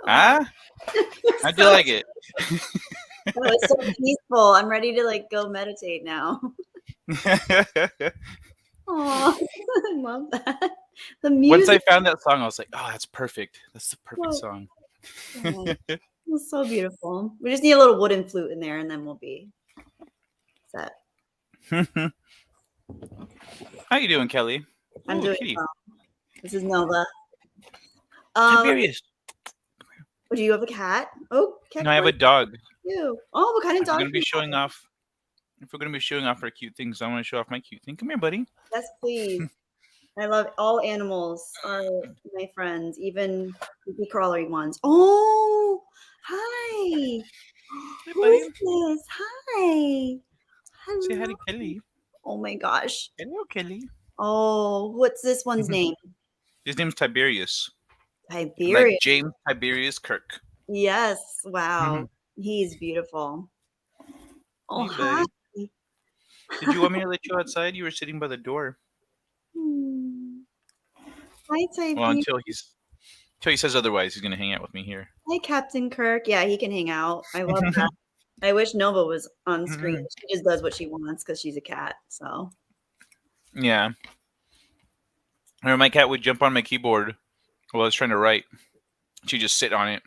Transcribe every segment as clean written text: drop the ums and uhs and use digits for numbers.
Oh, Ah, how'd you so, like it? oh, it's so peaceful. I'm ready to like go meditate now. Oh, I love that. The Once I music. found that song, I was like, "Oh, that's perfect. That's the perfect Oh, song." oh, it's so beautiful. We just need a little wooden flute in there, and then we'll be set. How you doing, Kelly? I'm Ooh, doing kitty. well. This is Nova. Let me. Tiberius. Oh, do you have a cat? Oh, cat No, I have boy. a dog. You. Oh, what kind of If we're dog gonna do be you showing have? off, if we're gonna be showing off our cute things, I want to show off my cute thing. Come here, buddy. Yes, please. I love all animals are my friends, even creepy crawlery ones. Oh, hi. Hey, Who buddy. is this? Hi. Say hi Hello. to Kelly. Oh my gosh. Hello, Kelly. Oh, what's this one's name? His name's Tiberius, like Tiberius. James Tiberius Kirk. Yes. Wow. He's beautiful. Oh, Hey, hi. buddy. Did you want me to let you outside? You were sitting by the door. Hmm. Hi, Well, Tiberius. until he says otherwise, he's gonna hang out with me here. Hi, Captain Kirk. Yeah, he can hang out. I love that. I wish Nova was on screen. She just does what she wants because she's a cat. So, Yeah. Or my cat would jump on my keyboard while I was trying to write. She'd just sit on it.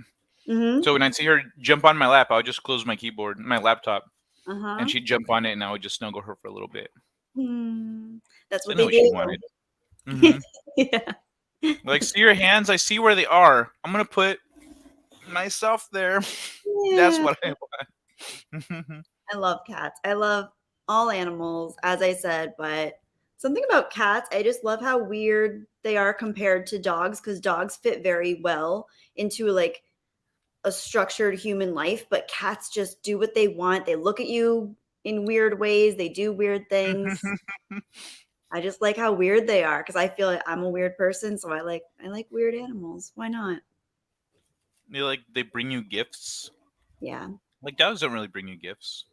mm-hmm. So when I'd see her jump on my lap, I would just close my keyboard, my laptop, and Uh-huh. she'd jump on it, and I would just snuggle her for a little bit. Hmm. That's So I what know they what she do. wanted. Hmm Yeah. Like, see your hands? I see where they are. I'm gonna put myself there. That's Yeah. what I want. I love cats. I love all animals, as I said, but something about cats, I just love how weird they are compared to dogs because dogs fit very well into like a structured human life, but cats just do what they want. They look at you in weird ways, they do weird things. I just like how weird they are because I feel like I'm a weird person, so I like weird animals. Why not? They bring you gifts. Yeah. Like dogs don't really bring you gifts.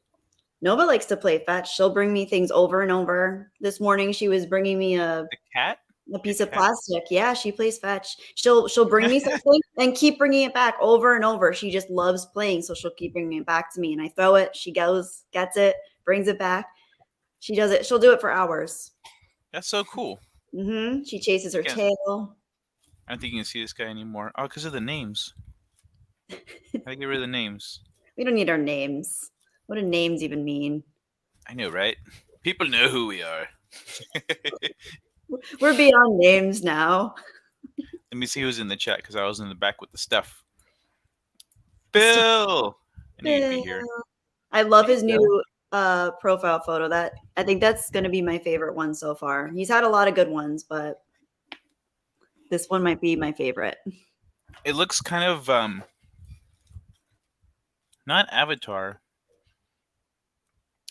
Nova likes to play fetch. She'll bring me things over and over. This morning she was bringing me a The cat, a your piece of cat. plastic. Yeah, she plays fetch. She'll bring me something and keep bringing it back over and over. She just loves playing, so she'll keep bringing it back to me. And I throw it. She goes, gets it, brings it back. She does it. She'll do it for hours. That's so cool. She chases her Can't. tail. I don't think you can see this guy anymore. Oh, because of the names. I get rid of the names. We don't need our names. What do names even mean? I know, right? People know who we are. We're beyond names now. Let me see who's in the chat because I was in the back with the stuff. The stuff. Bill, I knew you'd be here. I love Hey, his Bill. new profile photo. That I think that's going to be my favorite one so far. He's had a lot of good ones, but this one might be my favorite. It looks kind of not Avatar.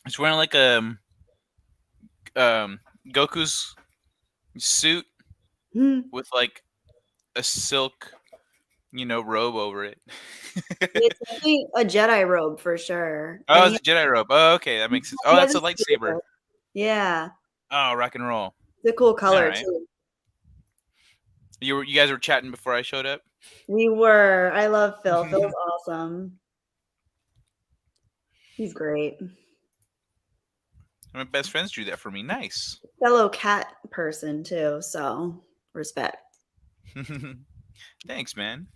It's wearing like a Goku's suit Hmm. with like a silk, robe over it. It's definitely a Jedi robe for sure, Oh, and it's a Jedi robe. Oh, okay, that makes sense. Oh, he has that's a a lightsaber. spear. Yeah, Oh, rock and roll. it's a cool All color right. too. You guys were chatting before I showed up. We were. I love Phil. Phil's awesome. He's great. My best friends drew that for me. Nice. Fellow cat person too. So respect. Thanks, man.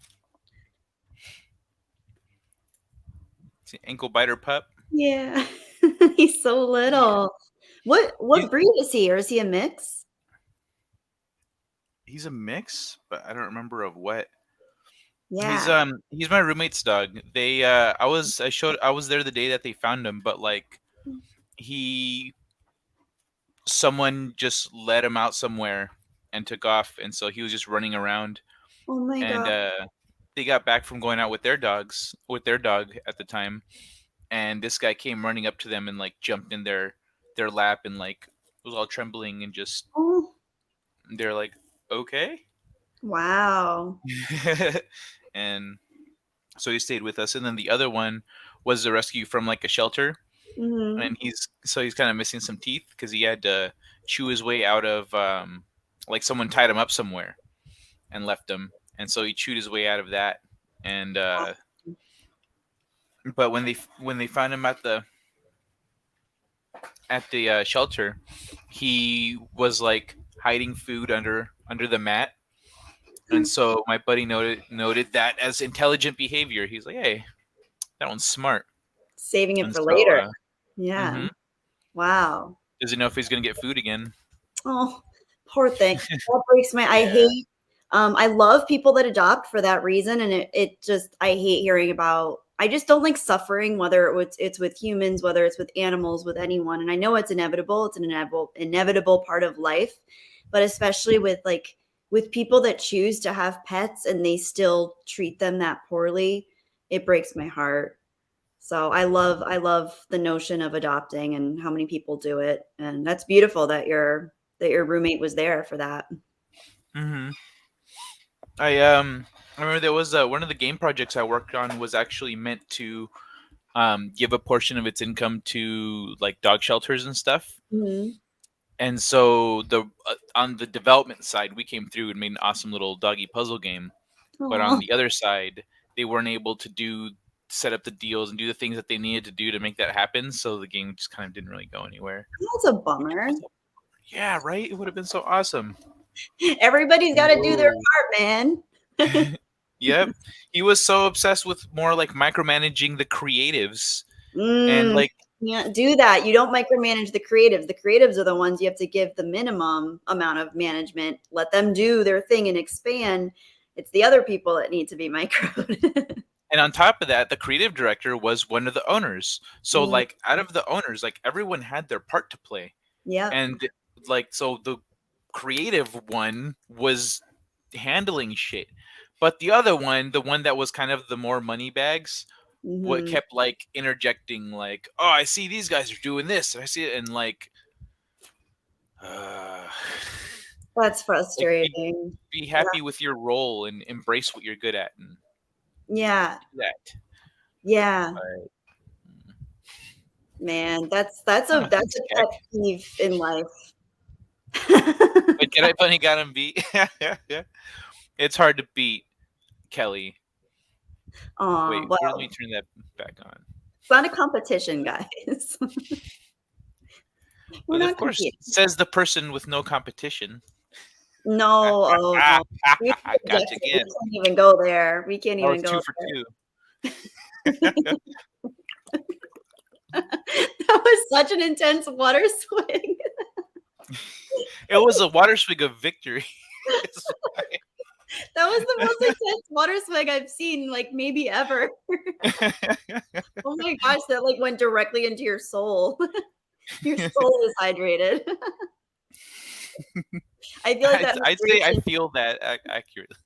It's an ankle biter pup. Yeah, he's so Yeah. little. What He's breed is he, or is he a mix? he's a mix, but I don't remember of what. He's Yeah. um he's my roommate's dog. I was there the day that they found him, but like he someone just let him out somewhere and took off, and so he was just running around. Oh my And god. they got back from going out with their dog at the time, and this guy came running up to them and like jumped in their lap and like was all trembling and just Oh they're like, okay. wow. And so he stayed with us, and then the other one was a rescue from like a shelter, Hmm. and he's kind of missing some teeth because he had to chew his way out of like someone tied him up somewhere and left him, and so he chewed his way out of that, and but when they found him at the shelter, he was like hiding food under the mat, and so my buddy noted that as intelligent behavior. He's like, "Hey, that one's smart," Saving it and for so later. Yeah. mm-hmm, Wow. doesn't know if he's gonna get food again. Oh, poor thing. That breaks my I Yeah. hate I love people that adopt for that reason, and it just I hate hearing about I just don't like suffering, whether it's with humans, whether it's with animals, with anyone. And I know it's inevitable. It's an inevitable part of life, but especially with people that choose to have pets and they still treat them that poorly, it breaks my heart. So I love the notion of adopting and how many people do it, and that's beautiful that your roommate was there for that. Mm-hmm. I remember there was one of the game projects I worked on was actually meant to give a portion of its income to like dog shelters and stuff. Mhm. And so the on the development side, we came through and made an awesome little doggy puzzle game. But on Aw, the other side, they weren't able to set up the deals and do the things that they needed to do to make that happen. So the game just kind of didn't really go anywhere. that's a bummer. Yeah, right. It would have been so awesome. Everybody's gotta do their No. part, man. Yep. He was so obsessed with more like micromanaging the creatives and Mm, like you can't do that. You don't micromanage the creatives. The creatives are the ones you have to give the minimum amount of management. Let them do their thing and expand. It's the other people that need to be microed. and on top of that, the creative director was one of the owners. So Mm, like out of the owners, like everyone had their part to play. yep. And like so the creative one was handling shit. But the other one, the one that was kind of the more money bags, what Mhm. kept like interjecting like, "Oh, I see these guys are doing this. And I see it." And like uh, That's like frustrating. be Yeah. happy with your role and embrace what you're good at and Yeah. do that. Yeah. But Man, that's thanks, a Keck. pet peeve in life. But Jedi Bunny got him beat. Yeah. It's hard to beat Kelly. Aw, Wait, let me well, turn that back on. it's not a competition, guys. We're But of not course, competing. says the person with no competition. No, oh, no. We Gotcha we again. can't even go there. We can't That even was go two for there. two. That was such an intense water swing. It was a water swig of victory. That was the most intense water swing I've seen, like, maybe ever. Oh my gosh, that, like, went directly into your soul. Your soul is hydrated. I feel like that I'd say I hydration feel that accurately.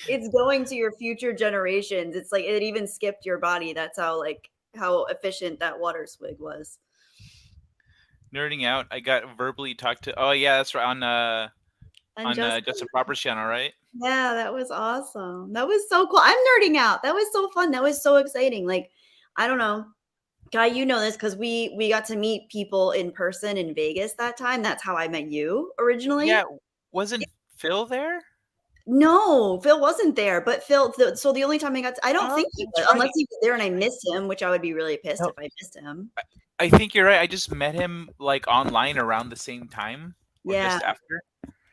it's going to your future generations. It's like it even skipped your body. That's how efficient that water swig was. Nerding out. I got verbally talked to. Oh yeah, that's right And on just Justin Proper's channel, right? yeah, that was awesome. That was so cool. I'm nerding out. That was so fun. That was so exciting. Like, I don't know. Guy, you know this because we got to meet people in person in Vegas that time. That's how I met you originally. Yeah, wasn't Phil there? No, Phil wasn't there, but so the only time I don't Oh, think he was, that's unless right. he was there and I missed him, which I would be really pissed No, if I missed him. I think you're right. I just met him like online around the same time or Yeah. just after.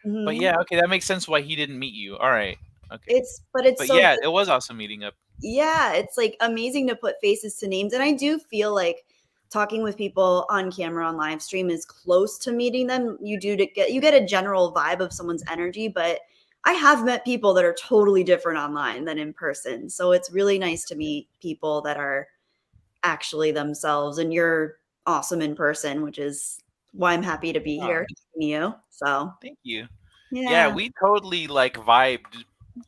But Mhm. yeah, okay, that makes sense why he didn't meet you. All right. Okay. It's But so yeah, good. it was awesome meeting up. Yeah, it's like amazing to put faces to names. And I do feel like talking with people on camera on live stream is close to meeting them. You get a general vibe of someone's energy, but I have met people that are totally different online than in person. So it's really nice to meet people that are actually themselves, and you're awesome in person, which is why I'm happy to be Oh, here meeting you. So, thank you. Yeah, yeah. we totally like vibed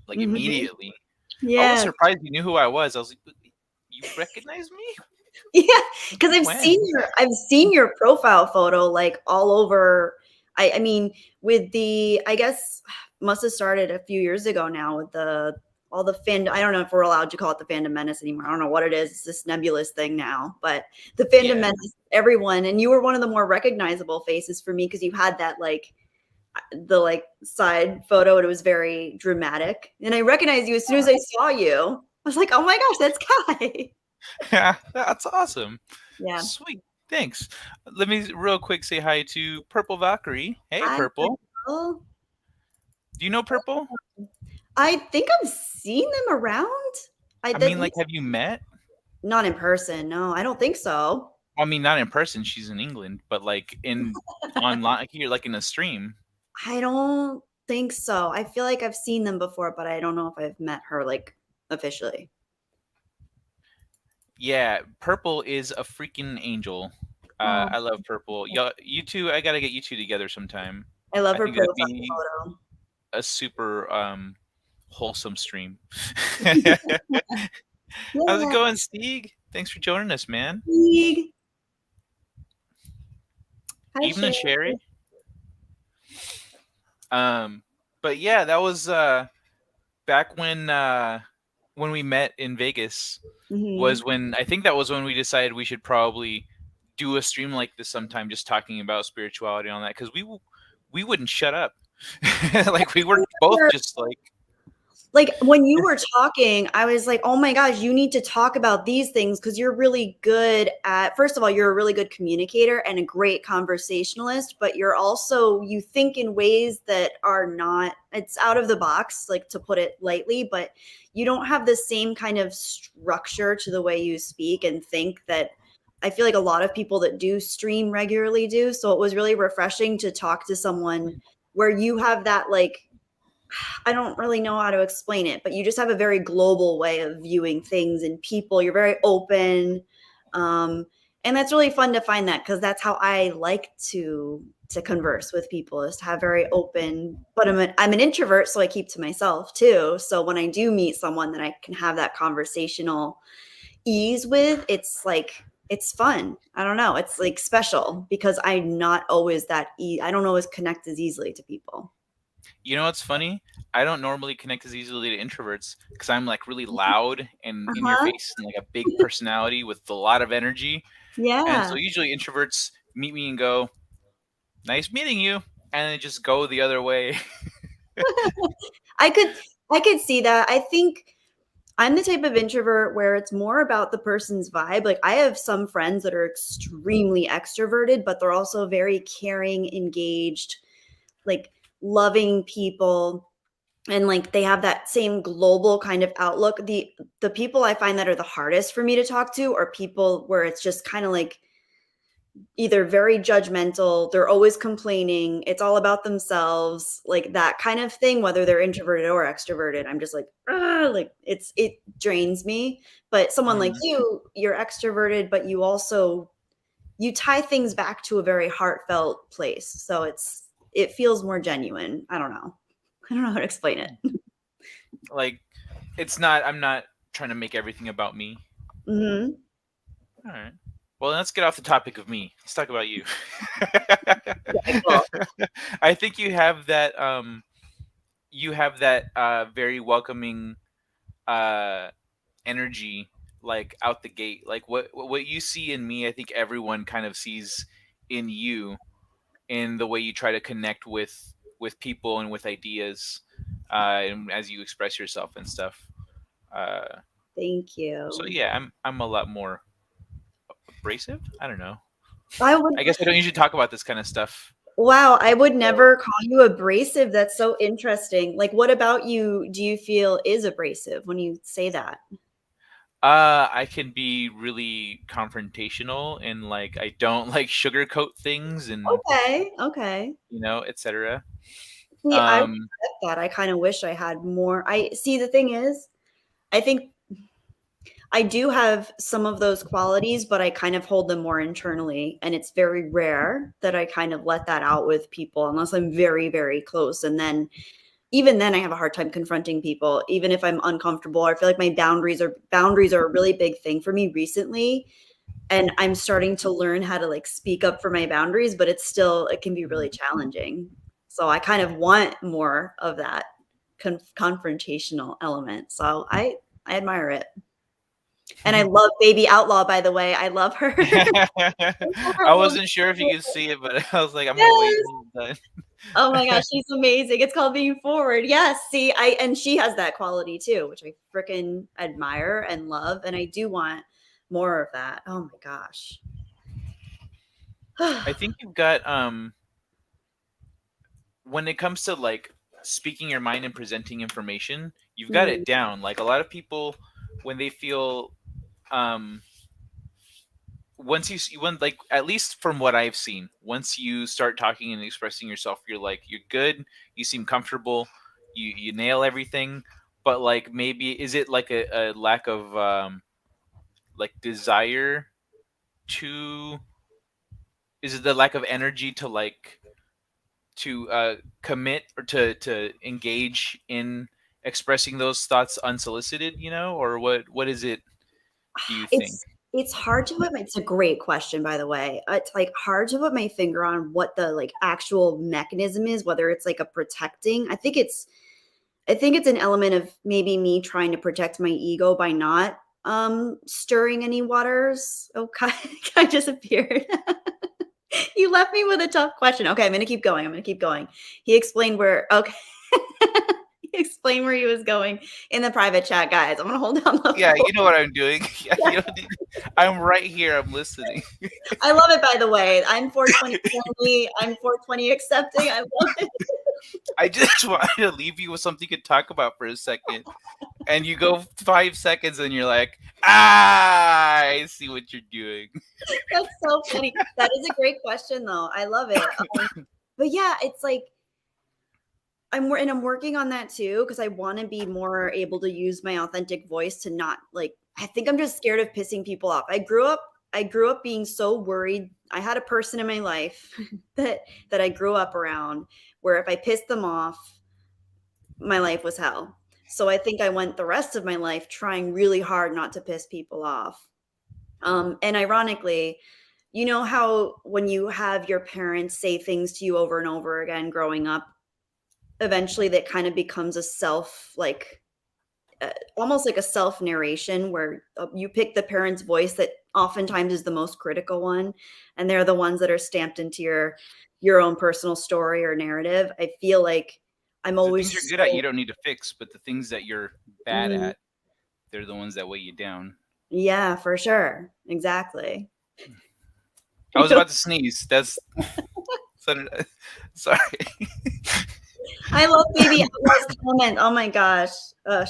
like Mhm. immediately. I was Yeah. surprised you knew who I was. I was like, you recognize me? Yeah, because When? I've seen your profile photo like all over. I mean, with the I guess must have started a few years ago now with the all the fandom. I don't know if we're allowed to call it the fandom menace anymore. I don't know what it is. It's this nebulous thing now, but the fandom Yeah. menace, everyone, and you were one of the more recognizable faces for me because you had that like the like side photo and it was very dramatic, and I recognized you as soon as I saw you. I was like, oh my gosh, that's Kai. Yeah, that's awesome. Yeah. Sweet. Thanks. Let me real quick say hi to Purple Valkyrie. Hey, Hi, Purple. Rachel. Do you know Purple? I think I've seen them around. I I did mean, like, have you met? not in person. No, I don't think so. I mean, not in person. She's in England, but like in online here, like in a stream. I don't think so. I feel like I've seen them before, but I don't know if I've met her like officially. Yeah, Purple is a freaking angel. Oh, I love Purple. Y'all, you two, I gotta get you two together sometime. I love I her think that'd profile be photo. a super wholesome stream. How's it Yeah, going, Steeg? Thanks for joining us, man. League. Hi, Evening, Shay. Sherry. Um, but yeah, that was back when we met in Vegas. Hmm. Was when I think that was when we decided we should probably do a stream like this sometime, just talking about spirituality and all that, because we wouldn't shut up. Like we were both just like, Like when you were talking, I was like, oh my gosh, you need to talk about these things because you're really good at, first of all, you're a really good communicator and a great conversationalist, but you're also, you think in ways that are not, it's out of the box, like to put it lightly, but you don't have the same kind of structure to the way you speak and think that I feel like a lot of people that do stream regularly do. So it was really refreshing to talk to someone where you have that like, I don't really know how to explain it, but you just have a very global way of viewing things and people. You're very open. And that's really fun to find that because that's how I like to converse with people is to have very open, but I'm an introvert, so I keep to myself too. So when I do meet someone that I can have that conversational ease with, it's like it's fun. I don't know. It's like special because I'm not always I don't always connect as easily to people. you know what's funny? I don't normally connect as easily to introverts because I'm like really loud and in your Uh-huh. face and like a big personality with a lot of energy. And so Yeah. usually introverts meet me and go, "Nice meeting you," and then just go the other way. I could I could see that. I think I'm the type of introvert where it's more about the person's vibe. Like I have some friends that are extremely extroverted, but they're also very caring, engaged, like loving people and like they have that same global kind of outlook. The people I find that are the hardest for me to talk to are people where it's just kind of like either very judgmental, they're always complaining, it's all about themselves, like that kind of thing, whether they're introverted or extroverted. I'm just like, ah, like it drains me. But someone like Mhm. you, you're extroverted, but you also you tie things back to a very heartfelt place. So it feels more genuine. I don't know. I don't know how to explain it. Like, it's not. I'm not trying to make everything about me. Hmm. All right. Well, let's get off the topic of me. Let's talk about you. Okay, cool. I think you have that. You have that very welcoming uh, energy, like out the gate. Like what you see in me, I think everyone kind of sees in you, in the way you try to connect with people and with ideas, and as you express yourself and stuff. Uh, Thank so you. yeah, I'm a lot more abrasive. I don't know. I would I guess I don't usually talk about this kind of stuff. Wow, I would never call you abrasive. That's so interesting. Like, what about you do you feel is abrasive when you say that? I can be really confrontational and like I don't like sugarcoat things and Okay, okay. etc. See, I Um, respect that. I kind of wish I had more. I see the thing is, I think I do have some of those qualities, but I kind of hold them more internally. And it's very rare that I kind of let that out with people unless I'm very, very close. And then even then I have a hard time confronting people, even if I'm uncomfortable. I feel like my boundaries are a really big thing for me recently. And I'm starting to learn how to like speak up for my boundaries, but it can be really challenging. So I kind of want more of that confrontational element. So I admire it. And I love Baby Outlaw, by the way. I love her. I wasn't sure if you could see it, but I was like, I'm gonna wait Yes. until you're done. Oh my gosh, she's amazing. It's called Being Forward. Yes, see, and she has that quality too, which I freaking admire and love, and I do want more of that. Oh my gosh. I think you've got when it comes to like speaking your mind and presenting information, you've got Mhm, it down. Like a lot of people when they feel um once when like at least from what I've seen, once you start talking and expressing yourself, you're like you're good, you seem comfortable, you nail everything, but like maybe is it like a lack of like desire to is it the lack of energy to like to commit or to engage in expressing those thoughts unsolicited, you know, or what is it, do you think? it's hard to put my it's a great question, by the way. It's, like, hard to put my finger on what the, like, actual mechanism is, whether it's, like, a protecting I think it's an element of maybe me trying to protect my ego by not, stirring any waters. Oh, Kai disappeared. You left me with a tough question. Okay, I'm gonna keep going, I'm gonna keep going. He explained where okay. He explained where he was going in the private chat, guys. I'm gonna hold down the Yeah, fort. you know what I'm doing. Yeah, you don't need, I'm right here. I'm listening. I love it, by the way. I'm 420 friendly, I'm 420 accepting, I love it. I just wanted to leave you with something to talk about for a second, and you go 5 seconds, and you're like, "Ah, I see what you're doing." That's so funny. That is a great question, though. I love it. But yeah, it's like I'm working on that too because I wanna be more able to use my authentic voice to not, like I think I'm just scared of pissing people off. I grew up being so worried. I had a person in my life that I grew up around where if I pissed them off, my life was hell. So I think I went the rest of my life trying really hard not to piss people off. And ironically, you know how when you have your parents say things to you over and over again growing up, eventually that kind of becomes a self like almost like a self narration where you pick the parent's voice that oftentimes is the most critical one, and they're the ones that are stamped into your own personal story or narrative. I feel like I'm The things you're always good at, you so don't need to fix, but the things that you're bad mm, at, they're the ones that weigh you down. yeah, for sure, exactly. I was about to sneeze. That's sorry. I love Baby Outlaws comment. Oh my gosh.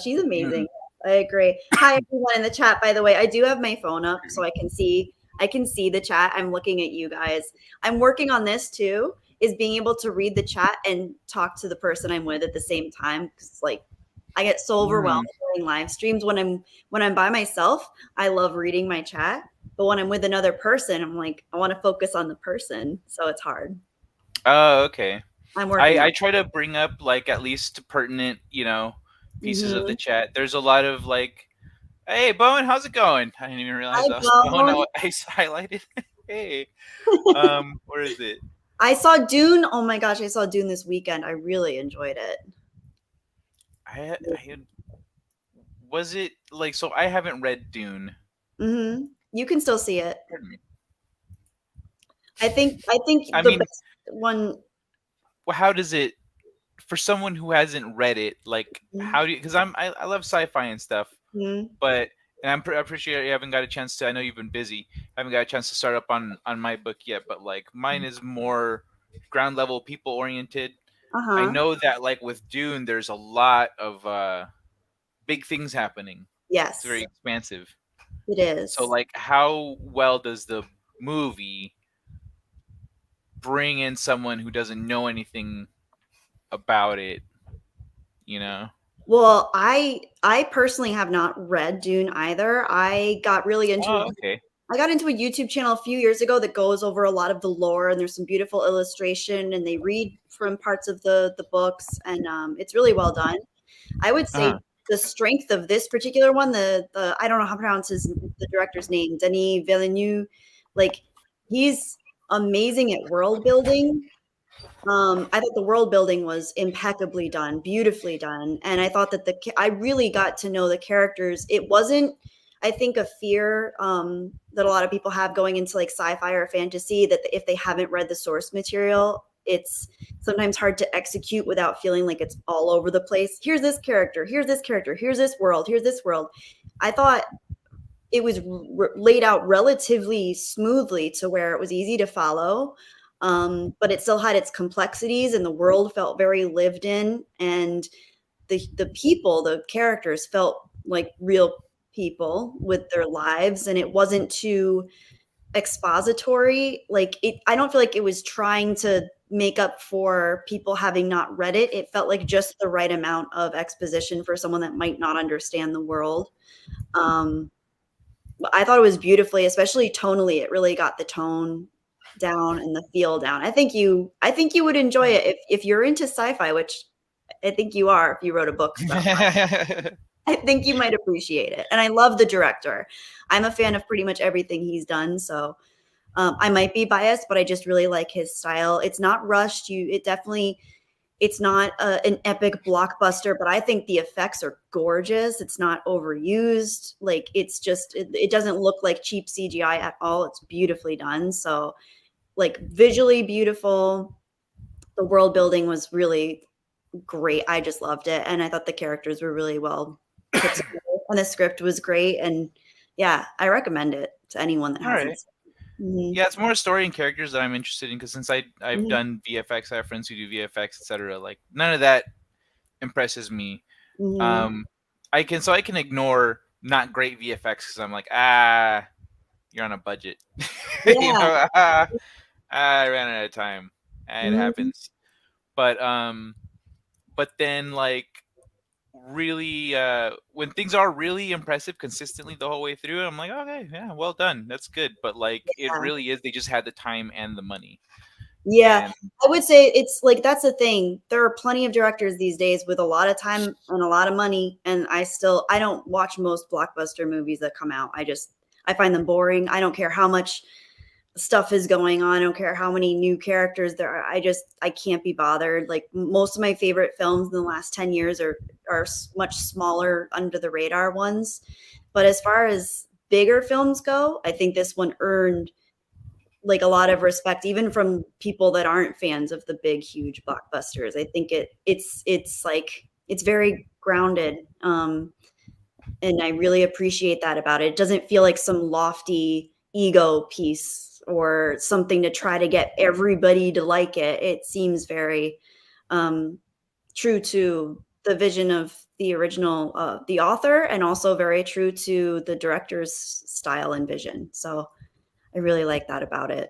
She's Mm. amazing. I agree. Hi everyone in the chat, by the way. I do have my phone up so I can see the chat. I'm looking at you guys. I'm working on this too, is being able to read the chat and talk to the person I'm with at the same time. 'Cause, like I get so overwhelmed Mm. during live streams when I'm by myself. I love reading my chat, but when I'm with another person, I'm like I want to focus on the person, so it's hard. Oh, okay. I'm working on I try to bring up like at least pertinent, you know, it. pieces of the Mhm. chat. There's a lot of like, "Hey, Bowen, how's it going?" I didn't even realize Hi, that was Bowen. Bone. I highlighted. Hey, where is it? I saw Dune. Oh my gosh, I saw Dune this weekend. I really enjoyed it. I had, was it like so? I haven't read Dune. You can still see it. Pardon me. I think I the mean, best one. how does it for someone who hasn't read it? Like, how do you? Because I love sci-fi and stuff, Mhm. but and I appreciate you haven't got a chance to. I know you've been busy. I haven't got a chance to start up on my book yet, but like mine is more ground level, people oriented. I Uh-huh. know that like with Dune, there's a lot of big things happening. It's very Yes, expansive. it So is. like, how well does the movie bring in someone who doesn't know anything about it? You know. Well, I personally have not read Dune either. Oh, okay. I got into a YouTube channel a few years ago that goes over a lot of the lore, and there's some beautiful illustration, and they read from parts of the books, and it's really well done. I would Uh-huh. say the strength of this particular one, the I don't know how to pronounce the director's name, Denis Villeneuve, like he's amazing at world building. I thought the world building was impeccably done, beautifully done, and I thought that I really got to know the characters. It wasn't, I think, a fear that a lot of people have going into like sci-fi or fantasy that if they haven't read the source material, it's sometimes hard to execute without feeling like it's all over the place. Here's this character, here's this character, here's this world, here's this world. I thought it was laid out relatively smoothly to where it was easy to follow, but it still had its complexities, and the world felt very lived in, and the people, the characters felt like real people with their lives, and it wasn't too expository. Like it, I don't feel like it was trying to make up for people having not read it. It felt like just the right amount of exposition for someone that might not understand the world. Um, I thought it was beautifully, especially tonally. It really got the tone down and the feel down. I think you would enjoy it if you're into sci-fi, which I think you are if you wrote a book about that. I think you might appreciate it. And I love the director. I'm a fan of pretty much everything he's done. So I might be biased, but I just really like his style. It's not rushed. It definitely, it's not an epic blockbuster, but I think the effects are gorgeous. It's not overused. Like it's just, it doesn't look like cheap CGI at all. It's beautifully done. So like visually beautiful. The world building was really great. I just loved it. And I thought the characters were really well put together. And the script was great. And yeah, I recommend it to anyone that All hasn't right. seen it. Mhm. Yeah, it's more story and characters that I'm interested in because since I've Mhm. done VFX, I have friends who do VFX, etc. Like none of that impresses me. Mhm. Um, I can ignore not great VFX because I'm like you're on a budget, you Yeah. know. I ran out of time. It Mhm. happens. But but then like really when things are really impressive consistently the whole way through, I'm like, okay, yeah, well done, that's good. But like it Yeah. really is, they just had the time and the money. Yeah, And I would say it's like that's the thing. There are plenty of directors these days with a lot of time and a lot of money, and I don't watch most blockbuster movies that come out. I find them boring. I don't care how much stuff is going on. I don't care how many new characters there are. I can't be bothered. Like most of my favorite films in the last 10 years are much smaller under the radar ones. But as far as bigger films go, I think this one earned like a lot of respect even from people that aren't fans of the big huge blockbusters. I think it's like it's very grounded, and I really appreciate that about it. It doesn't feel like some lofty ego piece or something to try to get everybody to like it. It seems very um, true to the vision of the original the author, and also very true to the director's style and vision. So I really like that about it.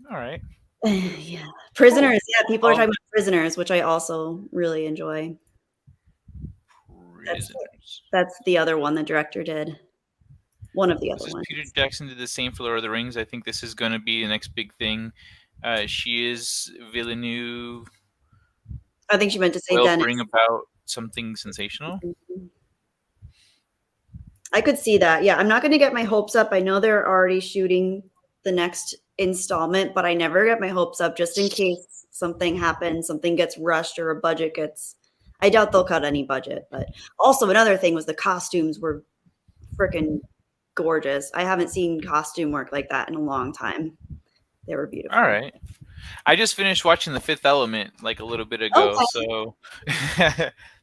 all right, Yeah. cool. Prisoners, yeah, people are talking Well, about Prisoners, which I also really enjoy. That's prisoners. that's the other one the director did. One of the This other is ones. Peter Jackson did the same for Lord of the Rings. I think this is going to be the next big thing. She is Villeneuve I think she meant to say will Dennis. bring about something sensational. I could see that. Yeah, I'm not going to get my hopes up. I know they're already shooting the next installment, but I never get my hopes up just in case something happens, something gets rushed or a budget gets I doubt they'll cut any budget, but also another thing was the costumes were freaking gorgeous. I haven't seen costume work like that in a long time. They were All beautiful. right. I just finished watching The Fifth Element like a little bit ago, Okay, so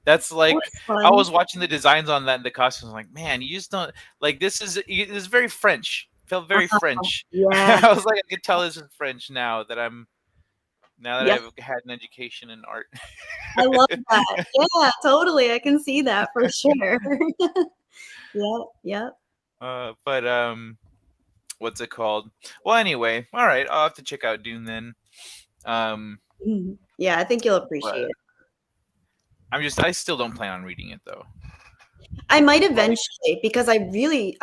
that's like that's I fun. was watching the designs on that and the costumes. I'm like, man, you just don't like this is very French. Felt very Oh, French. yeah. I was like, I could tell this is French now that Yep. I've had an education in art. I love that. Yeah, totally. I can see that for sure. Yep, yep. But what's it called? Well, anyway, all right, I'll have to check out Dune then. Um, Mhm. Yeah, I think you'll but appreciate it. I still don't plan on reading it though. I might Like, eventually because I mean,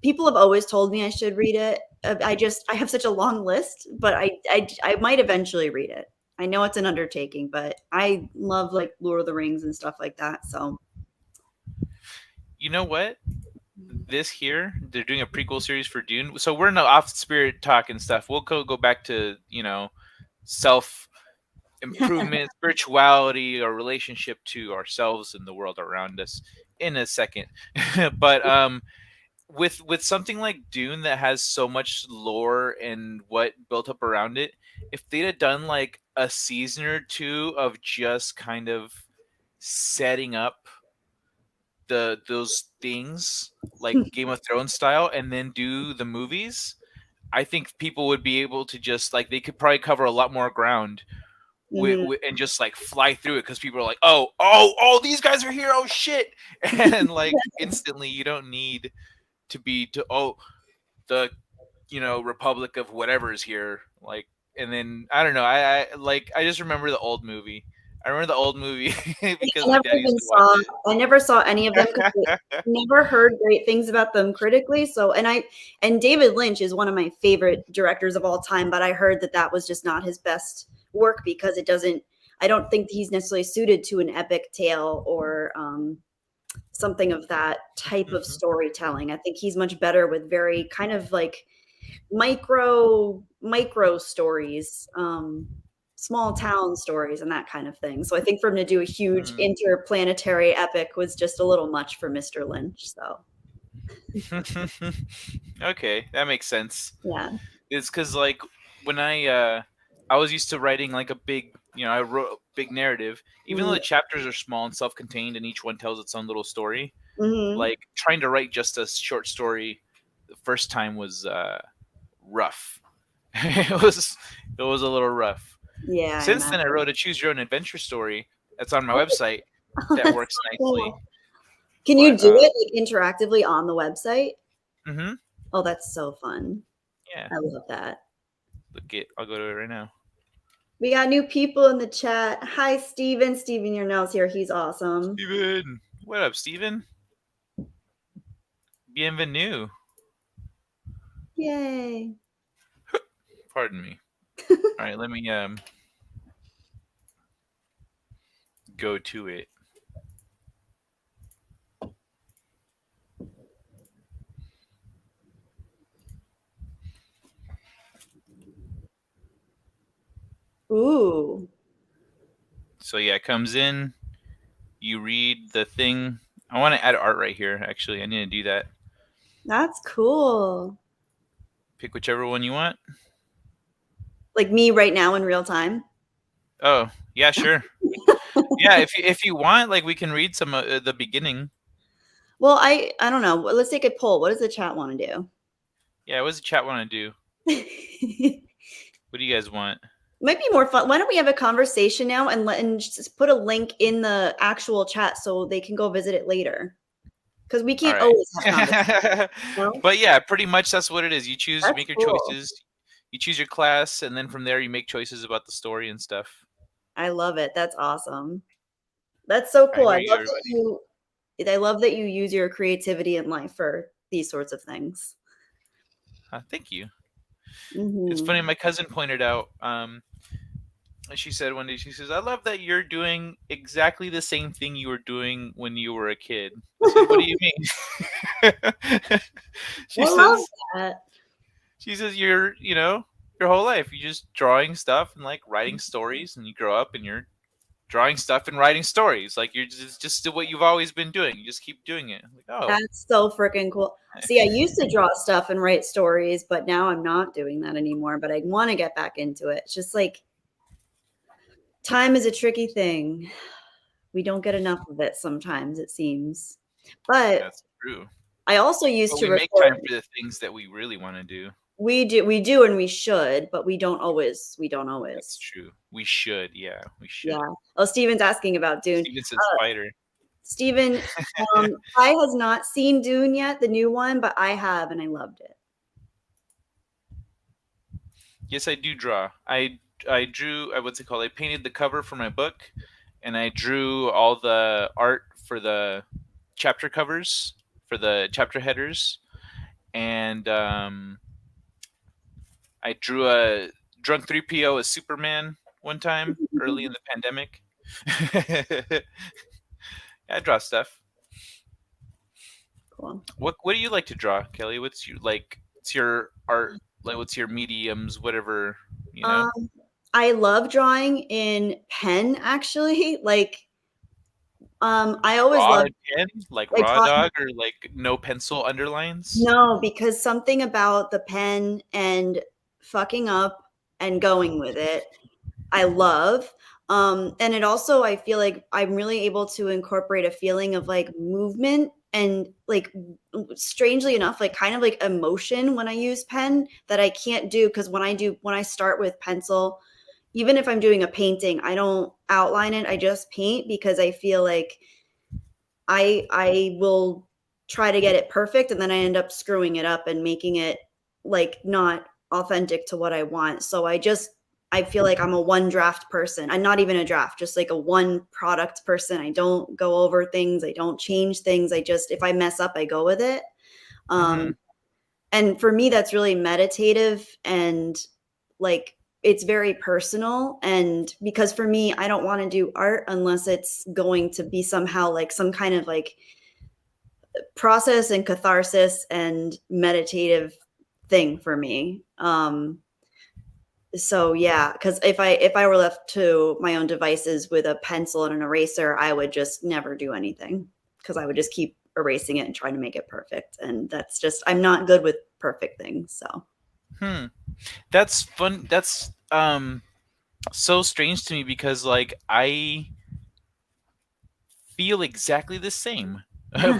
people have always told me I should read it. I have such a long list, but I might eventually read it. I know it's an undertaking, but I love like Lord of the Rings and stuff like that. So, you know what? This here, they're doing a prequel series for Dune. So we're in the off spirit talk and stuff. We'll go back to self improvement, spirituality, our relationship to ourselves and the world around us in a second. But with something like Dune that has so much lore and what built up around it, if they'd have done like a season or two of just kind of setting up those things like Game of Thrones style and then do the movies, I think people would be able to just like they could probably cover a lot more ground Mhm. and just like fly through it because people are like, oh, these guys are here, oh shit, and like instantly you don't need to be to the Republic of whatever is here, like, and then I don't know, I just remember the old movie. I remember the old movie because I my never dad used even to watch saw it. I never saw any of them because I never heard great things about them critically. So, and David Lynch is one of my favorite directors of all time, but I heard that that was just not his best work because it doesn't. I don't think he's necessarily suited to an epic tale or something of that type of Mhm. storytelling. I think he's much better with very kind of like micro stories, small town stories and that kind of thing. So I think for him to do a huge Mm. interplanetary epic was just a little much for Mr. Lynch. So Okay, that makes sense. yeah. It's because like when I was used to writing like a big, I wrote a big narrative, even though the chapters are small and self-contained and each one tells its own little story. Mm-hmm. Like trying to write just a short story the first time was rough. It was a little rough. Yeah, I Since then, I imagine. wrote a choose your own adventure story that's on my Oh, website that that's works so nicely. cool. Can you But do it like interactively on the website? mhm, Oh, that's so fun. yeah, I love that. I'll go to it right now. We got new people in the chat. Hi, Steven. Steven, your nails here. He's awesome. Steven, what up, Steven? Bienvenue. Yay. Pardon me. All right, let me go to it. Ooh, So yeah, it comes in. You read the thing. I want to add art right here. Actually, I need to do that. that's cool. Pick whichever one you want. Like me right now in real time. Oh, yeah, sure. Yeah, if you want, like we can read some the beginning. Well, I don't know. Let's take a poll. What does the chat want to do? Yeah, what does the chat want to do? Might What do you guys want? be more fun. Why don't we have a conversation now and just put a link in the actual chat so they can go visit it later? Because we All can't right. always have conversations. No? But yeah, pretty much that's what it is. You That's make your cool. choices. You choose your class, and then from there you make choices about the story and stuff. I love it. That's awesome. That's so All right, cool. here you go, everybody. I love that you use your creativity in life for these sorts of things. Thank you. It's Hmm. funny. My cousin pointed out. She said one day, she says, "I love that you're doing exactly the same thing you were doing when you were a kid." I said, "What do you mean?" I she love says, that. "She says your whole life you just drawing stuff and like writing stories, and you grow up and you're drawing stuff and writing stories. Like you're just what you've always been doing. You just keep doing it." I'm like, oh, That's so freaking cool. See, I used to draw stuff and write stories, but now I'm not doing that anymore. But I want to get back into it. It's just like time is a tricky thing. We don't get enough of it sometimes, it seems. But that's true. I also used But to we make record. time for the things that we really want to do. We do, and we should, but we don't always. We don't That's always. true. We should. Yeah, we should. Yeah. Oh, Steven's asking about Dune. Steven says fighter. Steven, I has not seen Dune yet, the new one, but I have, and I loved it. Yes, I do draw. I drew. What's it called? I painted the cover for my book, and I drew all the art for the chapter covers for the chapter headers, and I drew a drunk 3PO as Superman one time early in the pandemic. I draw stuff. Cool. What do you like to draw, Kelly? What's your like? What's your art? Like, what's your mediums? Whatever you know. Um, I love drawing in pen, actually. Like I always Raw love pen, like like raw dog, or like no pencil underlines? no, because something about the pen and fucking up and going with it, I love. And it also, I feel like I'm really able to incorporate a feeling of like movement and like strangely enough, like kind of like emotion when I use pen that I can't do because when I start with pencil, even if I'm doing a painting, I don't outline it. I just paint because I feel like I will try to get it perfect and then I end up screwing it up and making it like not authentic to what I want. So I feel like I'm a one draft person. I'm not even a draft, just like a one product person. I don't go over things, I don't change things. I just if I mess up, I go with it. Mm-hmm. Um and for me that's really meditative and like it's very personal and because for me I don't want to do art unless it's going to be somehow like some kind of like process and catharsis and meditative thing for me. So yeah, because if I were left to my own devices with a pencil and an eraser, I would just never do anything because I would just keep erasing it and trying to make it perfect. And that's just I'm not good with perfect things. So Hmm. That's fun. That's so strange to me because like I feel exactly the same.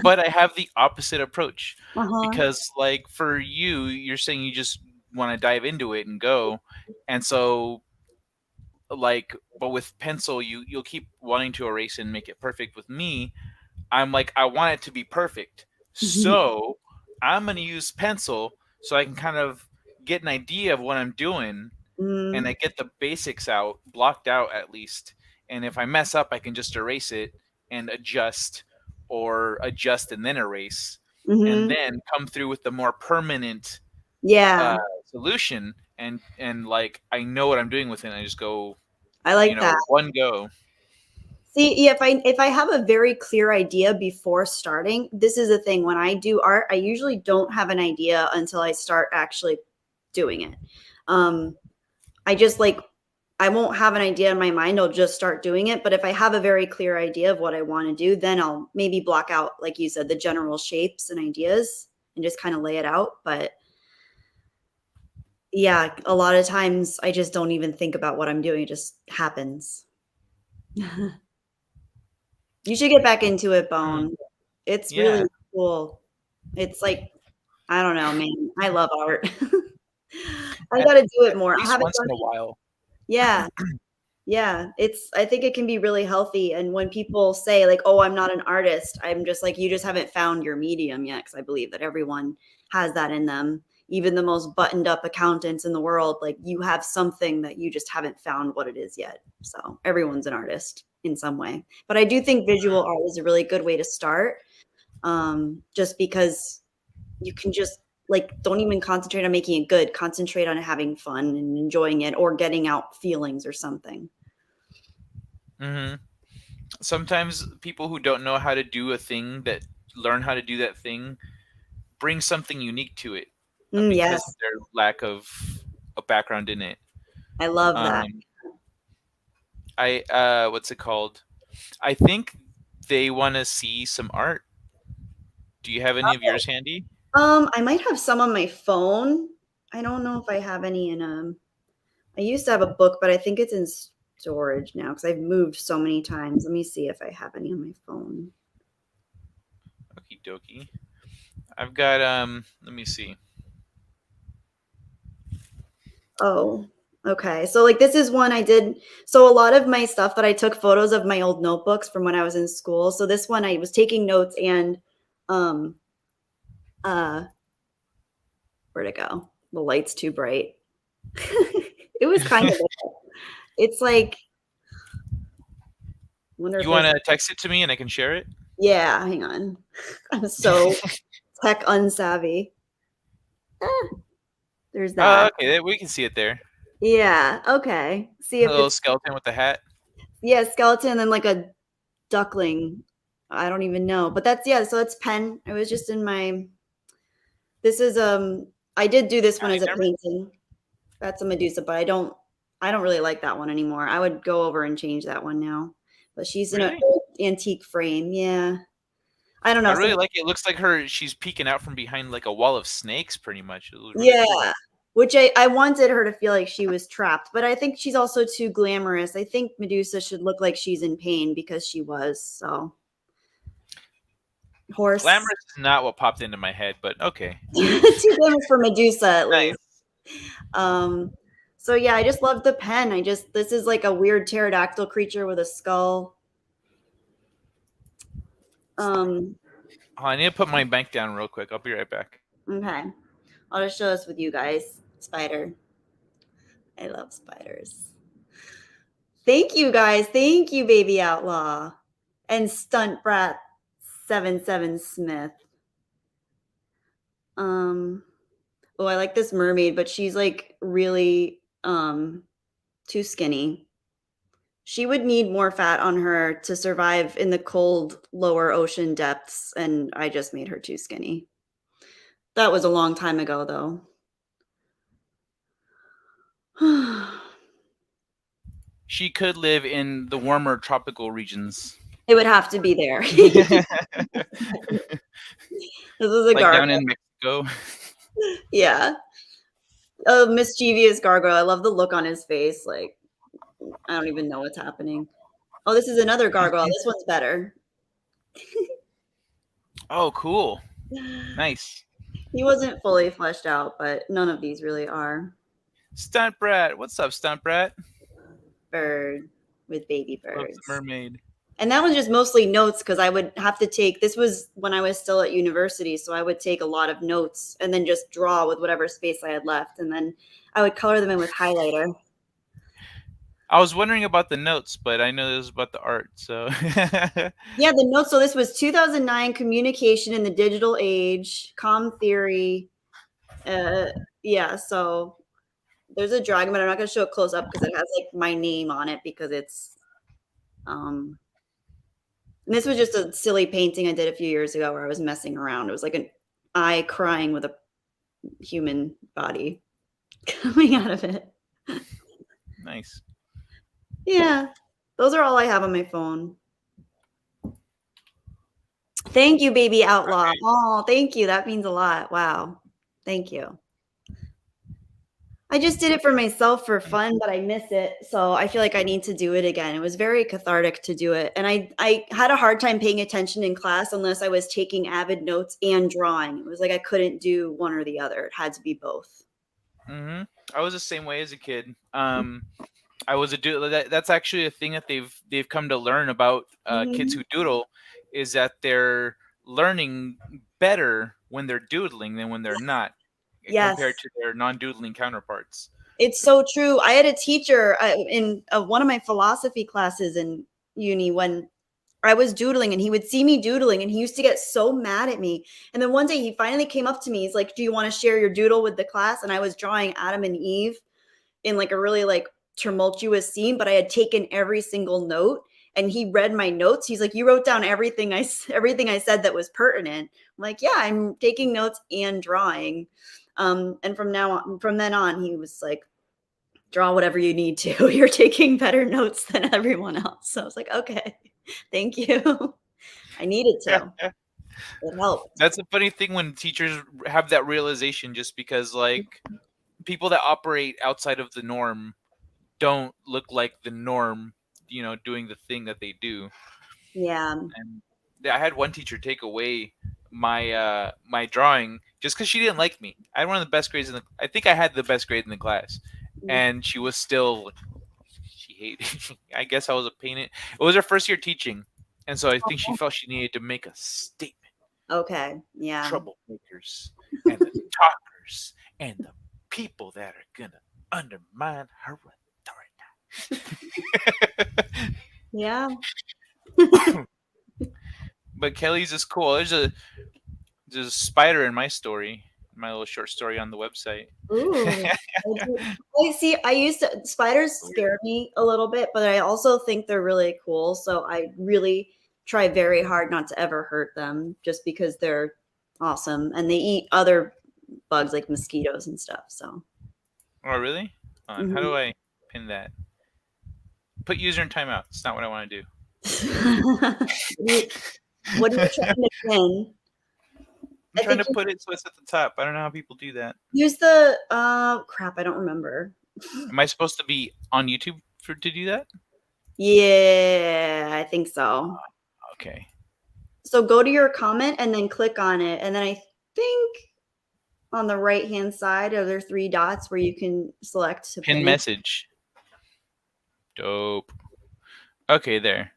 But I have the opposite approach uh-huh. because like for you, you're saying you just want to dive into it and go. And so like but with pencil you'll keep wanting to erase and make it perfect. With me, I'm like I want it to be perfect. So I'm going to use pencil so I can kind of get an idea of what I'm doing and Mm, I get the basics out, blocked out at least. And if I mess up, I can just erase it and adjust, or adjust and then erase, and hmm. then come through with the more permanent uh, Yeah, solution. And like I know what I'm doing with it. And I just go, I like that. one go. See, yeah, if I have a very clear idea before starting, this is the thing. When I do art, I usually don't have an idea until I start actually doing it. Um, I just like I won't have an idea in my mind. I'll just start doing it. But if I have a very clear idea of what I want to do, then I'll maybe block out, like you said, the general shapes and ideas and just kind of lay it out. But yeah, a lot of times I just don't even think about what I'm doing. It just happens. You should get back into it, Mm, Bone. It's really yeah, cool. It's like, I don't know, man. I love art. I at, gotta do it at more. I least haven't once done in a it. while. Yeah. Yeah, it's I think it can be really healthy, and when people say like, "Oh, I'm not an artist," I'm just like, "You just haven't found your medium yet," because I believe that everyone has that in them. Even the most buttoned up accountants in the world, like you have something that you just haven't found what it is yet. So, everyone's an artist in some way. But I do think visual art is a really good way to start, just because you can just like don't even concentrate on making it good, concentrate on having fun and enjoying it or getting out feelings or something. Hmm. Sometimes people who don't know how to do a thing that learn how to do that thing bring something unique to it, Mm, because of yes. their lack of a background in it. I love that. Um, I what's it called? I think they want to see some art. Do you have any of yours handy? I might have some on my phone. I don't know if I have any in I used to have a book, but I think it's in storage now because I've moved so many times. Let me see if I have any on my phone. Okie dokie. I've got Let me see. Oh, okay. So like this is one I did. So a lot of my stuff that I took photos of my old notebooks from when I was in school. So this one I was taking notes and um uh where'd it go? The light's too bright. It was kind of it's like I wonder if You there's want to text it to me and I can share it? yeah, hang on. I'm so tech unsavvy. Ah, there's that. Okay, we can see it there. Yeah, okay. See A if little it's skeleton with the hat. yeah, skeleton and then like a duckling. I don't even know. But that's yeah, so it's pen. It was just in my this is I did do this one Hi, as a Dermot. painting. That's a Medusa, but I don't really like that one anymore. I would go over and change that one now. But she's in a Really? antique frame. Yeah. I don't I know. really like it. It looks like she's peeking out from behind like a wall of snakes, pretty much. It was really cool. Yeah. Which I wanted her to feel like she was trapped, but I think she's also too glamorous. I think Medusa should look like she's in pain because she was. So, horse. Glamorous is not what popped into my head, but okay. Too glamorous for Medusa, at least. Nice. Um, so yeah, I just love the pen. This is like a weird pterodactyl creature with a skull. Um, Oh, I need to put my bank down real quick. I'll be right back. okay. I'll just show this with you guys. Spider. I love spiders. Thank you guys. Thank you, Baby Outlaw. And Stunt Brat 77 Smith. Um, oh, I like this mermaid, but she's like really too skinny. She would need more fat on her to survive in the cold lower ocean depths, and I just made her too skinny. That was a long time ago, though. She could live in the warmer tropical regions. It would have to be there. This is a Like down gargoyle. in Mexico. Yeah. A mischievous gargoyle. I love the look on his face. Like, I don't even know what's happening. Oh, this is another gargoyle. This one's better. Oh, cool. Nice. He wasn't fully fleshed out, but none of these really are. Stunt Brat. What's up, Stunt Brat? Bird with baby Loves the birds. mermaid. And that was just mostly notes because I would have to take this was when I was still at university. So I would take a lot of notes and then just draw with whatever space I had left. And then I would color them in with highlighter. I was wondering about the notes, but I know it was about the art. So Yeah, the notes. So this was 2009 Communication in the Digital Age, Com Theory. Yeah, so there's a dragon, but I'm not going to show it close up because it has like my name on it because it's and this was just a silly painting I did a few years ago where I was messing around. It was like an eye crying with a human body coming out of it. nice. Yeah, those are all I have on my phone. Thank you, Baby Outlaw. Oh, thank you. That means a lot. Wow. Thank you. I just did it for myself for fun, but I miss it. So I feel like I need to do it again. It was very cathartic to do it. And I had a hard time paying attention in class unless I was taking avid notes and drawing. It was like I couldn't do one or the other. It had to be both. Mm-hmm. I was the same way as a kid. I was a doodle. That's actually a thing that they've come to learn about kids Mhm. who doodle, is that they're learning better when they're doodling than when they're not, Yes. compared to their non-doodling counterparts. It's so true. I had a teacher in one of my philosophy classes in uni when I was doodling and he would see me doodling and he used to get so mad at me. And then one day he finally came up to me. He's like, "Do you want to share your doodle with the class?" And I was drawing Adam and Eve in like a really like tumultuous scene, but I had taken every single note and he read my notes. He's like, "You wrote down everything I said that was pertinent." I'm like, "Yeah, I'm taking notes and drawing." And from then on, he was like, "Draw whatever you need to. You're taking better notes than everyone else." So I was like, "Okay, thank you." I needed to. It helped. That's a funny thing when teachers have that realization, just because like people that operate outside of the norm don't look like the norm, doing the thing that they do. Yeah. And I had one teacher take away my drawing just because she didn't like me. I had one of the best grades in the. I think I had the best grade in the class, and she was still. She hated. I guess I was a pain. It was her first year teaching, and so I think she felt she needed to make a statement. Okay. Yeah. Troublemakers and the talkers and the people that are gonna undermine her authority. Yeah. But Kelly's is cool. There's a spider in my story, my little short story on the website. Ooh. I see. I used to spiders scare me a little bit, but I also think they're really cool. So I really try very hard not to ever hurt them just because they're awesome and they eat other bugs like mosquitoes and stuff. So Oh, really? Hold on. How mhm. do I pin that? Put user in timeout. It's not what I want to do. What are you trying to pin? I'm I trying think to put it so it's at the top. I don't know how people do that. use the crap, I don't remember. Am I supposed to be on YouTube for to do that? Yeah, I think so. Okay. So go to your comment and then click on it, and then I think on the right-hand side are there 3 dots where you can select to Pin pin it? message. Dope. Okay, there.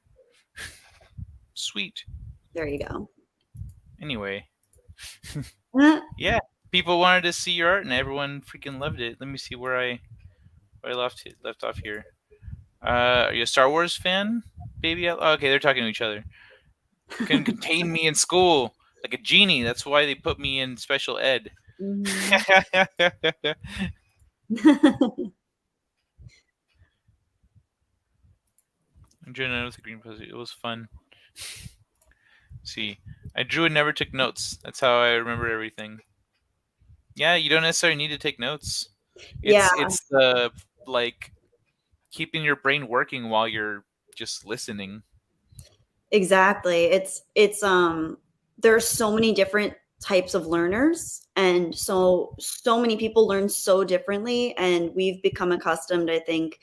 Sweet. There you go. Anyway, Uh, yeah, people wanted to see your art, and everyone freaking loved it. Let me see where I left off here. Are you a Star Wars fan, baby? Oh, okay, they're talking to each other. Couldn't contain me in school like a genie. That's why they put me in special ed. mhm. I'm doing another green puzzle. It was fun. See, I drew and never took notes. That's how I remember everything. Yeah, you don't necessarily need to take notes. Yeah, It's the like keeping your brain working while you're just listening. exactly. It's there are so many different types of learners, and so many people learn so differently, and we've become accustomed, I think,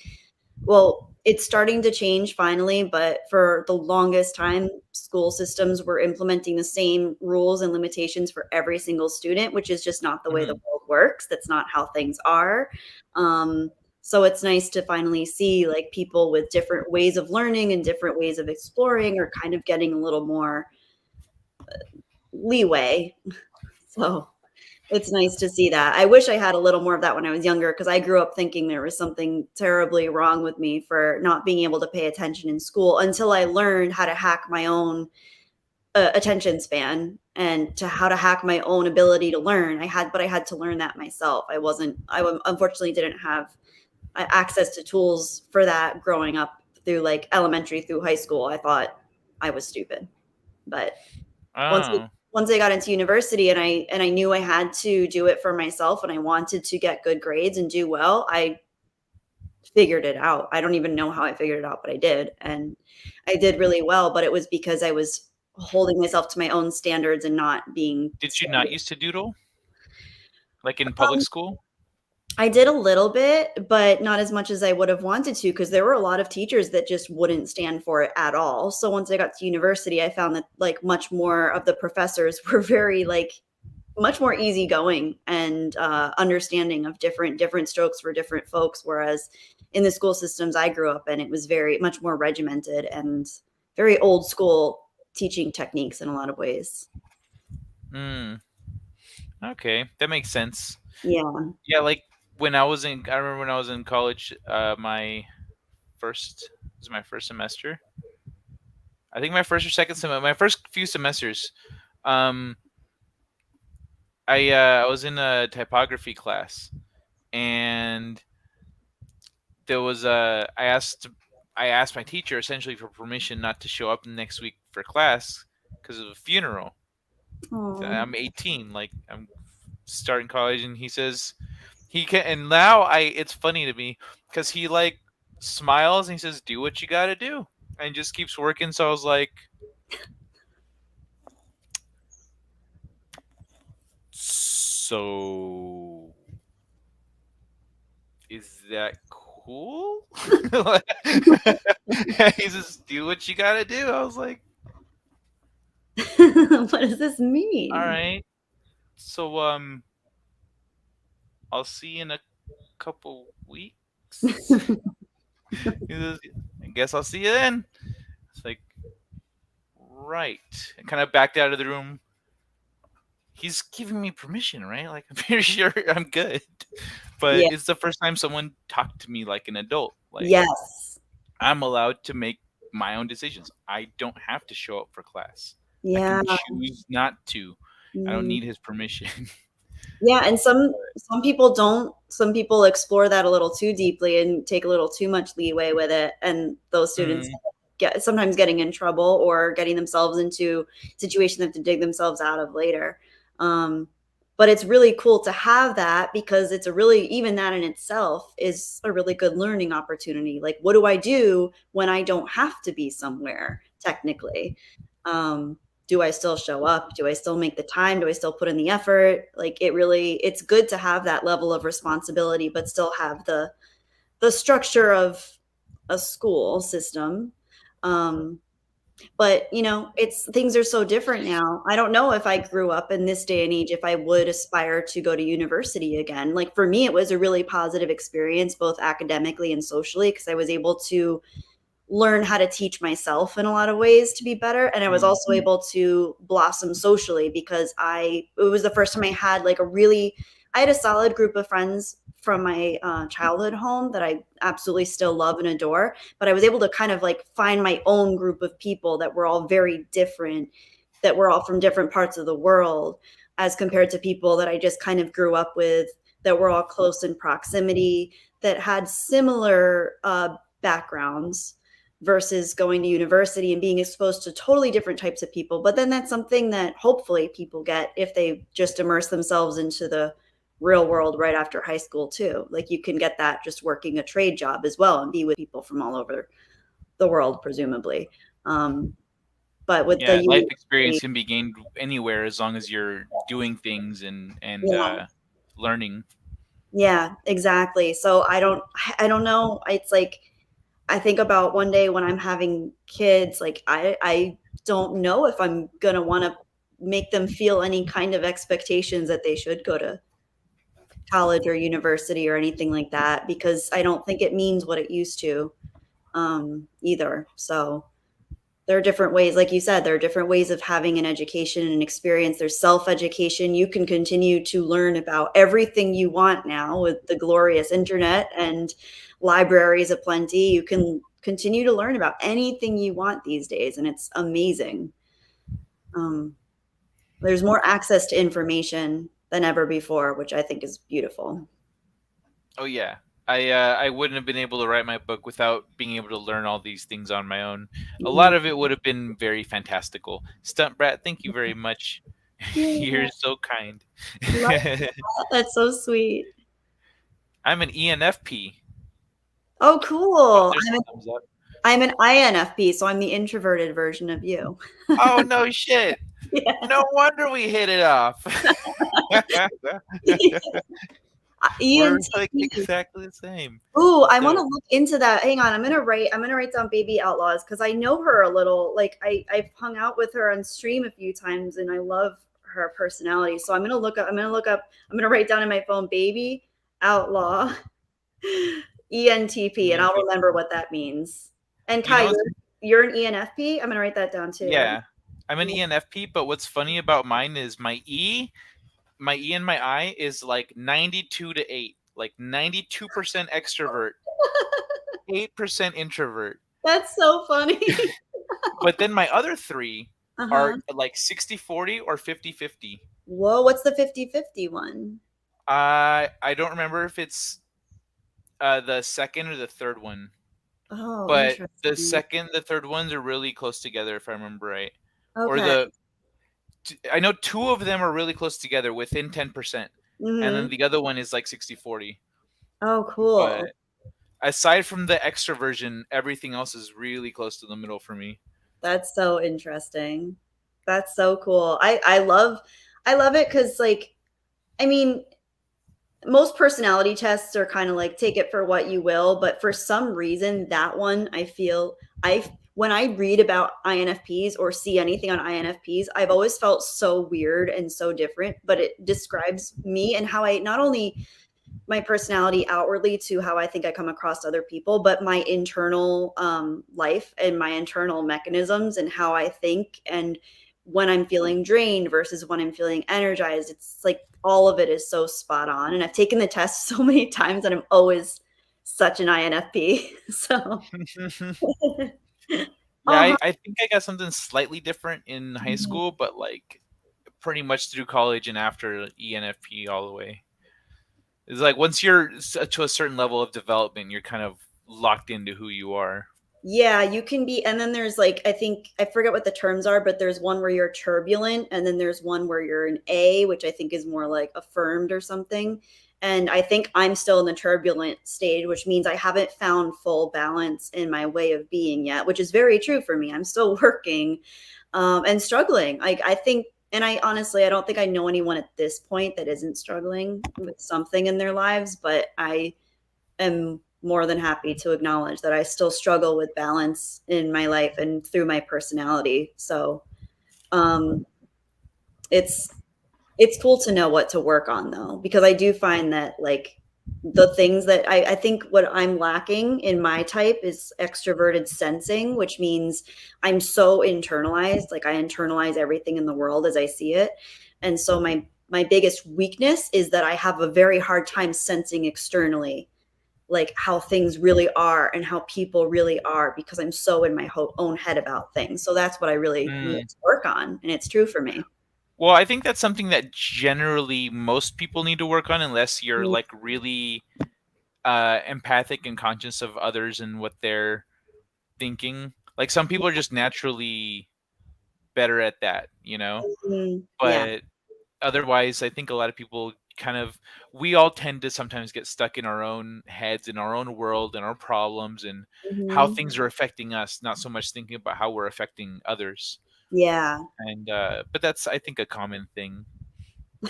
well, it's starting to change finally, but for the longest time, school systems were implementing the same rules and limitations for every single student, which is just not the way the Mhm. world works. That's not how things are. Um, so it's nice to finally see like people with different ways of learning and different ways of exploring or kind of getting a little more leeway. So it's nice to see that. I wish I had a little more of that when I was younger because I grew up thinking there was something terribly wrong with me for not being able to pay attention in school until I learned how to hack my own attention span and to how to hack my own ability to learn. But I had to learn that myself. Unfortunately didn't have access to tools for that growing up through like elementary through high school. I thought I was stupid, but once Oh. once I got into university and I knew I had to do it for myself and I wanted to get good grades and do well, I figured it out. I don't even know how I figured it out, but I did. And I did really well, but it was because I was holding myself to my own standards and not being Did you not standard. used to doodle like in public Um, school? I did a little bit, but not as much as I would have wanted to because there were a lot of teachers that just wouldn't stand for it at all. So once I got to university, I found that like much more of the professors were very like much more easygoing and understanding of different strokes for different folks. Whereas in the school systems I grew up in, it was very much more regimented and very old school teaching techniques in a lot of ways. Hmm. Okay, that makes sense. Yeah. Yeah, like I remember when I was in college, my first this is my first semester. I think my first or second semester, my first few semesters. Um, I was in a typography class, and there was a I asked my teacher essentially for permission not to show up next week for class because of a funeral. Oh. I'm 18, like I'm starting college, and he says he can. And now I it's funny to me because he like smiles and he says, "Do what you got to do," and just keeps working. So I was like, "So is that cool?" He says, "Do what you got to do." I was like, What does this "All mean? right." So I'll see you in a couple weeks. He says, I guess I'll see you then. It's like, right. I kind of backed out of the room. He's giving me permission, right? Like, I'm pretty sure I'm good. But Yeah. it's the first time someone talked to me like an adult. Like, Yes. I'm allowed to make my own decisions. I don't have to show up for class. I Yeah. can choose not to. I don't Mm. need his permission. Yeah, and some people don't. Some people explore that a little too deeply and take a little too much leeway with it, and those students Mm, get sometimes getting in trouble or getting themselves into situations they have to dig themselves out of later. Um, But it's really cool to have that because it's a really, even that in itself is a really good learning opportunity. Like, what do I do when I don't have to be somewhere technically? Um, do I still show up? Do I still make the time? Do I still put in the effort? Like, it's good to have that level of responsibility, but still have the structure of a school system. Um, but it's things are so different now. I don't know if I grew up in this day and age if I would aspire to go to university again. Like, for me, it was a really positive experience both academically and socially because I was able to learn how to teach myself in a lot of ways to be better, and I was Mm. also able to blossom socially because it was the first time I had like I had a solid group of friends from my childhood home that I absolutely still love and adore, but I was able to kind of like find my own group of people that were all very different, that were all from different parts of the world, as compared to people that I just kind of grew up with that were all close in proximity, that had similar backgrounds, versus going to university and being exposed to totally different types of people. But then that's something that hopefully people get if they just immerse themselves into the real world right after high school too. Like, you can get that just working a trade job as well and be with people from all over the world, presumably. Um, but with the Yeah, life experience university, can be gained anywhere as long as you're doing things and yeah, learning. yeah, exactly. So I don't know. It's like I think about one day when I'm having kids, like I don't know if I'm gonna want to make them feel any kind of expectations that they should go to college or university or anything like that, because I don't think it means what it used to, either. So there are different ways, like you said, there are different ways of having an education and an experience. There's self-education. You can continue to learn about everything you want now with the glorious internet and libraries aplenty. You can continue to learn about anything you want these days, and it's amazing. Um, there's more access to information than ever before, which I think is beautiful. Oh yeah. I wouldn't have been able to write my book without being able to learn all these things on my own. A lot Mhm. of it would have been very fantastical. Stunt Brat, thank you very much. Yeah, You're so kind. love that. That's so sweet. I'm an ENFP. Oh, Oh, cool. there's a thumbs up. I'm an INFP, so I'm the introverted version of you. Oh no shit. Yeah. No wonder we hit it off. We're like ENTP. exactly the same. Ooh, I want to Dope. look into that. Hang on, I'm gonna write down Baby Outlaws because I know her a little. Like, I've hung out with her on stream a few times, and I love her personality. So I'm gonna write down in my phone Baby Outlaw ENTP, and I'll remember ENTP. what that means. And You Kai, know, you're an ENFP. I'm gonna write that down too. yeah. I'm an ENFP, but what's funny about mine is my E and my I is like 92 to 8. Like 92% extrovert, 8% introvert. That's so funny. But then my other three are Uh-huh. like 60-40 or 50-50. Whoa, what's the 50-50 one? I don't remember if it's the second or the third one, Oh, but interesting. the third ones are really close together if I remember right. Or Okay. I know two of them are really close together within 10%, and then Mhm. the other one is like 60-40. Oh, But cool. aside from the extroversion, everything else is really close to the middle for me. That's so interesting. That's so cool. I love it because, like, I mean, most personality tests are kind of like take it for what you will, but for some reason that one I feel I when I read about INFPs or see anything on INFPs, I've always felt so weird and so different, but it describes me and how I not only my personality outwardly to how I think I come across to other people, but my internal life and my internal mechanisms and how I think, and when I'm feeling drained versus when I'm feeling energized. It's like all of it is so spot on. And I've taken the test so many times and I'm always such an INFP. So, Yeah, uh-huh. I think I got something slightly different in high school, but like pretty much through college and after ENFP all the way. It's like once you're to a certain level of development, you're kind of locked into who you are. Yeah, you can be, and then there's like, I think, I forget what the terms are, but there's one where you're turbulent, and then there's one where you're an A, which I think is more like affirmed or something. And I think I'm still in the turbulent stage, which means I haven't found full balance in my way of being yet, which is very true for me. I'm still working and struggling. I think, and I honestly, I don't think I know anyone at this point that isn't struggling with something in their lives, but I am more than happy to acknowledge that I still struggle with balance in my life and through my personality. So um, it's it's cool to know what to work on though, because I do find that like the things that I think what I'm lacking in my type is extroverted sensing, which means I'm so internalized, like I internalize everything in the world as I see it. And so my biggest weakness is that I have a very hard time sensing externally like how things really are and how people really are because I'm so in my own head about things. So that's what I really need Mm. to work on. And it's true for me. Well, I think that's something that generally most people need to work on, unless you're like really empathic and conscious of others and what they're thinking. Like some people are just naturally better at that, you know? Mm-hmm. Yeah. But otherwise, I think a lot of people kind of, we all tend to sometimes get stuck in our own heads, in our own world, and our problems and how Mm-hmm. things are affecting us, not so much thinking about how we're affecting others. Yeah. And but that's, I think, a common thing,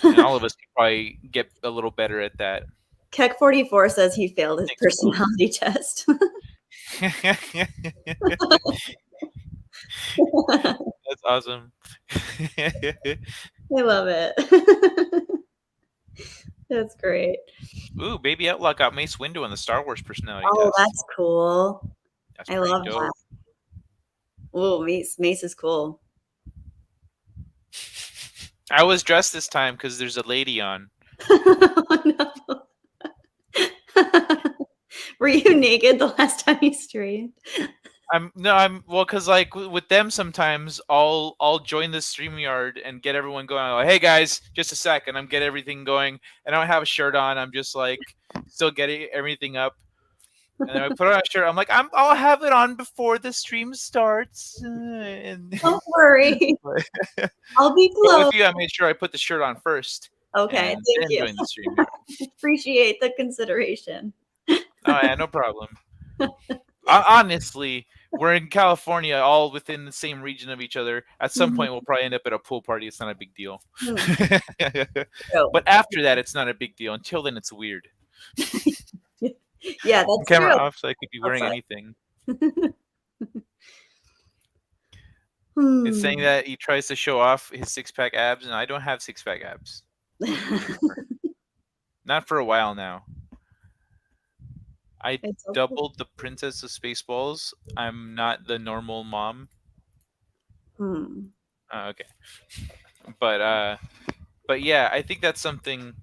and all of us could probably get a little better at that. Keck 44 says he failed his Thanks, bro. personality test. That's awesome. I love it. That's great. Ooh, Baby Outlaw got Mace Windu on the Star Wars personality Oh, test. that's cool. That's I pretty love that. dope. Oh, Mace is cool. I was dressed this time because there's a lady on. Oh, no. Were you naked the last time you streamed? I'm well, cause like with them sometimes I'll join the StreamYard and get everyone going. I'm like, hey guys, just a sec, and I'm get everything going, and I don't have a shirt on. I'm just like still getting everything up, and then I put on a shirt. I'm like, I'll have it on before the stream starts. And Don't worry. but I'll be with close. you, I made sure I put the shirt on first, Okay, and thank then you. join the StreamYard. Appreciate the consideration. Oh yeah, no problem. Honestly, we're in California, all within the same region of each other. At some Mhm. point, we'll probably end up at a pool party. It's not a big deal. Hmm. So, But after that, it's not a big deal. Until then, it's weird. yeah, that's Camera true. off, so I could be wearing Outside. anything. It's saying Hmm. that he tries to show off his six-pack abs, and I don't have six-pack abs anymore. Not for a while now. I It's okay. doubled the Princess of Spaceballs. I'm not the normal mom. Hmm. Okay, but but yeah, I think that's something.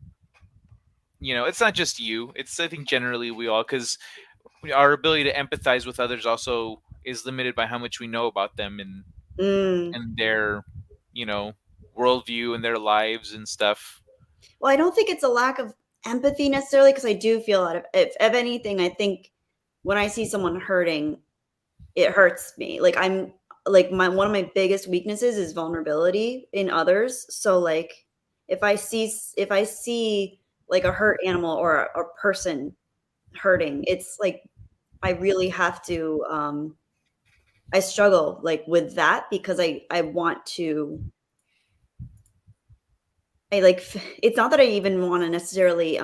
It's not just you. It's, I think, generally we all, because our ability to empathize with others also is limited by how much we know about them Mm. and their, you know, worldview and their lives and stuff. Well, I don't think it's a lack of empathy necessarily because I do feel a lot of, if anything, I think when I see someone hurting, it hurts me. Like I'm like my one of my biggest weaknesses is vulnerability in others. So like if I see like a hurt animal or a person hurting, it's like I really have to I struggle like with that because I want to I like it's not that I even want to necessarily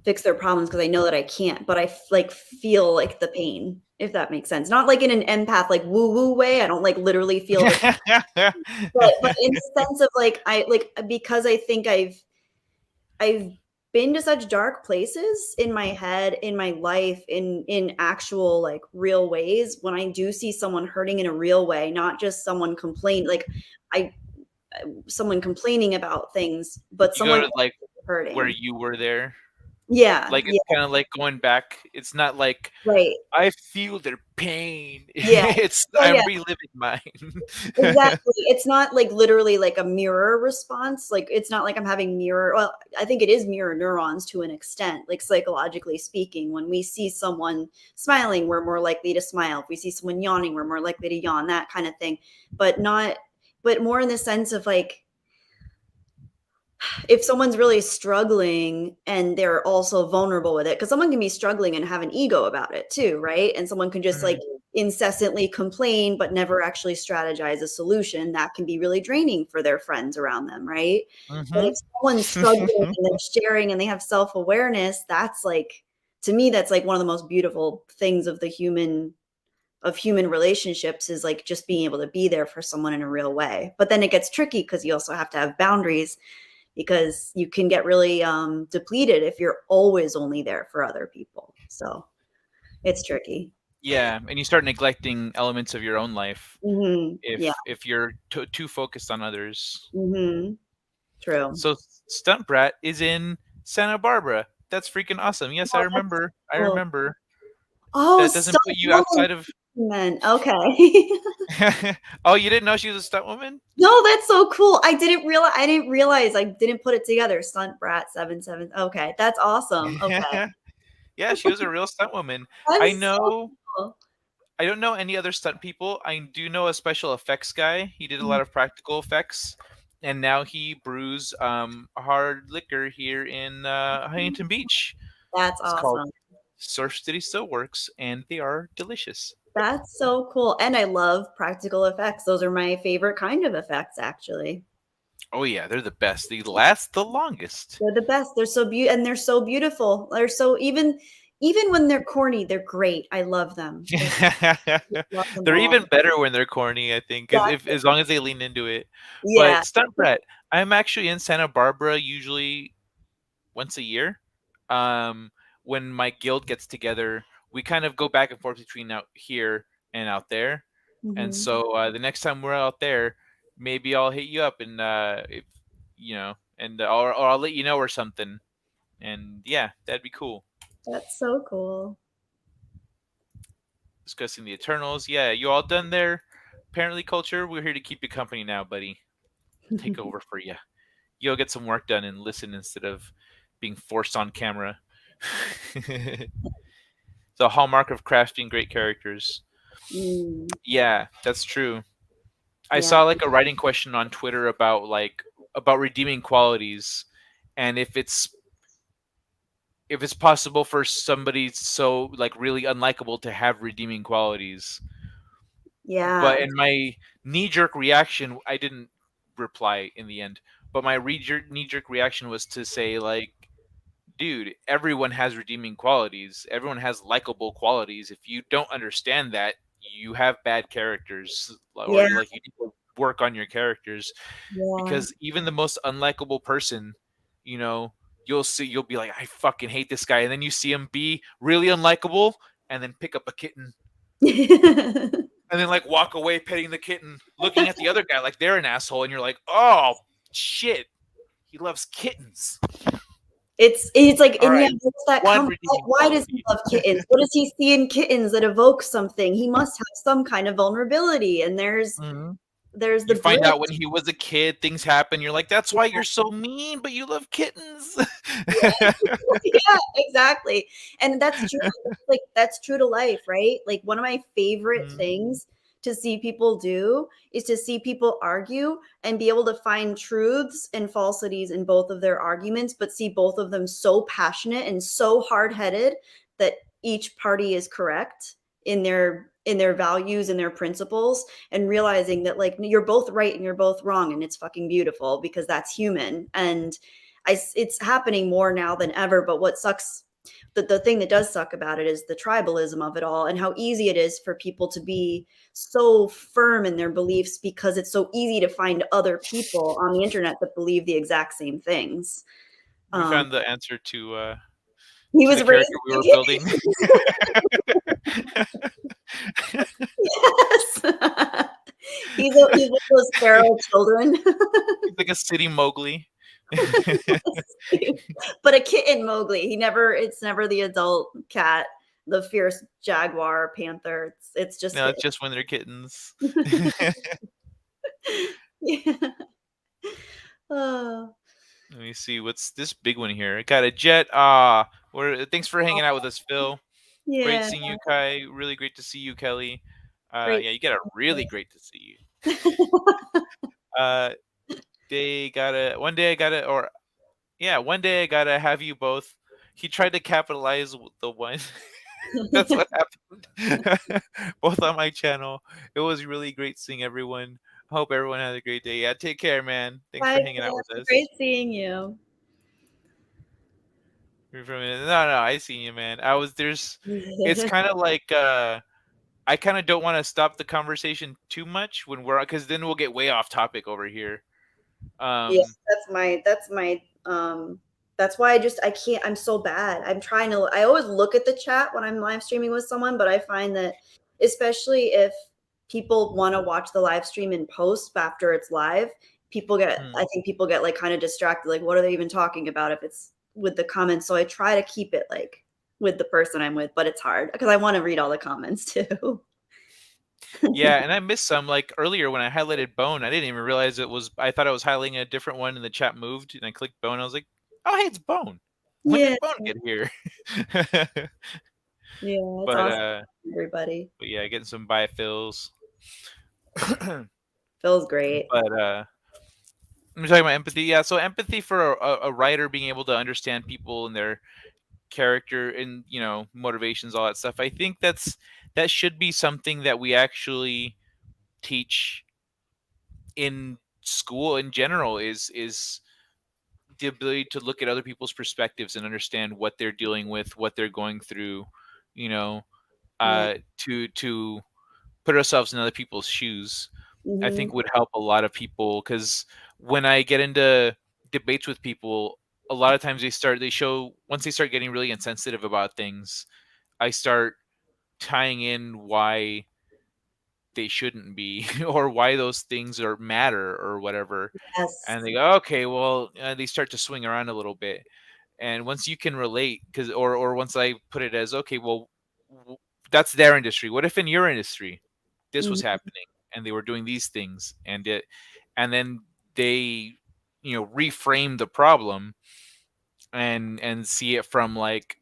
fix their problems because I know that I can't, but like feel like the pain, if that makes sense. Not like in an empath like woo woo way. I don't like literally feel the, but in the sense of like I like because I think I've been to such dark places in my head, in my life, in actual like real ways. When I do see someone hurting in a real way, not just someone complain like I someone complaining about things, but You go someone to like where hurting. you were there. Yeah, Like it's yeah, kind of like going back. It's not like right. I feel their pain. Yeah. It's Oh, I'm yeah. reliving mine. Exactly. It's not like literally like a mirror response. Like it's not like I'm having mirror. Well, I think it is mirror neurons to an extent, like psychologically speaking. When we see someone smiling, we're more likely to smile. If we see someone yawning, we're more likely to yawn, that kind of thing. But not, but more in the sense of like, if someone's really struggling and they're also vulnerable with it, because someone can be struggling and have an ego about it too, right? And someone can just like Mhm. incessantly complain but never actually strategize a solution. That can be really draining for their friends around them, right? But if Mhm. someone's struggling and they're sharing and they have self-awareness, that's like, to me, that's like one of the most beautiful things of the human relationships, is like just being able to be there for someone in a real way. But then it gets tricky because you also have to have boundaries, because you can get really depleted if you're always only there for other people. So it's tricky. Yeah, and you start neglecting elements of your own life Yeah. if you're too focused on others. True. So Stunt Brat is in Santa Barbara. That's freaking awesome. Yes, I Oh, that's remember. I cool. remember. Oh, That doesn't put stunt you woman. outside of. Men. Okay. Oh, you didn't know she was a stunt woman? No, that's so cool. I didn't realize. I didn't put it together. Stunt Brat 77. Okay, that's awesome. Okay. Yeah, she was a real stunt woman. I That's so know. cool. I don't know any other stunt people. I do know a special effects guy. He did a lot of practical effects, and now he brews hard liquor here in Huntington Beach. That's It's called awesome. Surf City Stillworks, and they are delicious. That's so cool. And I love practical effects. Those are my favorite kind of effects, actually. Oh yeah, they're the best. They last the longest. They're the best. They're so beautiful, and they're so beautiful. They're so, even when they're corny, they're great. I love them. I love them They're all. even better when they're corny, I think, if Exactly. as long as they lean into it. Yeah. But Stunt Brat, I'm actually in Santa Barbara usually once a year. Um, when my guild gets together, we kind of go back and forth between out here and out there. And Hmm. so the next time we're out there, maybe I'll hit you up and if you know, and or I'll let you know or something. And yeah, that'd be cool. That's so cool. Discussing the Eternals. Yeah, you all done there? Apparently, culture. We're here to keep you company now, buddy. We'll take over for you. You'll get some work done and listen instead of being forced on camera. It's a hallmark of crafting great characters. Mm, Yeah, that's true. I yeah. saw like a writing question on Twitter about redeeming qualities, and if it's possible for somebody so like really unlikable to have redeeming qualities. Yeah. But in my knee jerk reaction, I didn't reply in the end. But my knee jerk reaction was to say like, dude, everyone has redeeming qualities. Everyone has likable qualities. If you don't understand that, you have bad characters, Yeah. or like you need to work on your characters, Yeah. because even the most unlikable person, you know, you'll be like, I fucking hate this guy, and then you see him be really unlikable, and then pick up a kitten, and then like walk away petting the kitten, looking at the other guy like they're an asshole, and you're like, oh shit, he loves kittens. It's like, All and yeah, right, what's that one come? redeeming Why does he quality. love kittens? What does he see in kittens that evokes something? He must have some kind of vulnerability, and Mhm. there's the You find bridge. out when he was a kid, things happen. You're like, that's why you're so mean, but you love kittens. Yeah, exactly. And that's true. Like that's true to life, right? Like one of my favorite Mhm. things to see people do is to see people argue and be able to find truths and falsities in both of their arguments, but see both of them so passionate and so hard-headed that each party is correct in their values and their principles, and realizing that like you're both right and you're both wrong, and it's fucking beautiful because that's human. And it's happening more now than ever. But what sucks, the thing that does suck about it is the tribalism of it all, and how easy it is for people to be so firm in their beliefs because it's so easy to find other people on the internet that believe the exact same things. We Um, found the answer he to was the raised character we were building. yes. He's one of those feral children. He's like a city Mowgli. But a kitten Mowgli. It's never the adult cat, the fierce jaguar, panther. It's just No, him. it's just when they're kittens. Yeah. Oh, Let me see what's this big one here. I got a jet. Thanks for hanging out with us, Phil. Great yeah. seeing you, Kai. Really great to see you, Kelly. Great. Yeah, you got a really great to see you. Uh, they gotta one day I gotta or yeah, one day I gotta have you both. He tried to capitalize the one. That's what happened. Both on my channel. It was really great seeing everyone. Hope everyone had a great day. Yeah, take care, man. Thanks Bye, for hanging out with Sam. us. Great seeing you. No, I seen you, man. I was there's. It's kind of like I kind of don't want to stop the conversation too much when we're because then we'll get way off topic over here. Yeah, Um, that's why I can't, I'm so bad. I always look at the chat when I'm live streaming with someone, but I find that especially if people want to watch the live stream in post after it's live, hmm. I think people get like kind of distracted. Like, what are they even talking about if it's with the comments? So I try to keep it like with the person I'm with, but it's hard because I want to read all the comments too. Yeah, and I missed some. Like earlier when I highlighted bone, I didn't even realize it was. I thought I was highlighting a different one, and the chat moved, and I clicked bone. I was like, "Oh, hey, it's bone. When Yeah. did bone get here?" Yeah. It's but awesome, uh, everybody. but yeah, getting some biofills. but Feels great. I'm talking about empathy. Yeah, so empathy for a writer being able to understand people and their character and motivations, all that stuff. I think that should be something that we actually teach in school in general. Is the ability to look at other people's perspectives and understand what they're dealing with, what they're going through, you know, Yeah. to put ourselves in other people's shoes. I Mhm. think would help a lot of people because when I get into debates with people, a lot of times they show once they start getting really insensitive about things, I start tying in why they shouldn't be or why those things are matter or whatever, and Yes. they go, okay, well, they start to swing around a little bit. And once you can relate, because or once I put it as, okay, well, w- that's their industry. What if in your industry this was Mhm. happening and they were doing these things and then they reframe the problem and see it from like,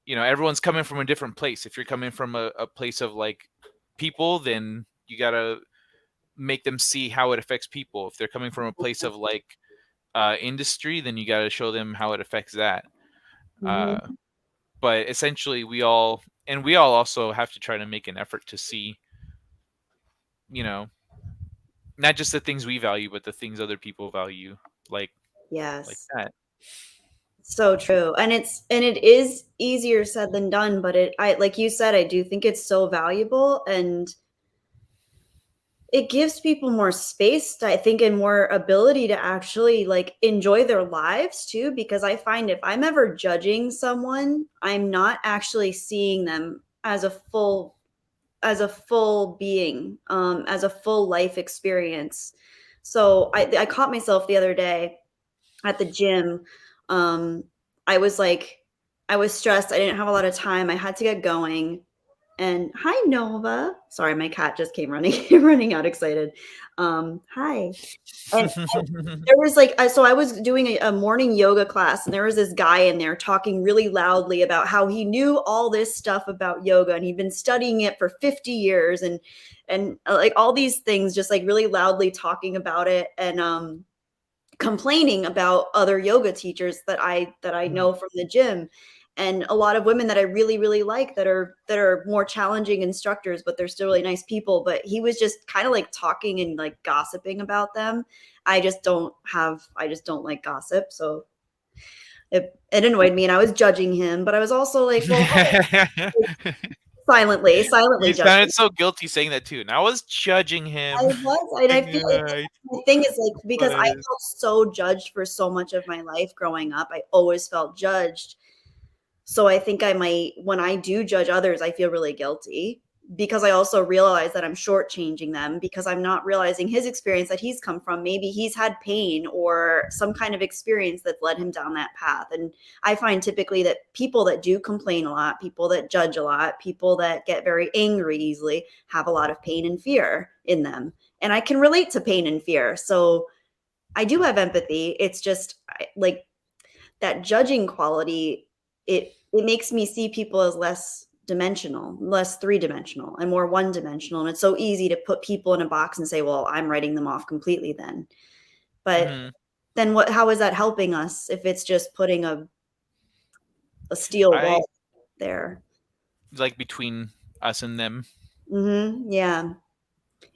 everyone's coming from a different place. If you're coming from a place of like people, then you gotta make them see how it affects people. If they're coming from a place of like industry, then you gotta show them how it affects that. uh, Mhm. but essentially we all also have to try to make an effort to see, you know not just the things we value but the things other people value, like like Yes. that. So true. And it is easier said than done, but I like you said, I do think it's so valuable, and it gives people more space, I think, and more ability to actually like enjoy their lives too, because I find if I'm ever judging someone, I'm not actually seeing them as a full being, as a full life experience. So I caught myself the other day at the gym. Um, I was like, I was stressed. I didn't have a lot of time. I had to get going. And hi, Nova. Sorry, my cat just came running, running out excited. Hi. And there was like, so I was doing a morning yoga class, and there was this guy in there talking really loudly about how he knew all this stuff about yoga, and he'd been studying it for 50 years, and like all these things, just like really loudly talking about it, and complaining about other yoga teachers that I Mhm. know from the gym, and a lot of women that I really really like that are more challenging instructors, but they're still really nice people. But he was just kind of like talking and like gossiping about them. I just don't like gossip, so it annoyed me, and I was judging him, but I was also like, well, silently You judging. sounded so guilty saying that too, and I was judging I him. was, and I Like, feel like I my thing is like because I was. felt so judged for so much of my life growing up. I always felt judged. So I think I might, when I do judge others, I feel really guilty. because I also realize that I'm shortchanging them because I'm not realizing his experience that he's come from. Maybe he's had pain or some kind of experience that's led him down that path. And I find typically that people that do complain a lot, people that judge a lot, people that get very angry easily have a lot of pain and fear in them. And I can relate to pain and fear. So I do have empathy. It's just like that judging quality, it makes me see people as less dimensional, less three-dimensional and more one-dimensional. And it's so easy to put people in a box and say, well, I'm writing them off completely then. But Hmm. then what, how is that helping us if it's just putting a steel I wall there? like between us and them. Yeah.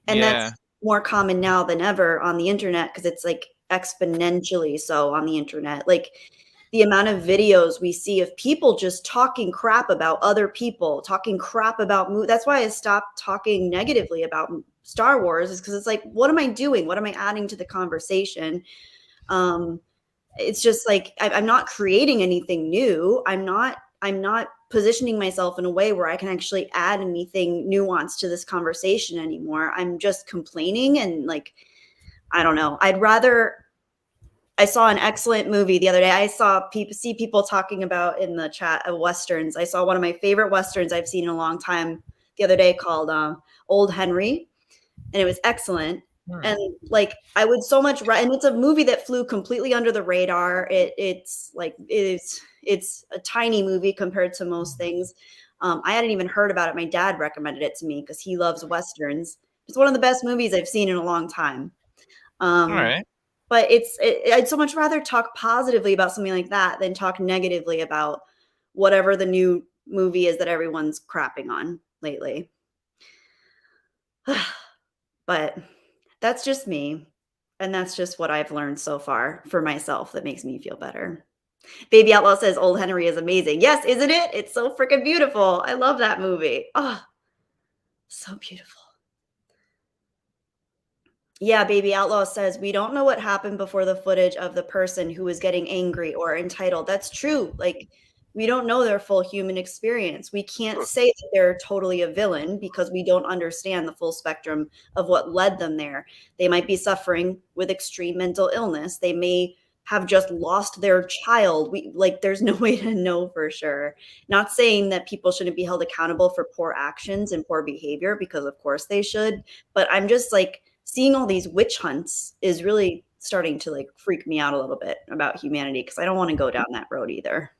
And Yeah. that's more common now than ever on the internet because it's like exponentially so on the internet. Like the amount of videos we see of people just talking crap about other people, talking crap about that's why I stopped talking negatively about Star Wars, is because it's like, what am I doing? What am I adding to the conversation? Um, it's just like I'm not creating anything new. I'm not positioning myself in a way where I can actually add anything nuanced to this conversation anymore. I'm just complaining and like, I don't know. I'd rather, I saw an excellent movie the other day. I saw people talking about in the chat of westerns. I saw one of my favorite westerns I've seen in a long time the other day called Old Henry, and it was excellent. Hmm. And like I would so much, and it's a movie that flew completely under the radar. It's like it's a tiny movie compared to most things. I hadn't even heard about it. My dad recommended it to me because he loves westerns. It's one of the best movies I've seen in a long time. All Um, right. but I'd so much rather talk positively about something like that than talk negatively about whatever the new movie is that everyone's crapping on lately. But that's just me. And that's just what I've learned so far for myself that makes me feel better. Baby Outlaw says Old Henry is amazing. Yes, isn't it? It's so freaking beautiful. I love that movie. Oh, so beautiful. Yeah, Baby Outlaw says, we don't know what happened before the footage of the person who was getting angry or entitled. That's true. Like, we don't know their full human experience. We can't say that they're totally a villain because we don't understand the full spectrum of what led them there. They might be suffering with extreme mental illness. They may have just lost their child. We like there's no way to know for sure. Not saying that people shouldn't be held accountable for poor actions and poor behavior because of course they should, but I'm just like seeing all these witch hunts is really starting to like freak me out a little bit about humanity because I don't want to go down that road either.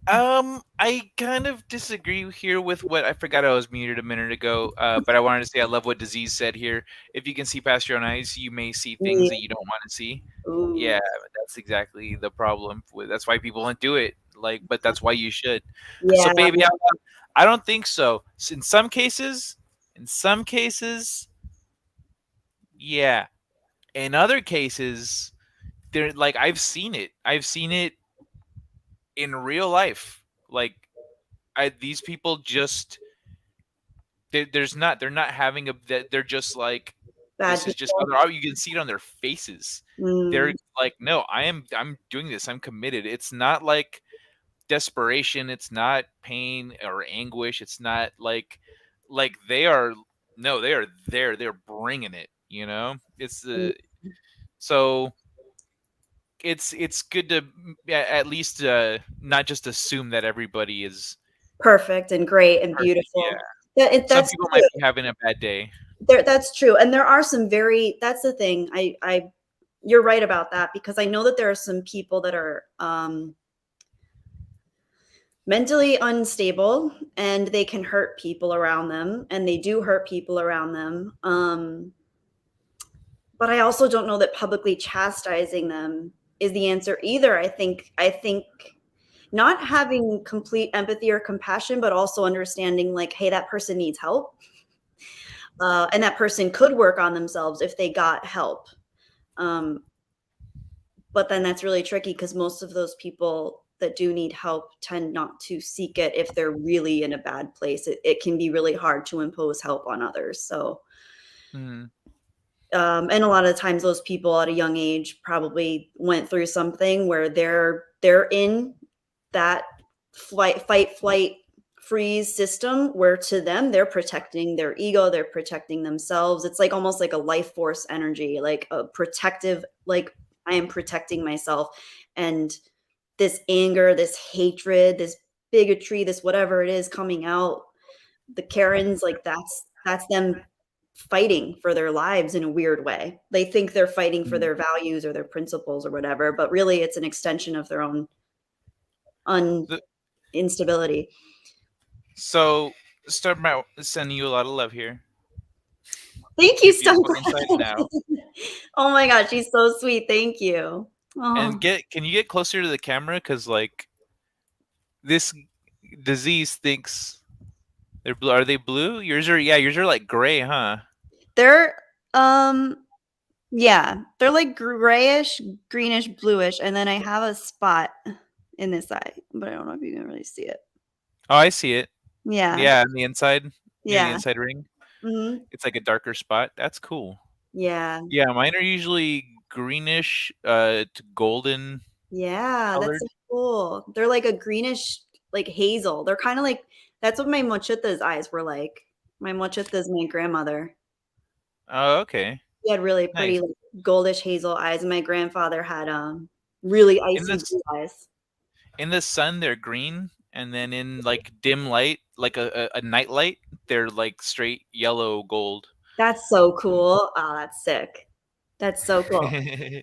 I kind of disagree here with what I forgot I was muted a minute ago. But I wanted to say I love what Disease said here. If you can see past your own eyes, you may see things that you don't want to see. Ooh, Yeah, that's exactly the problem. That's why people don't do it. Like, but that's why you should. So, yeah, baby, I don't think so. In some cases, yeah. In other cases, they're like I've seen it. I've seen it in real life. Like, these people just they're not having a they're just like bad this is just people. you can see it on their faces. They're Mm, like, no, I'm doing this, I'm committed. It's not like desperation, it's not pain or anguish, it's not like they are, no, they are there, they're bringing it, you know. It's mm, the so it's good to at least not just assume that everybody is perfect and great and perfect. Yeah, beautiful. some That's people true. might be having a bad day. That's true. And there are some very, that's the thing. You're right about that because I know that there are some people that are mentally unstable and they can hurt people around them and they do hurt people around them. But I also don't know that publicly chastising them is the answer either. I think not having complete empathy or compassion, but also understanding like, hey, that person needs help. And that person could work on themselves if they got help. Um, but then that's really tricky because most of those people that do need help tend not to seek it if they're really in a bad place. It can be really hard to impose help on others. So, Mhm. and a lot of times those people at a young age probably went through something where they're in that fight, flight, freeze system where to them they're protecting their ego, they're protecting themselves. It's like almost like a life force energy, like a protective, like I am protecting myself. And this anger, this hatred, this bigotry, this whatever it is coming out, the Karens, like that's them fighting for their lives in a weird way. They think they're fighting for Mm. their values or their principles or whatever, but really it's an extension of their own The- instability. So start by sending you a lot of love here. Thank you You're so beautiful inside and much. out. Oh my god, she's so sweet. Thank you. And Oh, can you get closer to the camera? Because like this disease thinks they're blue. Are they blue? Yours are like gray, huh? they're yeah, they're like grayish, greenish, bluish, and then I have a spot in this eye, but I don't know if you can really see it. Oh, I see it. Yeah, Yeah, on the inside, near the yeah, inside ring. hmm, It's like a darker spot. That's cool. yeah, Yeah, mine are usually greenish to golden yeah. That's colored. so cool. They're like a greenish, like hazel. They're kind of like that's what my mochita's eyes were like. My mochita's my grandmother. Oh, okay. He had really pretty, Nice. like, goldish hazel eyes, and my grandfather had, really In icy this blue eyes. in the sun they're green, and then in like dim light, like a night light, they're like straight yellow gold. That's so cool. Oh, that's sick. That's so cool. Hey,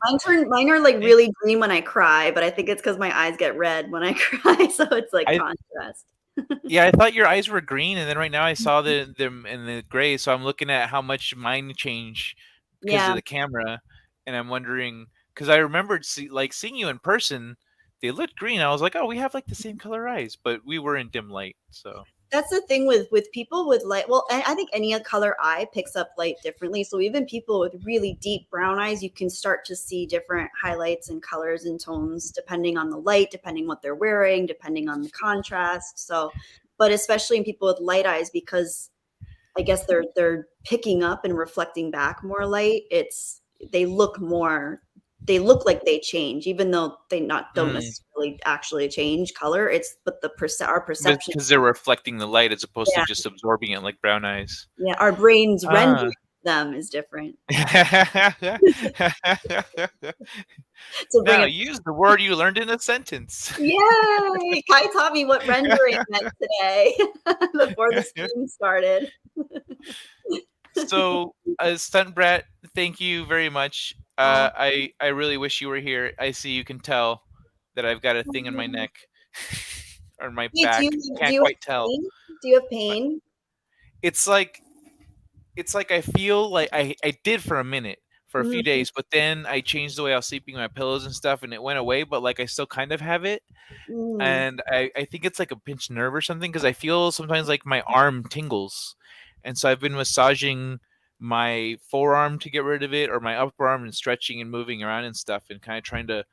Mine are, like, really green when I cry, but I think it's because my eyes get red when I cry, so it's, like, I contrast. yeah, I thought your eyes were green, and then right now I saw them in the gray. So I'm looking at how much mine change because of Yeah, the camera, and I'm wondering because I remembered seeing you in person. They looked green. I was like, oh, we have like the same color eyes, but we were in dim light. So that's the thing with people with light, well, I think any color eye picks up light differently, so even people with really deep brown eyes, you can start to see different highlights and colors and tones depending on the light, depending what they're wearing, depending on the contrast, so but especially in people with light eyes because I guess they're picking up and reflecting back more light. They look more they look like they change, even though they not don't mm, necessarily actually change color. It's but our perception. because they're reflecting the light as opposed to Yeah, just absorbing it like brown eyes. yeah. Our brains Ah. rendering them is different to bring Now it. use the word you learned in a sentence. Yay! Kai taught me what rendering meant today before the stream started. So, Stunt Brat, thank you very much. Oh, I really wish you were here. I see you can tell that I've got a thing in my neck or my wait, back. do Can't you have quite tell. pain? Do you have But pain? it's like I feel like I did for a minute, for a few Mhm. days, but then I changed the way I was sleeping my pillows and stuff, and it went away. But like I still kind of have it, Mm. and I think it's like a pinched nerve or something because I feel sometimes like my arm tingles, and so I've been massaging my forearm to get rid of it or my upper arm and stretching and moving around and stuff and kind of trying to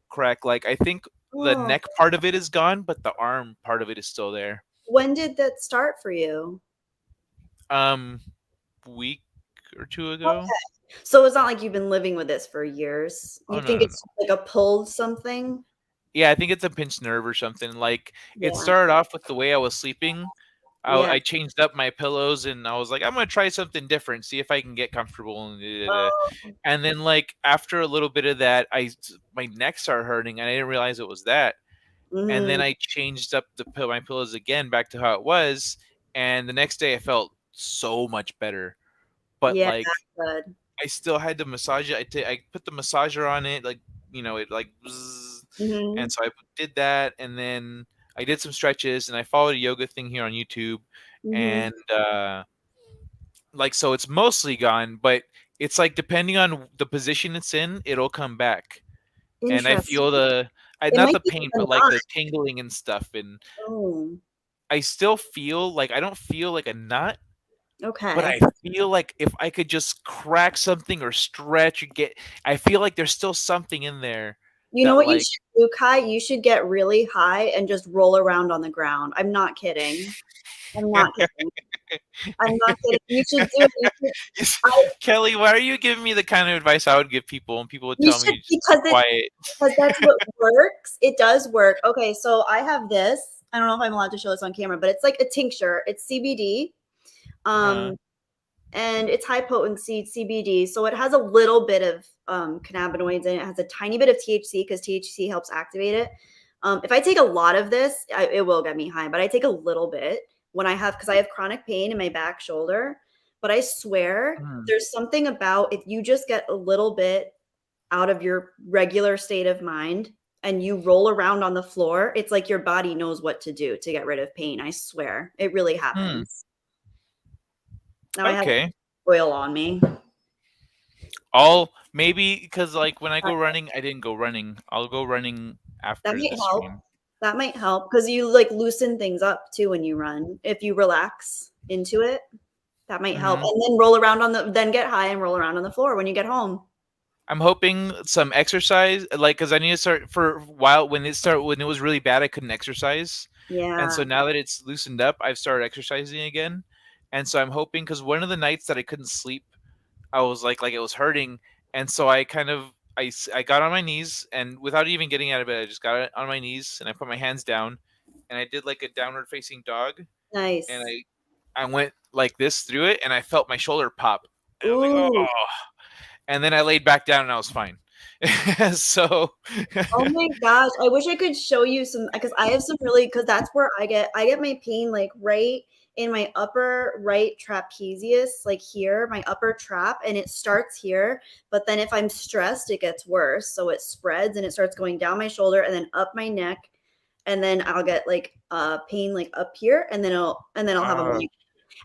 crack like I think the Oh, neck part of it is gone but the arm part of it is still there. when did that start for you? um Week or two ago. Okay. So it's not like you've been living with this for years. Oh, You no, think no, it's no. like a pulled something? Yeah, I think it's a pinched nerve or something. Like it Yeah. started off with the way I was sleeping. Yeah. I changed up my pillows and I was like, I'm gonna try something different, see if I can get comfortable. And da, da, da. Oh. And then like after a little bit of that, my neck started hurting and I didn't realize it was that. And then Mhm. I changed up my pillows again back to how it was. And the next day I felt so much better. But Yeah, like good. I still had to massage it. I put the massager on it, like it like, bzzz, and Mhm. so I did that, and then I did some stretches, and I followed a yoga thing here on YouTube, Mhm. and like so it's mostly gone, but it's like depending on the position it's in, it'll come back, and I Interesting. feel It not might the be pain, a but like knot. the tingling and stuff, and Oh, I still feel like I don't feel like a knot, but okay. I feel like if I could just crack something or stretch or I feel like there's still something in there You know that what you like should do, Kai? You should get really high and just roll around on the ground. I'm not kidding. I'm not kidding. I'm not kidding. You should do it. Kelly, why are you giving me the kind of advice I would give people and people would You tell should me just be because quiet? that's what works. It does work. Okay, so I have this. I don't know if I'm allowed to show this on camera, but it's like a tincture. It's CBD. Uh, Um, and it's high potency CBD. So it has a little bit of cannabinoids in it. It has a tiny bit of THC because THC helps activate it. If I take a lot of this, it will get me high, but I take a little bit when I have, because I have chronic pain in my back shoulder. But I swear mm, there's something about if you just get a little bit out of your regular state of mind and you roll around on the floor, it's like your body knows what to do to get rid of pain. I swear it really hmm. happens. Now I have Okay. oil on me. I'll maybe because like when I go running, I didn't go running. I'll go running That after might the help. stream. That might help because you like loosen things up too when you run. If you relax into it, that might help. Hmm. And then roll around on the, then get high and roll around on the floor when you get home. I'm hoping some exercise, like, because I need to start for a while. When it was really bad, I couldn't exercise, and Yeah, so now that it's loosened up, I've started exercising again. And so I'm hoping because one of the nights that I couldn't sleep, I was like it was hurting, and so I kind of I got on my knees and without even getting out of bed, I just got on my knees and I put my hands down, and I did like a downward facing dog, and nice. I went like this through it, and I felt my shoulder pop, and I was like, Ooh. oh, and then I laid back down and I was fine. So, Oh my gosh, I wish I could show you some because I have some really because that's where I get my pain like right in my upper right trapezius, like here, my upper trap, and it starts here. But then if I'm stressed, it gets worse. So it spreads and it starts going down my shoulder and then up my neck, and then I'll get like pain like up here, and then I'll have a uh, migraine.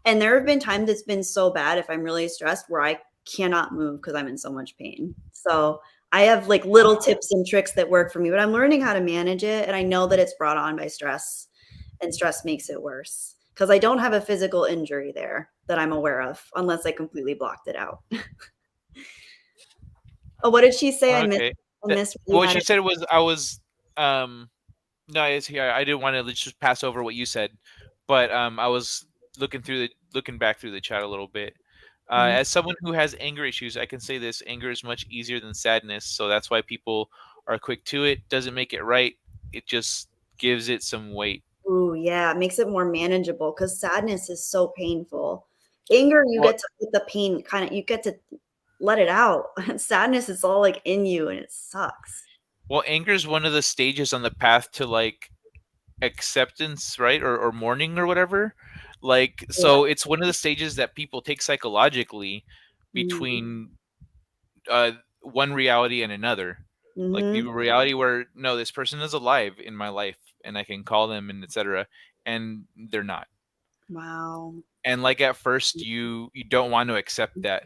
And there have been times it's been so bad if I'm really stressed where I cannot move because I'm in so much pain. So I have like little tips and tricks that work for me, but I'm learning how to manage it. And I know that it's brought on by stress, and stress makes it worse because I don't have a physical injury there that I'm aware of, unless I completely blocked it out. Oh, what did she say? I missed. okay. I That, missed what you what had. she said was I was um no, it's here. I didn't want to just pass over what you said, but I was looking back through the chat a little bit. Mhm. As someone who has anger issues, I can say this: anger is much easier than sadness, so that's why people are quick to it. Doesn't make it right; it just gives it some weight. Ooh, yeah, it makes it more manageable because sadness is so painful. Anger, you Well, get to let the pain kind of, you get to let it out. Sadness is all like in you and it sucks. well, anger is one of the stages on the path to like acceptance, right, or mourning or whatever. Like, Yeah. so it's one of the stages that people take psychologically Mhm. between one reality and another, like the Mhm. reality where no, this person is alive in my life and I can call them and etc., and they're not. Wow. And like at first you don't want to accept that.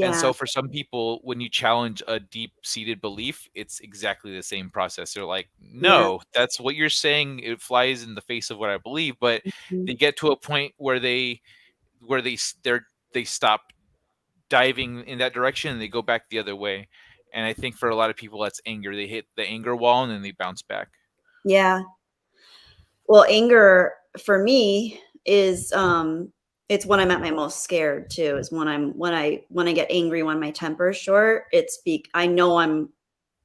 And Yeah. so for some people, when you challenge a deep seated belief, it's exactly the same process. They're like, Yeah. no, that's what you're saying, it flies in the face of what I believe. But Mhm. they get to a point where they stop diving in that direction and they go back the other way. And I think for a lot of people, that's anger. They hit the anger wall and then they bounce back. Yeah. Well, anger for me is it's when I'm at my most scared too. Is when I get angry when my temper's short. I know I'm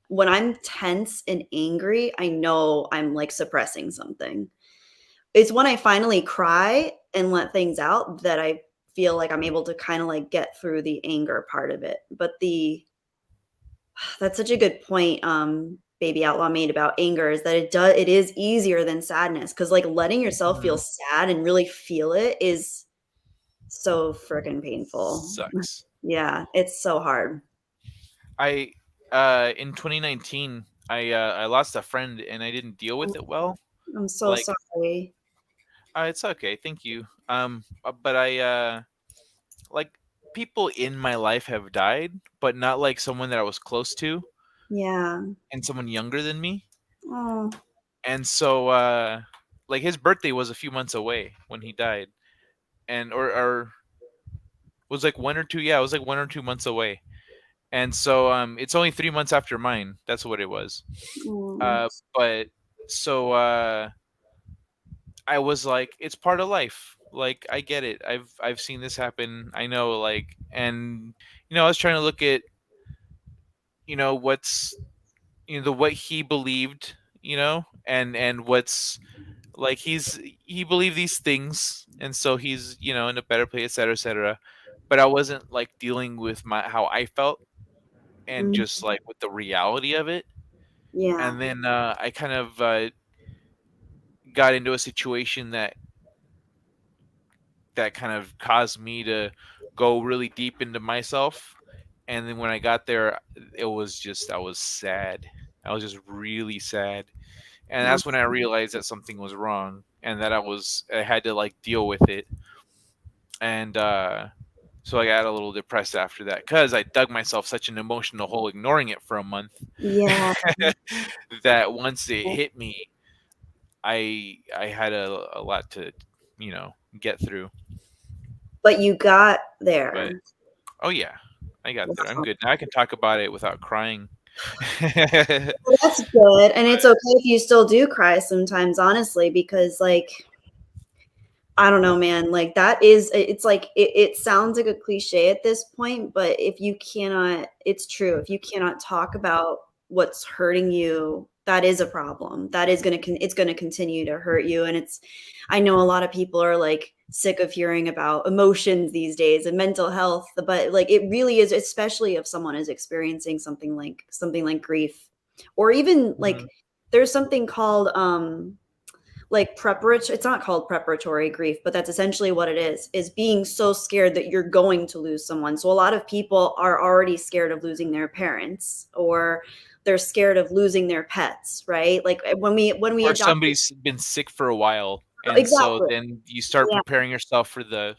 when I'm tense and angry, I know I'm like suppressing something. It's when I finally cry and let things out that I feel like I'm able to kind of like get through the anger part of it. But the that's such a good point, Baby Outlaw made about anger is that it is easier than sadness because like letting yourself feel Mhm. sad and really feel it is so freaking painful. Sucks. Yeah, it's so hard. I in 2019, I lost a friend and I didn't deal with it well. I'm so Like, sorry. it's okay, thank you. But I like people in my life have died, but not like someone that I was close to Yeah. and someone younger than me. Oh, And so like his birthday was a few months away when he died, and or was like 1 or 2, yeah, it was like 1 or 2 months away. And so it's only 3 months after mine. That's what it was. oh. But so I was like, it's part of life. Like, I get it. I've seen this happen. I know, like, and I was trying to look at what's the what he believed, and what's Like he believed these things, and so he's in a better place, etc., etc. But I wasn't like dealing with my how I felt and Mhm. just like with the reality of it. Yeah. And then I kind of got into a situation that kind of caused me to go really deep into myself. And then when I got there, it was just I was sad. I was just really sad. And Oh, that's when I realized that something was wrong and that I had to like deal with it. And so I got a little depressed after that cuz I dug myself such an emotional hole ignoring it for a month yeah. that once it hit me, I had a lot to, get through. But you got But there. oh yeah, I got there. I'm Wow. good. Now I can talk about it without crying. Well, that's good, and it's okay if you still do cry sometimes, honestly, because, like, I don't know, man. Like that is it's like it sounds like a cliche at this point, but if you cannot it's true. If you cannot talk about what's hurting you, that is a problem. That is going to it's going to continue to hurt you, and it's I know a lot of people are like sick of hearing about emotions these days and mental health, but like it really is, especially if someone is experiencing something like grief, or even like Mhm. there's something called like preparatory, it's not called preparatory grief, but that's essentially what it is being so scared that you're going to lose someone. So a lot of people are already scared of losing their parents, or they're scared of losing their pets, right? Like when we Or adopted. somebody's been sick for a while, and so Exactly. then you start Yeah. preparing yourself for the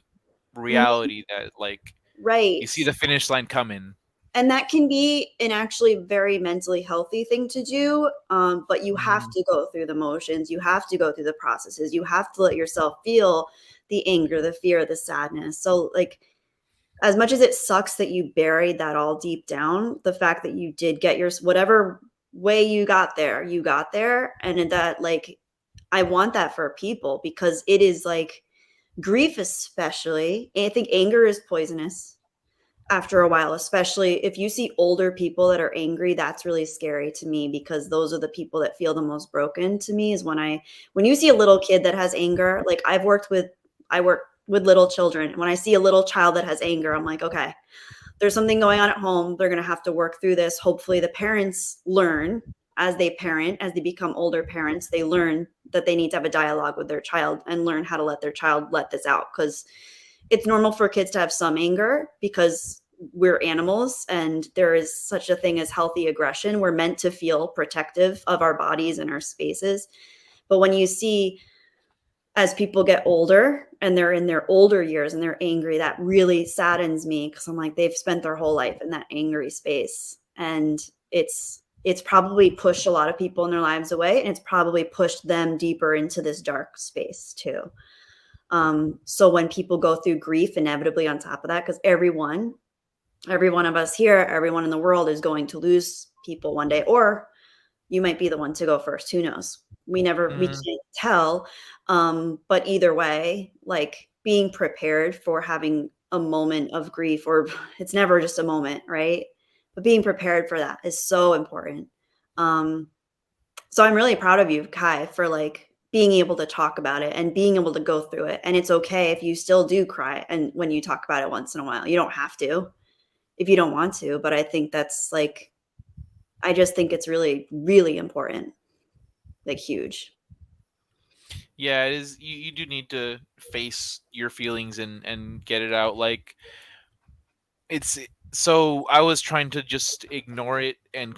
Mhm. reality that like you Right. see the finish line coming. And that can be an actually very mentally healthy thing to do, but you have Mhm. to go through the motions, you have to go through the processes, you have to let yourself feel the anger, the fear, the sadness. So like as much as it sucks that you buried that all deep down, the fact that you did get your whatever way you got there, and that like I want that for people, because it is like grief, especially. I think anger is poisonous after a while, especially if you see older people that are angry. That's really scary to me, because those are the people that feel the most broken to me. Is when you see a little kid that has anger. Like I work with little children. When I see a little child that has anger, I'm like, okay, there's something going on at home. They're going to have to work through this. Hopefully the parents learn, as they parent, as they become older parents, they learn that they need to have a dialogue with their child and learn how to let their child let this out, because it's normal for kids to have some anger, because we're animals and there is such a thing as healthy aggression. We're meant to feel protective of our bodies and our spaces. But when you see, as people get older and they're in their older years and they're angry, that really saddens me, because I'm like, they've spent their whole life in that angry space. And it's probably pushed a lot of people in their lives away, and it's probably pushed them deeper into this dark space too. So when people go through grief, inevitably on top of that, because every one of us here, everyone in the world is going to lose people one day, or you might be the one to go first. Who knows? We Mm, can't tell. But either way, like being prepared for having a moment of grief, or it's never just a moment, right? But being prepared for that is so important. Um, so I'm really proud of you, Kai, for like being able to talk about it and being able to go through it. And it's okay if you still do cry and when you talk about it once in a while. You don't have to if you don't want to, but I think that's like I just think it's really, really important, like huge. yeah, it is. You do need to face your feelings and get it out. Like it's so I was trying to just ignore it and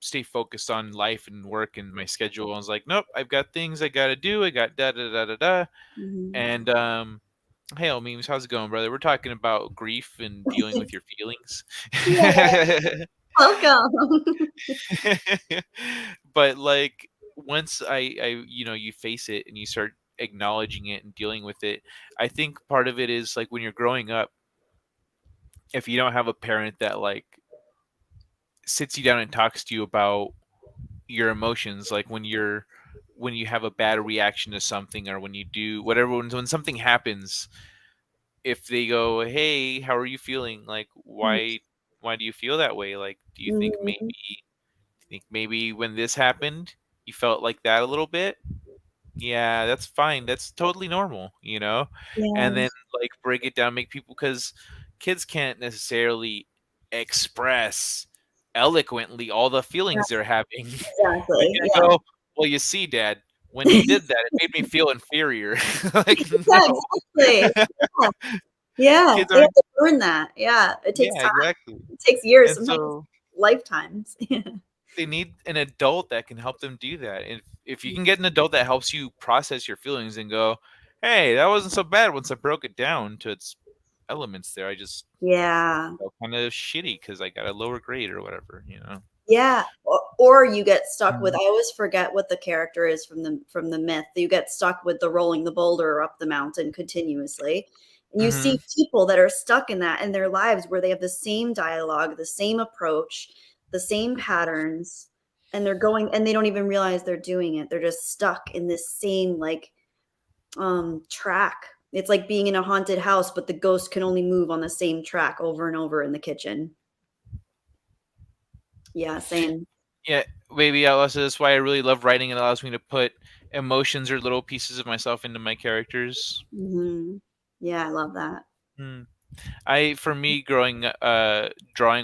stay focused on life and work and my schedule. I was like, nope, I've got things I gotta do. I got da da da da da. Mhm. And hey, memes, how's it going, brother? We're talking about grief and dealing with your feelings. Yeah, welcome. But like once you face it and you start acknowledging it and dealing with it, I think part of it is like when you're growing up, if you don't have a parent that like sits you down and talks to you about your emotions, like when you have a bad reaction to something or when you do whatever, when something happens, if they go, "Hey, how are you feeling? Like, why do you feel that way? Like, do you Mhm. think maybe when this happened, you felt like that a little bit?" Yeah, that's fine. That's totally normal, you know? And Yeah. then like break it down, make people, because kids can't necessarily express eloquently all the Yeah, feelings they're having. They exactly. can't Yeah. go, "Well, you see, Dad, when he did that, it made me feel inferior." Like, Yeah, no. exactly. Yeah. Yeah. Kids They have aren't. to learn that. Yeah. It takes Yeah, time. exactly. It takes years, And sometimes so lifetimes. they need an adult that can help them do that. And if you can get an adult that helps you process your feelings and go, "Hey, that wasn't so bad once I broke it down to its elements there. I just Yeah. felt kind of shitty because I got a lower grade or whatever, you know." Yeah, or you get stuck with Mhm. I always forget what the character is from the myth. You get stuck with the rolling the boulder up the mountain continuously. And you see Mhm. people that are stuck in that in their lives where they have the same dialogue, the same approach, the same patterns, and they're going and they don't even realize they're doing it. They're just stuck in this same like track. It's like being in a haunted house, but the ghost can only move on the same track over and over in the kitchen. Yeah, same. Yeah, maybe also that's why I really love writing. It allows me to put emotions or little pieces of myself into my characters. Mhm. Yeah, I love that. Hmm. For me, drawing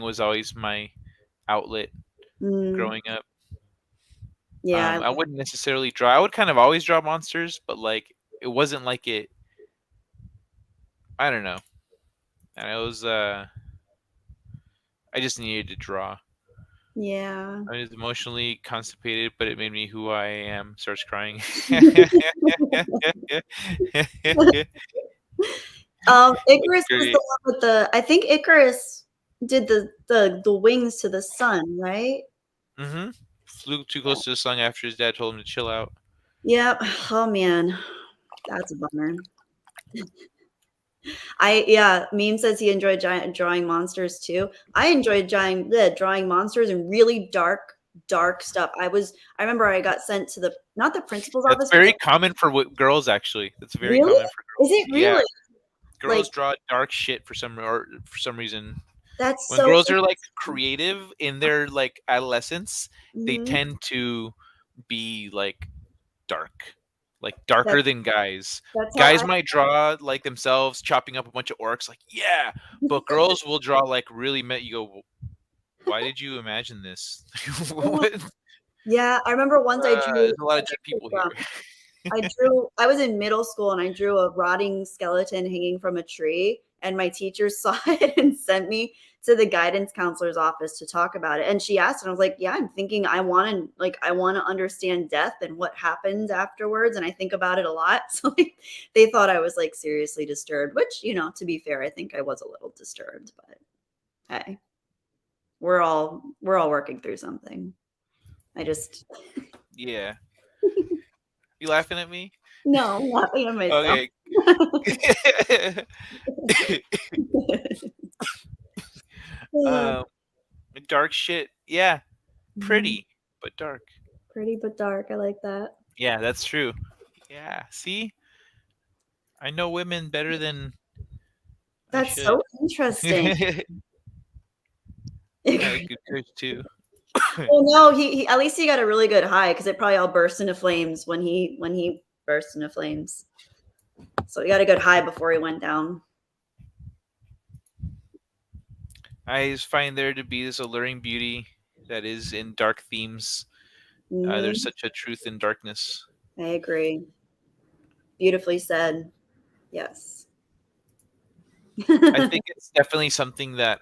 was always my outlet Mm, growing up. yeah, I I love wouldn't necessarily draw. I would kind of always draw monsters, but like it wasn't like it. I don't know. And it was. I just needed to draw. yeah. I was emotionally constipated, but it made me who I am. Starts crying. That's Icarus was the great. one with the I think Icarus did the wings to the sun, right? Mm-hmm. Flew too close to the sun after his dad told him to chill out. Yep. Oh man, that's a bummer. I yeah, Meme says he enjoyed drawing monsters too. I enjoyed drawing monsters and really dark stuff. I remember I got sent to the not the principal's That's office, but very common for girls, actually. That's very really? common for Is girls. it Yeah, really? Like girls draw dark shit for some reason. that's When so girls are like interesting. creative in their like adolescence, they Mhm. tend to be dark, like darker That's than guys. that's how Guys might draw like themselves chopping up a bunch of orcs, like yeah, but girls will draw like really. You go, why did you imagine this? I What? yeah, I remember once There's a lot of dead people here. I was in middle school and I drew a rotting skeleton hanging from a tree, and my teacher saw it and sent me to the guidance counselor's office to talk about it. And she asked, and I was like, "Yeah, I'm thinking I want to understand death and what happens afterwards, and I think about it a lot." So like, they thought I was like seriously disturbed, which to be fair, I think I was a little disturbed, but hey, we're all working through something. I just Yeah, you laughing at me? no, I'm laughing at myself. Okay. Yeah. um, dark shit. Yeah, Mhm. pretty but dark. Pretty but dark. I like that. Yeah, that's true. Yeah, see, I know women better than I That's should. so interesting. I had a Well, good coach too. no, he at least he got a really good high because it probably all burst into flames when he burst into flames. So he got a good high before he went down. I just find there to be this alluring beauty that is in dark themes. There's Mhm. such a truth in darkness. I agree. Beautifully said. Yes. I think it's definitely something that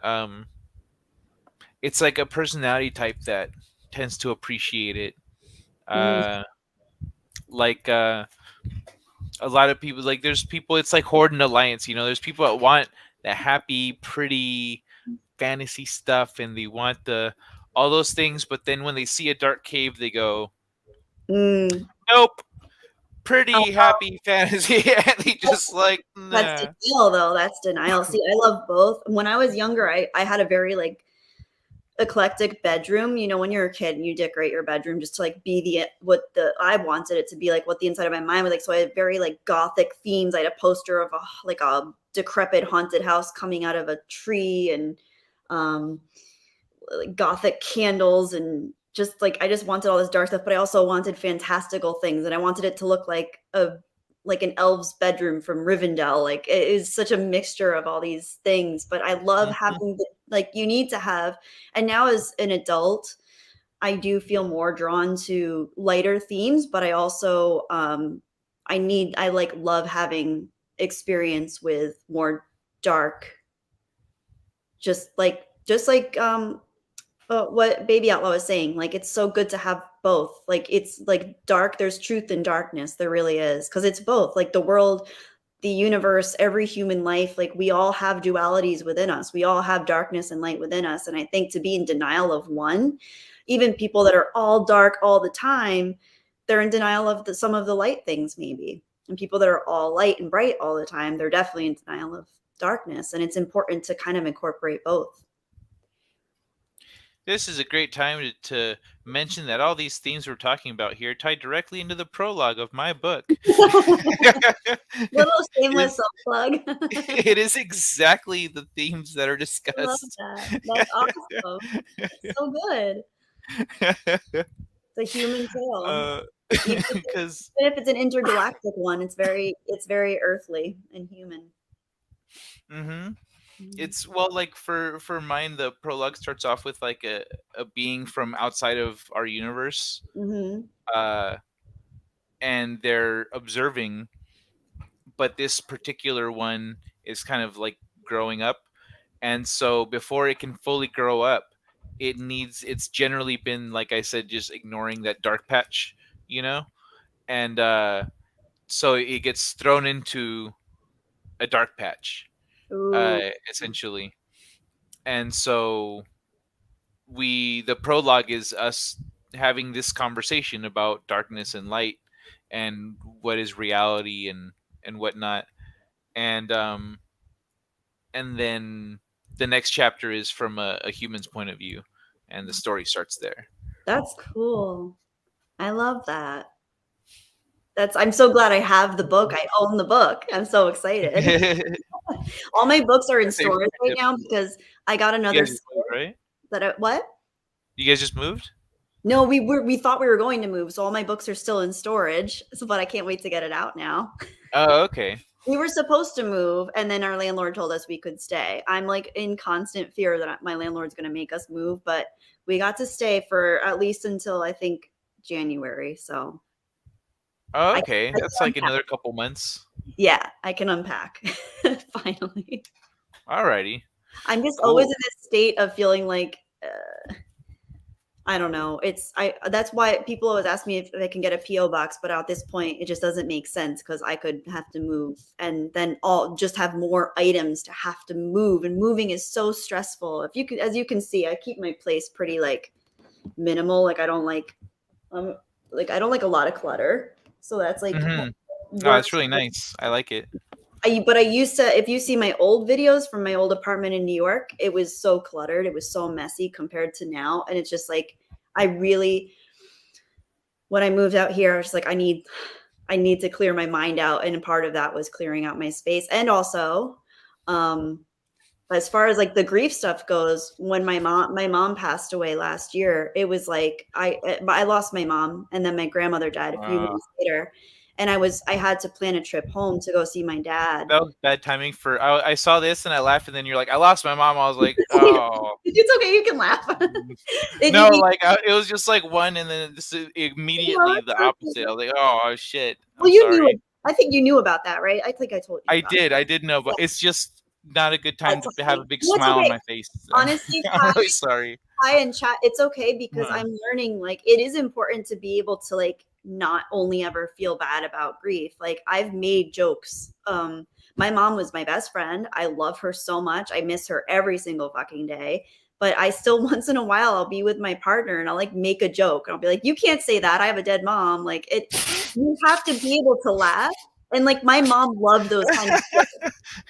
it's like a personality type that tends to appreciate it. Mm, Uh, like a lot of people, like there's people. It's like Horde and Alliance. There's people that want the happy, pretty fantasy stuff, and they want the all those things. But then when they see a dark cave, they go, mm. "Nope, Oh, pretty happy fantasy," and they just like, that's nah. denial, though. That's denial. See, I love both. When I was younger, I had a very like eclectic bedroom. When you're a kid and you decorate your bedroom just to like be the what the I wanted it to be like what the inside of my mind was like. So I had very like gothic themes. I had a poster of a decrepit haunted house coming out of a tree and like gothic candles and just like I just wanted all this dark stuff, but I also wanted fantastical things, and I wanted it to look like an elf's bedroom from Rivendell. Like it is such a mixture of all these things, but I love Mhm. having like you need to have. And now as an adult, I do feel more drawn to lighter themes, but I also I like love having experience with more dark, just like what Baby Outlaw was saying. Like it's so good to have both. Like it's like dark, there's truth in darkness. There really is. Because it's both. Like the world, the universe, every human life, like we all have dualities within us. We all have darkness and light within us. And I think to be in denial of one, even people that are all dark all the time, they're in denial of some of the light things, maybe. And people that are all light and bright all the time, they're definitely in denial of darkness. And it's important to kind of incorporate both. This is a great time to mention that all these themes we're talking about here tie directly into the prologue of my book. Little shameless Is self plug. it is exactly the themes that are I love discussed. that. That's awesome. That's so good. It's a human tale. uh, Even because if it's an intergalactic one, it's very earthly and human. hmm Mhm. it's well, like for mine, the prologue starts off with like a being from outside of our universe, Mhm. uh, and they're observing, but this particular one is kind of like growing up, and so before it can fully grow up, it's generally been, like I said, just ignoring that dark patch, you know, and so it gets thrown into a dark patch, Ooh, essentially. And so the prologue is us having this conversation about darkness and light and what is reality and whatnot, and then the next chapter is from a human's point of view, and the story starts there. that's cool. I love that. I'm so glad I have the book. I own the book. I'm so excited. All my books are in Same for storage my right tip. now because I got You another guys just moved, store right? what? You guys just moved? No, we thought we were going to move, so all my books are still in storage. So, but I can't wait to get it out now. Oh, okay. We were supposed to move, and then our landlord told us we could stay. I'm like in constant fear that my landlord's going to make us move, but we got to stay for at least until I think January. So Oh, I, okay. I That's can like unpack. another couple months. Yeah, I can unpack finally. Alrighty. I'm just always in Cool. this state of feeling like I don't know. It's I That's why people always ask me if they can get a PO box, but at this point it just doesn't make sense because I could have to move and then all just have more items to have to move, and moving is so stressful. If you can, as you can see, I keep my place pretty like minimal. Um like I don't like a lot of clutter. So that's like Mm-hmm. Oh, that's works. really nice. I like it. But I used to, if you see my old videos from my old apartment in New York, it was so cluttered. It was so messy compared to now. And it's just like, I really, when I moved out here, I was like, I need to clear my mind out. And part of that was clearing out my space. And also, um, as far as like the grief stuff goes, when my mom passed away last year, it was like I lost my mom, and then my grandmother died a few Uh, months later, and I had to plan a trip home to go see my dad. that was bad timing for. I saw this and I laughed, and then you're like, "I lost my mom." I was like, "Oh." It's okay, you can laugh. Mm. It No, you like it was just like one, and then this is know, immediately the it's opposite. I was like, "Oh shit, I'm well, you sorry." knew I think you knew about that, right? I think I told you about I did know, but that. it's just not a good Yeah, time it's to have a okay. big No, it's smile on okay. my face. Honestly, I'm really sorry. hi and chat. It's okay because Huh. I'm learning like it is important to be able to like not only ever feel bad about grief. Like I've made jokes. My mom was my best friend. I love her so much. I miss her every single fucking day. But I still once in a while I'll be with my partner and I'll like make a joke. And I'll be like, "You can't say that. I have a dead mom." Like it you have to be able to laugh. And like my mom loved those kind of jokes.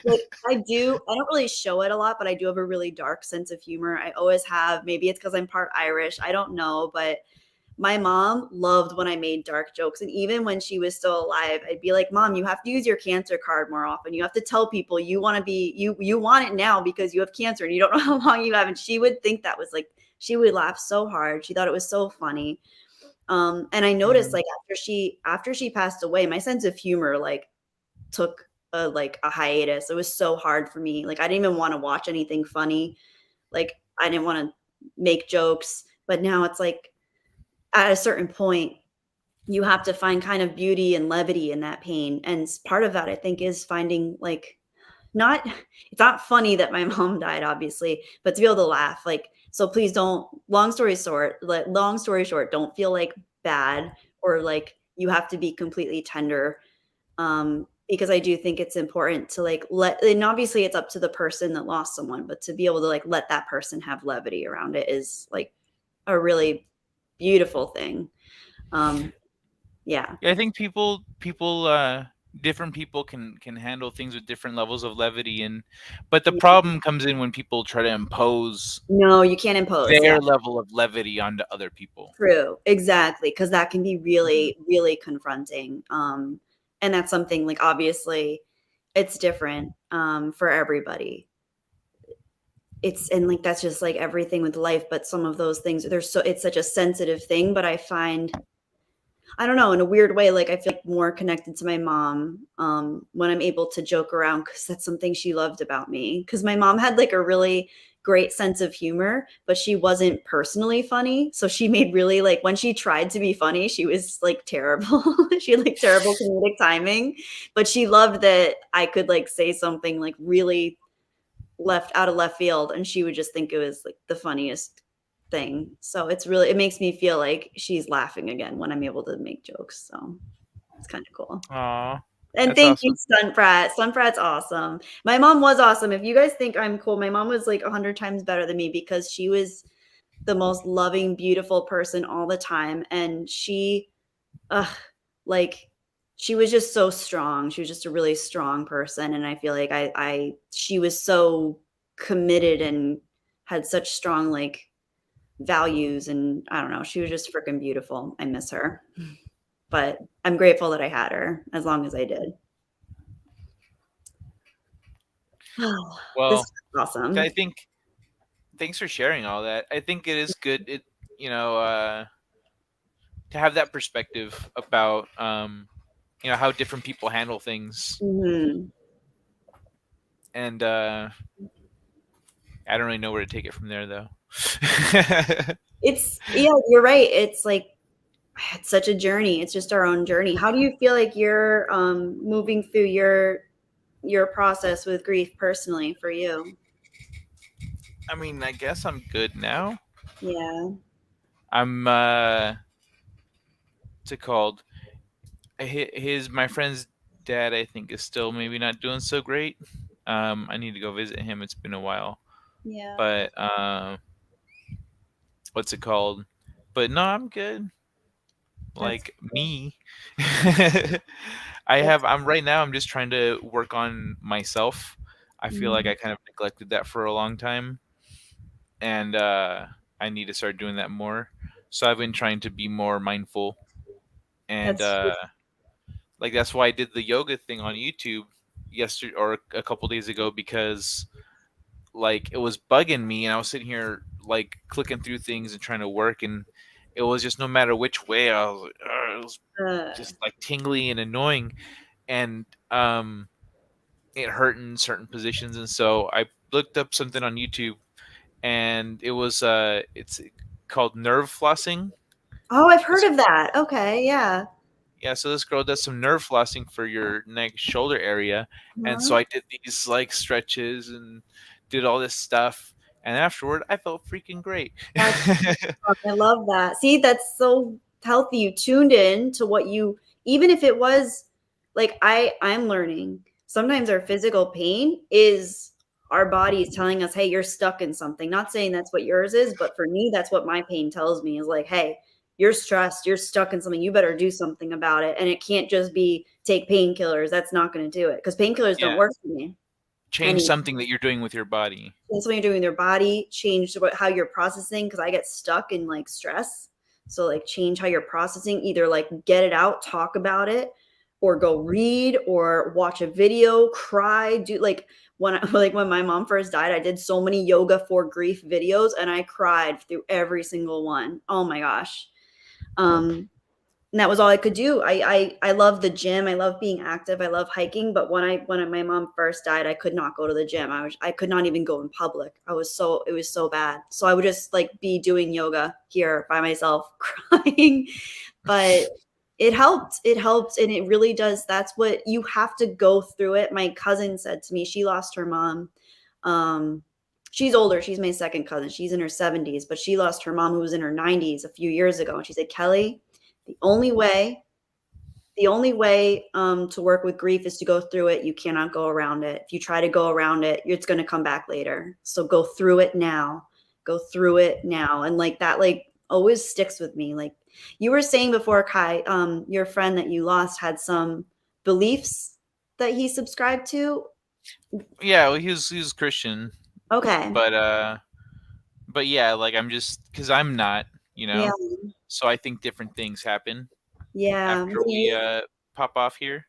Like I don't really show it a lot, but I do have a really dark sense of humor. I always have. Maybe it's because I'm part Irish. I don't know, but my mom loved when I made dark jokes. And even when she was still alive, I'd be like, "Mom, you have to use your cancer card more often. You have to tell people you want to be you want it now because you have cancer and you don't know how long you have." And she would think that was like She would laugh so hard. She thought it was so funny. And I noticed Mhm. like after she passed away, my sense of humor like took a hiatus. It was so hard for me. Like I didn't even want to watch anything funny. Like I didn't want to make jokes. But now it's like at a certain point, you have to find kind of beauty and levity in that pain. And part of that, I think, is finding like not it's not funny that my mom died, obviously, but to be able to laugh. Like, so please don't, long story short, don't feel like bad or like you have to be completely tender. Because I do think it's important to like and obviously it's up to the person that lost someone, but to be able to like let that person have levity around it is like a really beautiful thing. Um, yeah. Yeah, I think different people can handle things with different levels of levity, and but the Yeah. problem comes in when people try to impose No, you can't impose. Yeah. their level of levity onto other people. True, exactly, because that can be Mhm. really, really confronting, and that's something, like, obviously, it's different, for everybody. It's and, like, that's just, like, everything with life, but some of those things, they're so it's such a sensitive thing, but I find I don't know, in a weird way, like, I feel like more connected to my mom, when I'm able to joke around because that's something she loved about me. Because my mom had, like, a really great sense of humor, but she wasn't personally funny, so she made really like, when she tried to be funny, she was, like, terrible. She had, like, terrible comedic timing, but she loved that I could, like, say something, like, really left out of left field, and she would just think it was, like, the funniest thing. So it makes me feel like she's laughing again when I'm able to make jokes, so it's kinda cool. Aw, And that's thank you, awesome. Stunt Brat. Stunt Brat's awesome. My mom was awesome. If you guys think I'm cool, my mom was, like, 100 times better than me because she was the most loving, beautiful person all the time, and ugh, like, she was just so strong. She was just a really strong person, and I feel like I she was so committed and had such strong, like, values, and I don't know, she was just freaking beautiful. I miss her, but I'm grateful that I had her as long as I did. This Well, is I awesome. think thanks for sharing all that. I think it is good you know, to have that perspective about how different people handle things, Mhm. and I don't really know where to take it from there though. It's yeah, you're right. It's like it's such a journey. It's just our own journey. How do you feel like you're, moving through your process with grief personally for you? I mean, I guess I'm good now. Yeah, I'm what's it called? His my friend's dad, I think, is still maybe not doing so great. I need to go visit him. It's been a while, yeah, but what's it called? But no, I'm good. that's Like cool. me, That's I'm right now. I'm just trying to work on myself. I feel like mhm, I kind of neglected that for a long time, and I need to start doing that more. So I've been trying to be more mindful, and that's like that's why I did the yoga thing on YouTube yesterday or a couple days ago, because like it was bugging me, and I was sitting here like clicking through things and trying to work, and it was just no matter which way I was like, "Ugh," it was uh, just like tingly and annoying, and it hurt in certain positions, and so I looked up something on YouTube, and it's called nerve flossing. oh, I've heard This of that. Okay, yeah. Yeah, so this girl does some nerve flossing for your neck shoulder area, and Uh-huh. so I did these like stretches and did all this stuff, and afterward I felt freaking great. That's I love that. See, that's so healthy. You tuned in to what you even if it was like I'm learning. Sometimes our physical pain is our body is telling us, "Hey, you're stuck in something." Not saying that's what yours is, but for me, that's what my pain tells me is like, "Hey, you're stressed, you're stuck in something. You better do something about it." And it can't just be take painkillers. That's not going to do it because painkillers don't Yeah, work for me. change something that you're doing with your body. Change something you're doing in their body, change how you're processing because I get stuck in like stress. So like change how you're processing, either like get it out, talk about it, or go read or watch a video, cry, do like when like when my mom first died, I did so many yoga for grief videos and I cried through every single one. Oh my gosh. Um and that was all I could do. I love the gym. I love being active. I love hiking. But when my mom first died, I could not go to the gym. I could not even go in public. It was so bad. So I would just like be doing yoga here by myself, crying. But it helped. It helped, and it really does. That's what you have to go through it. My cousin said to me, she lost her mom. Um, she's older. She's my second cousin. She's in her 70s, but she lost her mom who was in her 90s a few years ago. And she said, Kelly, the only way to work with grief is to go through it. You cannot go around it. If you try to go around it, it's going to come back later. So go through it now. Go through it now. And like that, like always sticks with me. Like you were saying before, Kai, your friend that you lost had some beliefs that he subscribed to. Yeah, well, he was Christian, Okay. but yeah, like I'm just because I'm not, you Yeah. know, so I think different things happen Yeah. after we pop off here.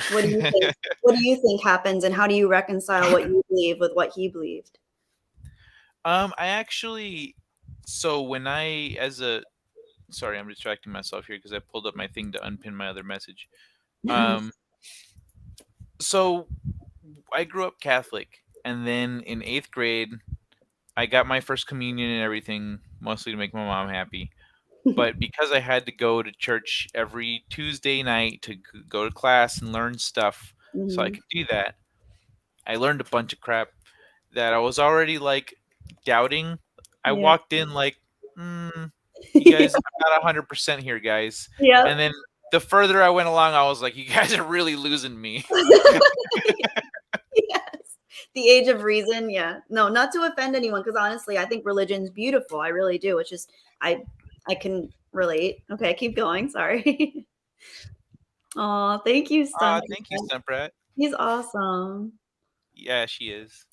What do you think? What do you think happens, and how do you reconcile what you believe with what he believed? I actually, so when I as a sorry, I'm distracting myself here because I pulled up my thing to unpin my other message. Um, so I grew up Catholic, and then in 8th grade, I got my first communion and everything, mostly to make my mom happy. But because I had to go to church every Tuesday night to go to class and learn stuff, so I Mhm. could do that, I learned a bunch of crap that I was already like doubting. I Yeah. walked in like, you guys, I'm not 100% here, guys. Yeah. And then the further I went along, I was like, you guys are really losing me. Yes. The age of reason, yeah. No, not to offend anyone, because honestly, I think religion's beautiful. I really do. It's just I can relate. Okay, keep going. Sorry. Oh, thank you, Stunt. Thank you, Stumprat. He's awesome. Yeah, she is.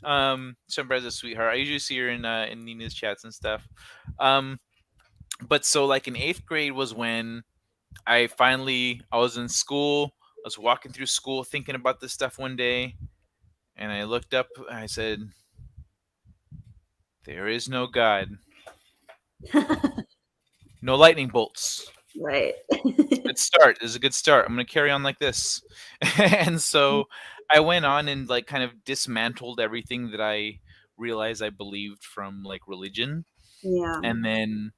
Stumprat's a sweetheart. I usually see her in Nina's chats and stuff. Um, but so like in 8th grade was when I was in school. I was walking through school thinking about this stuff one day, and I looked up. And I said, "There is no God, no lightning bolts." Right. Good start. This is a good start. I'm gonna carry on like this. And so I went on and like kind of dismantled everything that I realized I believed from like religion, Yeah. and then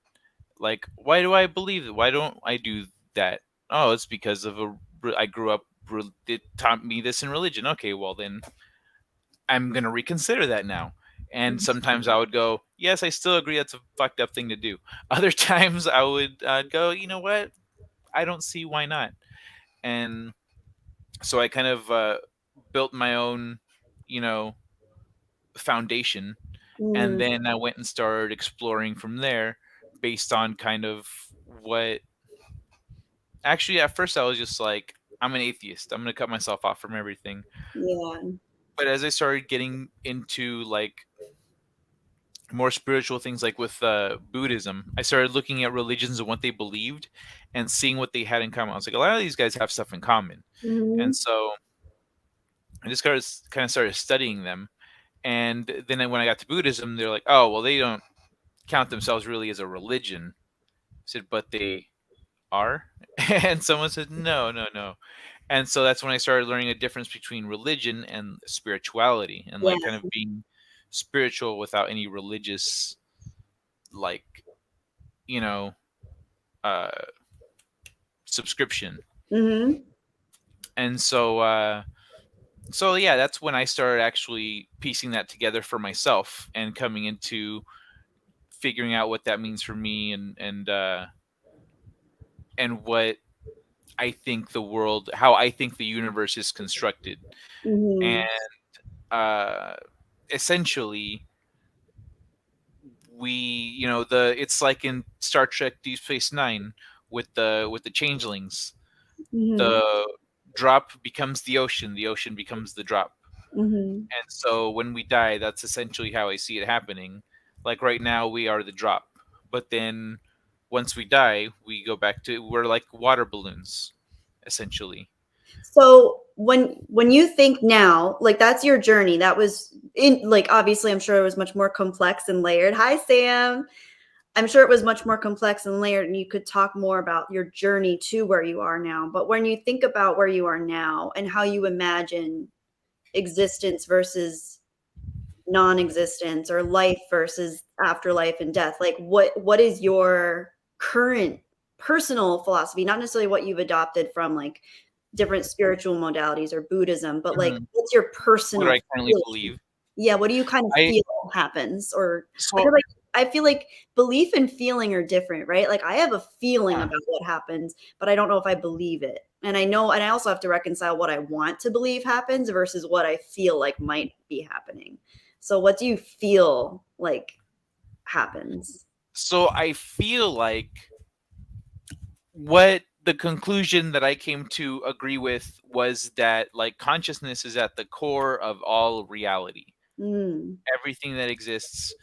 like, why do I believe it? Why don't I do that? Oh, it's because of I grew up. It taught me this in religion. Okay, well then I'm gonna reconsider that now. And sometimes I would go, yes, I still agree that's a fucked up thing to do. Other times I would go, you know what? I don't see why not. And so I kind of built my own, you know, foundation, and Mm, then I went and started exploring from there, based on kind of what. Actually, at first I was just like, I'm an atheist. I'm gonna cut myself off from everything. yeah. But as I started getting into like more spiritual things, like with Buddhism, I started looking at religions and what they believed, and seeing what they had in common. I was like, a lot of these guys have stuff in common, and Mhm. so I just kind of started studying them. And then when I got to Buddhism, they're like, oh, well, they don't count themselves really as a religion. I said, but they are. And someone said, no, no, no. And so that's when I started learning a difference between religion and spirituality, and Yeah. like kind of being spiritual without any religious, like, you know, uh, subscription. Mhm. And so yeah, that's when I started actually piecing that together for myself and coming into figuring out what that means for me, and what I think the world, how I think the universe is constructed. And Mhm. uh, essentially, we, the it's like in Star Trek Deep Space Nine with the changelings. Mhm. The drop becomes the ocean becomes the drop. Mhm. And so when we die, that's essentially how I see it happening. Like right now, we are the drop, but then once we die, we go back to we're like water balloons. essentially. So when you think now, like that's your journey. That was in like obviously I'm sure it was much more complex and layered. Hi Sam. I'm sure it was much more complex and layered and you could talk more about your journey to where you are now. But when you think about where you are now and how you imagine existence versus non-existence or life versus afterlife and death, like what is your current personal philosophy, not necessarily what you've adopted from like different spiritual modalities or Buddhism, but like Mhm. what's your What do personal I currently feeling? believe? Yeah, what do you kind of I feel happens? Or so because like I feel like belief and feeling are different, right? Like I have a feeling yeah. about what happens, but I don't know if I believe it. And I know, and I also have to reconcile what I want to believe happens versus what I feel like might be happening. So what do you feel like happens? So I feel like what the conclusion that I came to agree with was that like consciousness is at the core of all reality. Mm, Everything that exists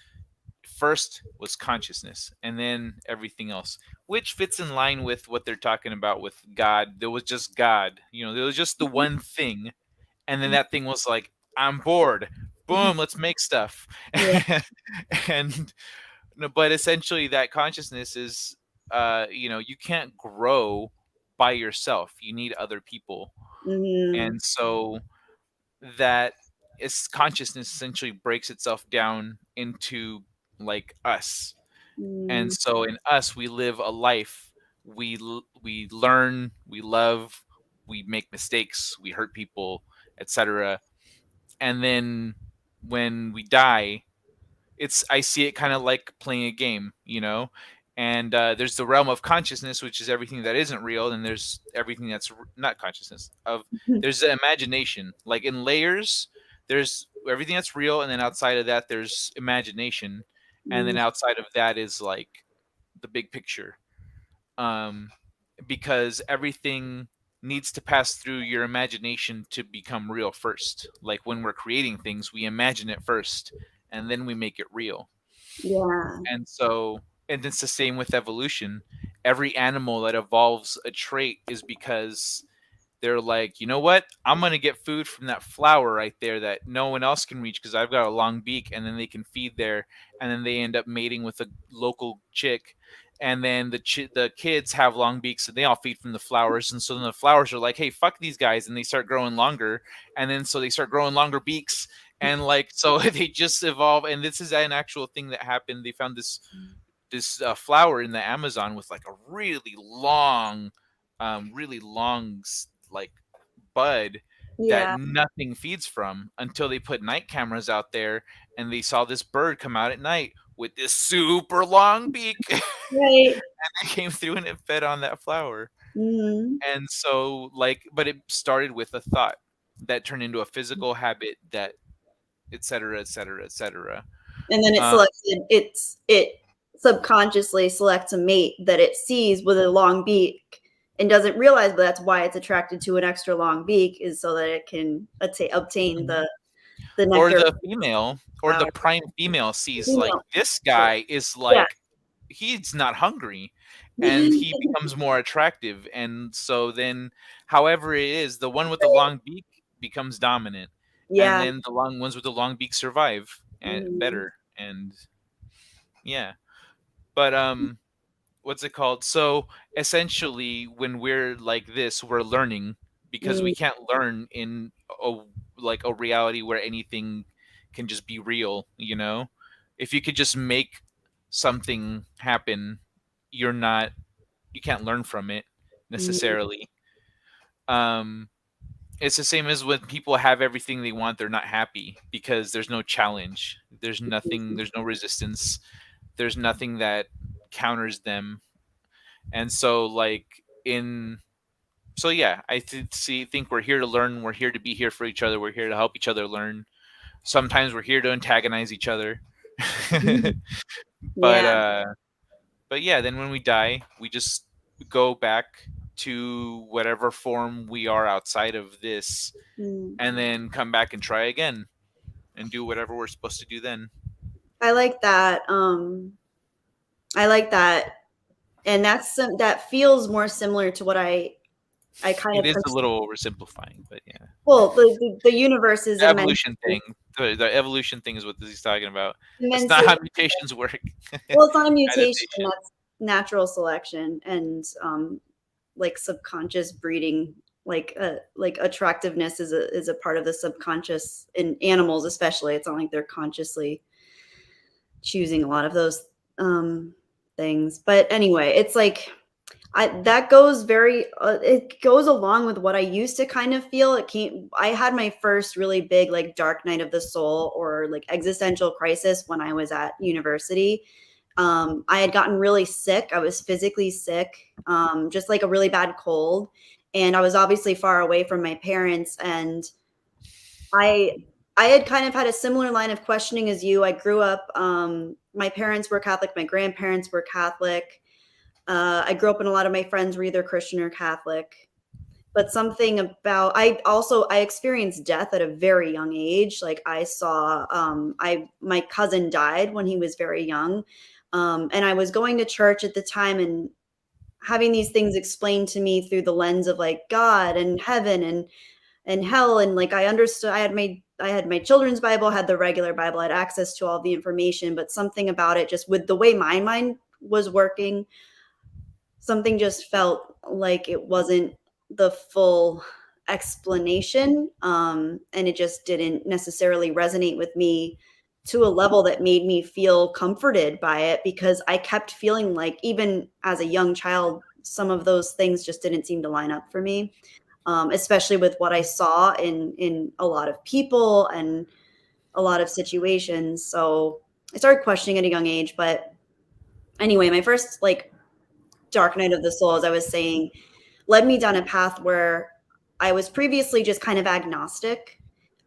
first was consciousness and then everything else, which fits in line with what they're talking about with God. There was just God, there was just the one thing, and then that thing was like, I'm bored, boom, let's make stuff. yeah. And no, but essentially that consciousness is you can't grow by yourself, you need other people. Mm, And so that is consciousness essentially breaks itself down into like us. And mm, so in us we live a life, we learn, we love, we make mistakes, we hurt people, etc. And then when we die, it's I see it kind of like playing a game, and there's the realm of consciousness, which is everything that isn't real, and there's everything that's not consciousness of. There's the imagination, like in layers. There's everything that's real, and then outside of that there's imagination, and then mm, outside of that is like the big picture. um because everything needs to pass through your imagination to become real first. Like when we're creating things, we imagine it first and then we make it real. yeah. And so, and it's the same with evolution. Every animal that evolves a trait is because they're like, you know what? I'm gonna get food from that flower right there that no one else can reach because I've got a long beak, and then they can feed there, and then they end up mating with a local chick, and then the kids have long beaks, and they all feed from the flowers, and so then the flowers are like, hey, fuck these guys, and they start growing longer, and then so they start growing longer beaks, and like so they just evolve, and this is an actual thing that happened. They found this flower in the Amazon with like a really long like bud that Yeah. nothing feeds from until they put night cameras out there and they saw this bird come out at night with this super long beak. And Right. it came through and it fed on that flower. Mhm. And so like, but it started with a thought that turned into a physical habit, that et cetera, et cetera, et cetera. And then Um, it subconsciously selects a mate that it sees with a long beak and doesn't realize, but that's why it's attracted to an extra long beak is so that it can obtain the or nectar the female, or the flower. prime female sees like Female. this Sure. guy is Yeah. like, he's not hungry, and he becomes more attractive, and so then however it is, the one with the long beak becomes dominant, and Yeah. then the long ones with the long beak survive and Mhm. better. And yeah, but what's it called? So essentially, when we're like this, we're learning because we Mm, can't learn in a like a reality where anything can just be real. If you could just make something happen, you're not you can't learn from it mm, necessarily. Um, it's the same as when people have everything they want, they're not happy because there's no challenge. There's nothing. There's no resistance. There's nothing that counters them. And so like in so yeah, think we're here to learn, we're here to be here for each other, we're here to help each other learn. Sometimes we're here to antagonize each other. mhm. but Yeah. uh but yeah, then when we die, we just go back to whatever form we are outside of this, Mm. and then come back and try again and do whatever we're supposed to do then. I like that. I like that. And that feels more similar to what I I kind It of is a little oversimplifying, but yeah. well, the universe is The immensely evolution thing. The evolution thing is what he's talking about. That's not immensely how mutations work. well, it's not a mutation, Adaptation. that's natural selection and like subconscious breeding, like attractiveness is a part of the subconscious in animals especially. It's not like they're consciously choosing a lot of those um things. But anyway, it's like I that goes very it goes along with what I used to kind of feel. I had my first really big like dark night of the soul or like existential crisis when I was at university. I had gotten really sick. I was physically sick, just like a really bad cold. And I was obviously far away from my parents. And I I had kind of had a similar line of questioning as you. I grew up, my parents were Catholic, my grandparents were Catholic. I grew up and a lot of my friends were either Christian or Catholic. But something about I experienced death at a very young age. Like I saw I my cousin died when he was very young. And I was going to church at the time and having these things explained to me through the lens of like God and heaven and hell. And like I understood, I had my children's Bible, had the regular Bible, I had access to all the information, but something about it, just with the way my mind was working, something just felt like it wasn't the full explanation. And it just didn't necessarily resonate with me to a level that made me feel comforted by it, because I kept feeling like, even as a young child, some of those things just didn't seem to line up for me, especially with what I saw in a lot of people and a lot of situations. So I started questioning at a young age. But anyway, my first like dark night of the soul, as I was saying, led me down a path where I was previously just kind of agnostic.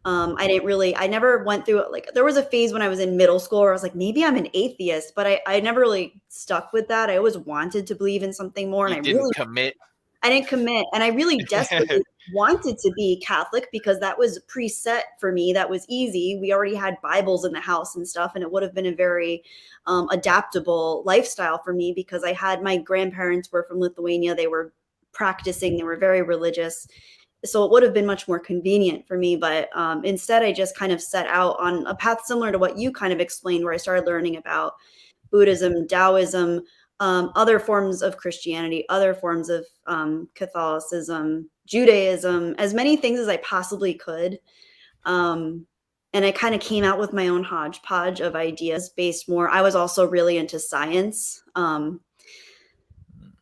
I never went through it. Like there was a phase when I was in middle school where I was like, maybe I'm an atheist, but I never really stuck with that. I always wanted to believe in something more. And You didn't commit. I didn't commit. And I really desperately wanted to be Catholic because that was preset for me. That was easy. We already had Bibles in the house and stuff. And it would have been a very adaptable lifestyle for me because I had my grandparents were from Lithuania. They were practicing, they were very religious. So it would have been much more convenient for me. But instead, I just kind of set out on a path similar to what you kind of explained, where I started learning about Buddhism, Taoism, other forms of Christianity, other forms of Catholicism, Judaism, as many things as I possibly could. Um, and I kind of came out with my own hodgepodge of ideas based more. I was also really into science.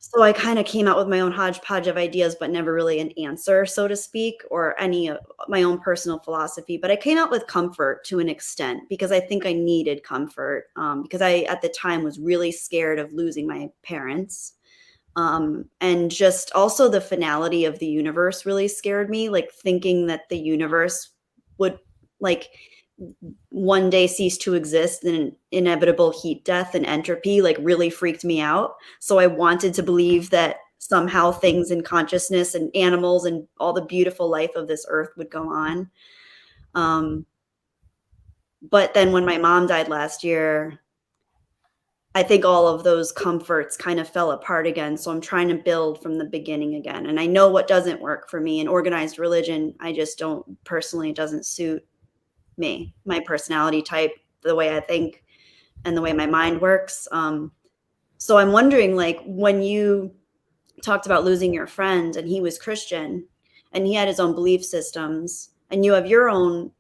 So I kind of came out with my own hodgepodge of ideas, but never really an answer, so to speak, or any of my own personal philosophy. But I came out with comfort to an extent because I think I needed comfort, because I, at the time, was really scared of losing my parents. And just also the finality of the universe really scared me, like thinking that the universe would like one day cease to exist and inevitable heat death and entropy like really freaked me out. So I wanted to believe that somehow things in consciousness and animals and all the beautiful life of this earth would go on. Um, but then when my mom died last year, I think all of those comforts kind of fell apart again. So I'm trying to build from the beginning again. And I know what doesn't work for me in organized religion. I just don't personally, it doesn't suit me, my personality type, the way I think and the way my mind works. So I'm wondering, like, when you talked about losing your friend and he was Christian and he had his own belief systems and you have your own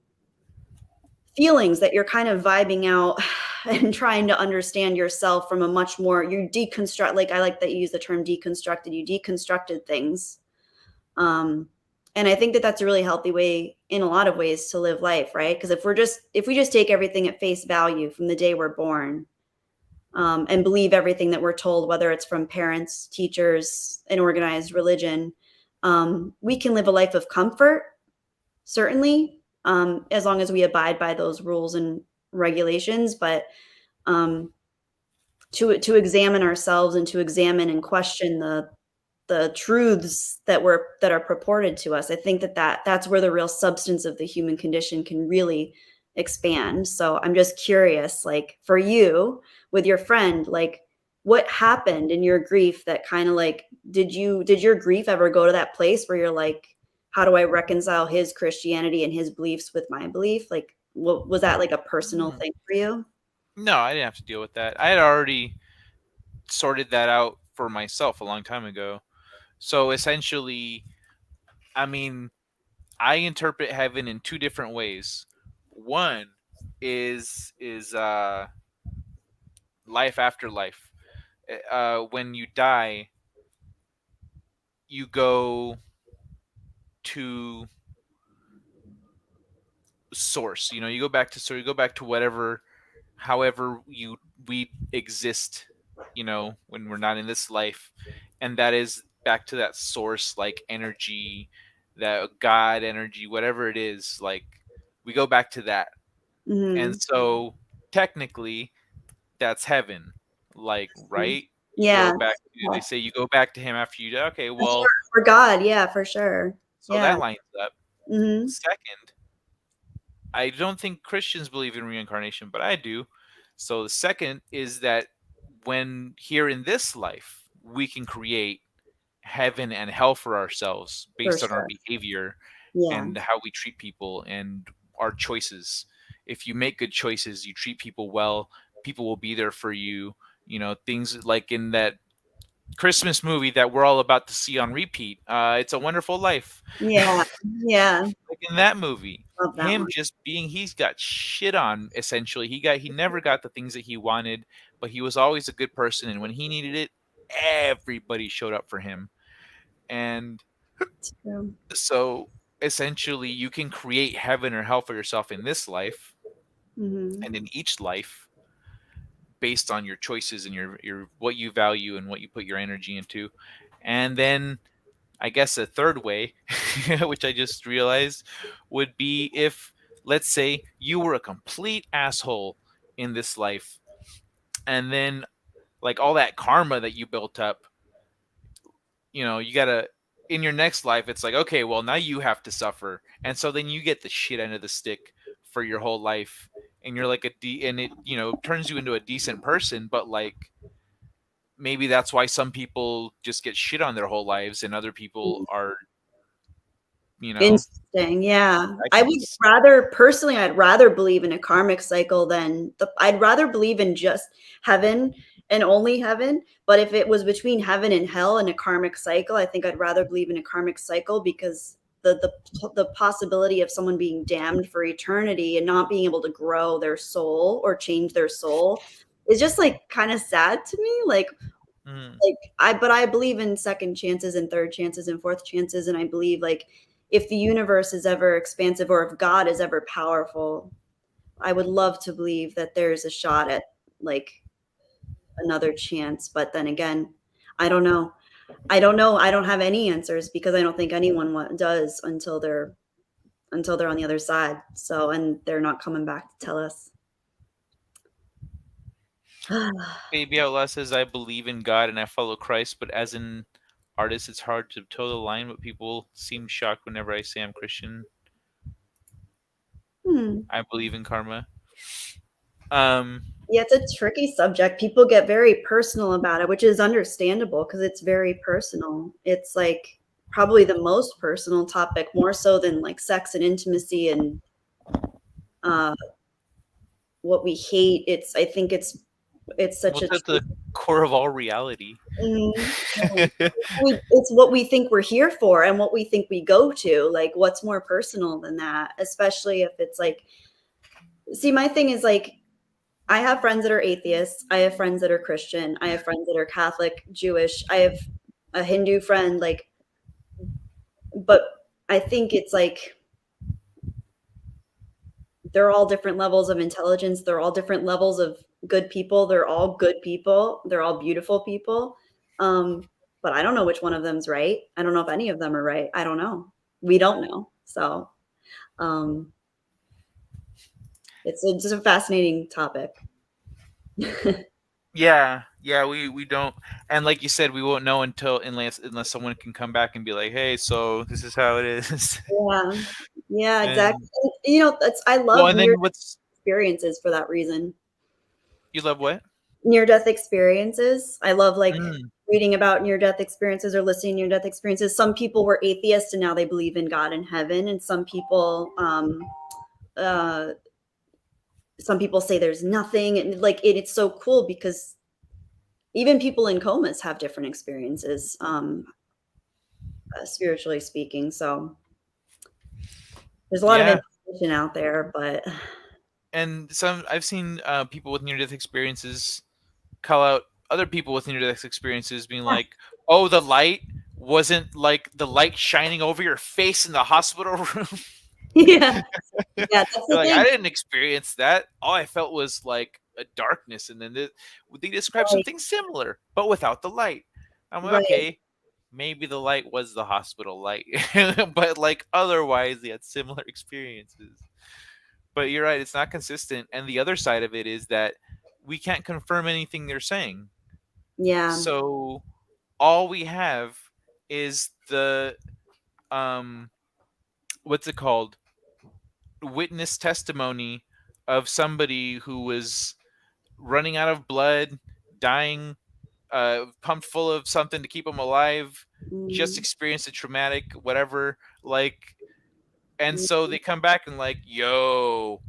feelings that you're kind of vibing out and trying to understand yourself from a much more, you deconstruct, like I like that you use the term deconstructed, you deconstructed things. Um, and I think that that's a really healthy way in a lot of ways to live life, right? Because if we just take everything at face value from the day we're born, and believe everything that we're told, whether it's from parents, teachers, and organized religion, we can live a life of comfort, certainly, as long as we abide by those rules and regulations. But um, to examine ourselves and to examine and question the truths that are purported to us, I think that's where the real substance of the human condition can really expand. So I'm just curious, like for you with your friend, like what happened in your grief that kind of like did your grief ever go to that place where you're like, how do I reconcile his Christianity and his beliefs with my belief? Like, what was that like a personal Mm. thing for you? No, I didn't have to deal with that. I had already sorted that out for myself a long time ago. So essentially, I mean, I interpret heaven in two different ways. One is life after life. When you die, you go to source. You know, you go back to you go back to whatever, however we exist. You know, when we're not in this life, and that is back to that source, like energy, that God energy, whatever it is. Like we go back to that, and Mhm. so technically that's heaven, like, right? You Yeah. go back, they say you go back to him after you die. Okay, For well, sure. For God, yeah, for sure. so Yeah. that lines up. Mhm. Second, I don't think Christians believe in reincarnation, but I do. So the second is that when here in this life we can create heaven and hell for ourselves For based on our sure. behavior Yeah. and how we treat people and our choices. If you make good choices, you treat people well, people will be there for you. You know, things like in that Christmas movie that we're all about to see on repeat. It's a Wonderful Life. Yeah. Yeah. Like in that movie, Love that him one. just being, he's got shit on essentially. He never got the things that he wanted, but he was always a good person, and when he needed it, everybody showed up for him. And It's true. so essentially you can create heaven or hell for yourself in this life Mhm. and in each life based on your choices and your what you value and what you put your energy into. And then I guess a third way, which I just realized, would be if, let's say, you were a complete asshole in this life, and then like all that karma that you built up, you know, you gotta, in your next life, it's like, okay, well, now you have to suffer, and so then you get the shit end of the stick for your whole life, and you're like and it, you know, turns you into a decent person, but like maybe that's why some people just get shit on their whole lives, and other people are, you know, Interesting, yeah. I would protagonists. rather personally, I'd rather believe in a karmic cycle than I'd rather believe in just heaven and only heaven, but if it was between heaven and hell and a karmic cycle, I think I'd rather believe in a karmic cycle because the possibility of someone being damned for eternity and not being able to grow their soul or change their soul is just, like, kinda sad to me, Mm. but I believe in second chances and third chances and fourth chances, and I believe, like, if the universe is ever expansive or if God is ever powerful, I would love to believe that there's a shot at, like, another chance, but then again, I don't know. I don't know. I don't have any answers because I don't think anyone does until they're on the other side, so and they're not coming back to tell us. Baby Outlaw says, I believe in God and I follow Christ, but as an artist, it's hard to toe the line, but people seem shocked whenever I say I'm Christian. Hmm. I believe in karma. Um, Yeah, it's a tricky subject. People get very personal about it, which is understandable because it's very personal. It's like probably the most personal topic, more so than like sex and intimacy and uh, what we hate. I think it's such what's a at the core of all reality? Mhm. It's what we think we're here for and what we think we go to. Like, what's more personal than that? Especially if it's like, see, my thing is like I have friends that are atheists. I have friends that are Christian. I have friends that are Catholic, Jewish. I have a Hindu friend, like, but I think it's like they're all different levels of intelligence. They're all different levels of good people. They're all good people. They're all beautiful people. Um, but I don't know which one of them's right. I don't know if any of them are right. I don't know. We don't know. So um, it's just a fascinating topic. Yeah, yeah, we don't, and like you said, we won't know until unless someone can come back and be like, hey, so this is how it is. Yeah. Yeah, exactly. And And, that's I well, love and weird then what's experiences for that reason. you love what? near death experiences. I love like Mm, reading about near death experiences or listening to near death experiences. Some people were atheists and now they believe in God and heaven, and uh, some people say there's nothing, and like it's so cool because even people in comas have different experiences, spiritually speaking. So there's a lot of yeah. information out there, but And some I've seen people with near death experiences call out other people with near death experiences being like, "Oh, the light wasn't like the light shining over your face in the hospital room." yeah, yeah, that's They're the like, thing. "I didn't experience that. All I felt was like a darkness." And then they describe Right, something similar, but without the light. I'm like, right, okay, maybe the light was the hospital light, but like otherwise, they had similar experiences. But you're right; it's not consistent. And the other side of it is that we can't confirm anything they're saying. yeah, So all we have is the um what's it called? Witness testimony of somebody who was running out of blood, dying, pumped full of something to keep them alive, just mm, experienced a traumatic whatever, like, and so they come back and like, yo,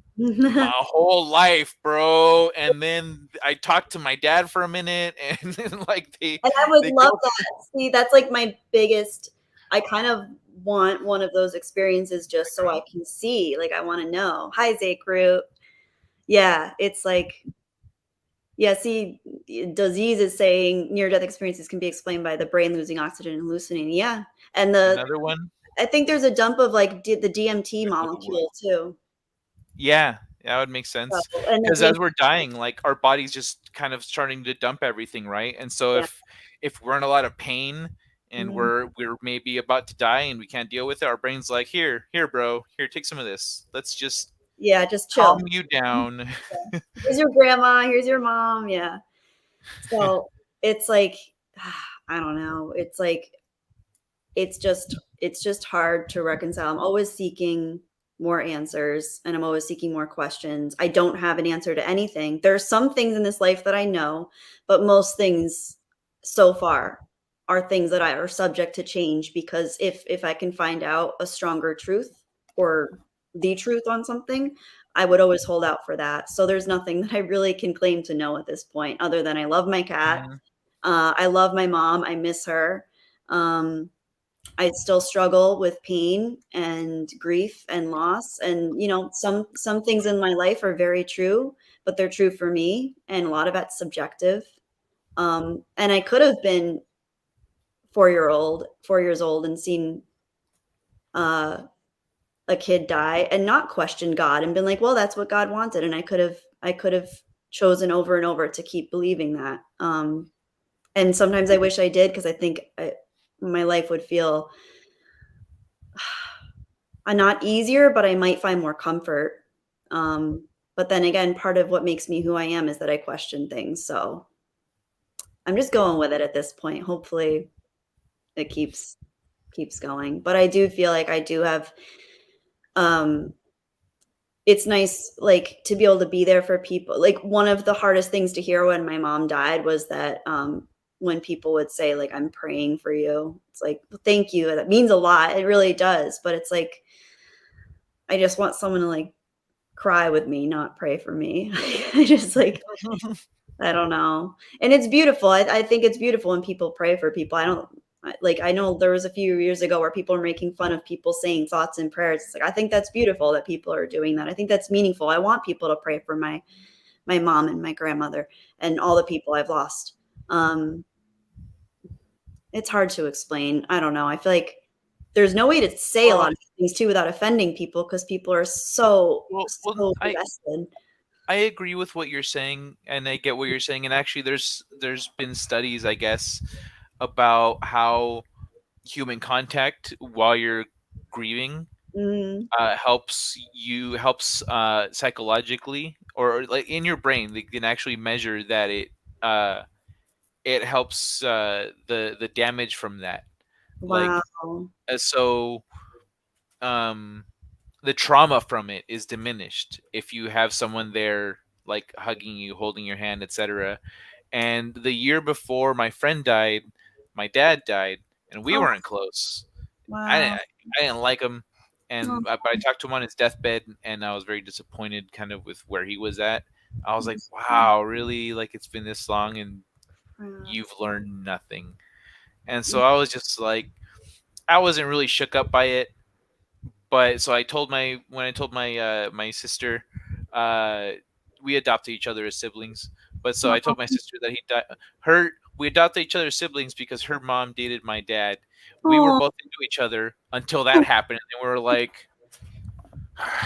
my yeah. whole life, bro. And then I talked to my dad for a minute, and then like And I would they love go through. that. See, that's like my biggest I kind of want one of those experiences just so I can see, like, I wanna know. Hi, Root. Yeah, it's like yeah, see, Disease is saying near-death experiences can be explained by the brain losing oxygen and hallucinating, yeah, and Another one, I think there's a dump of, like, the DMT another one. molecule too. Yeah, that would make sense. So and the Because DMT as we're dying, like our body's just kind of starting to dump everything, right? And so yeah, if we're in a lot of pain and mhm, we're maybe about to die and we can't deal with it, our brain's like, here, bro, here, take some of this. Let's just yeah, just calm chill. you down. Yeah. Here's your grandma, here's your mom, yeah. So, it's like, I don't know, it's like it's just hard to reconcile. I'm always seeking more answers and I'm always seeking more questions. I don't have an answer to anything. There are some things in this life that I know, but most things so far are things that I are subject to change because if I can find out a stronger truth or the truth on something, I would always hold out for that. So there's nothing that I really can claim to know at this point other than I love my cat. Mhm. I love my mom. I miss her. Um, I still struggle with pain and grief and loss, and some things in my life are very true, but they're true for me, and a lot of that's subjective. And I could have been 4 years old, and seen uh, a kid die and not questioned God and been like, "Well, that's what God wanted," and I could have chosen over and over to keep believing that. And sometimes I wish I did because I think my life would feel not easier, but I might find more comfort. But then again, part of what makes me who I am is that I question things. So I'm just going with it at this point. Hopefully it keeps going. But I do feel like I do have um it's nice like to be able to be there for people. Like one of the hardest things to hear when my mom died was that when people would say like I'm praying for you. It's like, well, thank you. That means a lot. It really does. But it's like I just want someone to like cry with me, not pray for me. I just like I don't know. And it's beautiful. I think it's beautiful when people pray for people. I know there was a few years ago where people were making fun of people saying thoughts and prayers. It's like I think that's beautiful that people are doing that. I think that's meaningful. I want people to pray for my mom and my grandmother and all the people I've lost. Um, it's hard to explain. I don't know. I feel like there's no way to say a Well, lot of things too without offending people because people are so well, so invested. I agree with what you're saying, and I get what you're saying. And actually, there's been studies, I guess, about how human contact while you're grieving Mm, helps psychologically, or like in your brain they can actually measure that uh it helps the damage from that, like, wow. so um the trauma from it is diminished if you have someone there like hugging you, holding your hand, etc. And the year before my friend died, my dad died, and we Oh, weren't close. I didn't, wow. I didn't like him, Oh, but I talked to him on his deathbed, and I was very disappointed, kind of with where he was at. I was like, that's wow, really? Like it's been this long, and sad. you've learned nothing. And so I was just like, I wasn't really shook up by it, but so I told my when I told my sister, uh, we adopted each other as siblings. But so I told my sister that he died. Her We adopted each other as siblings because her mom dated my dad. We were Oh, both into each other until that happened, and we were like,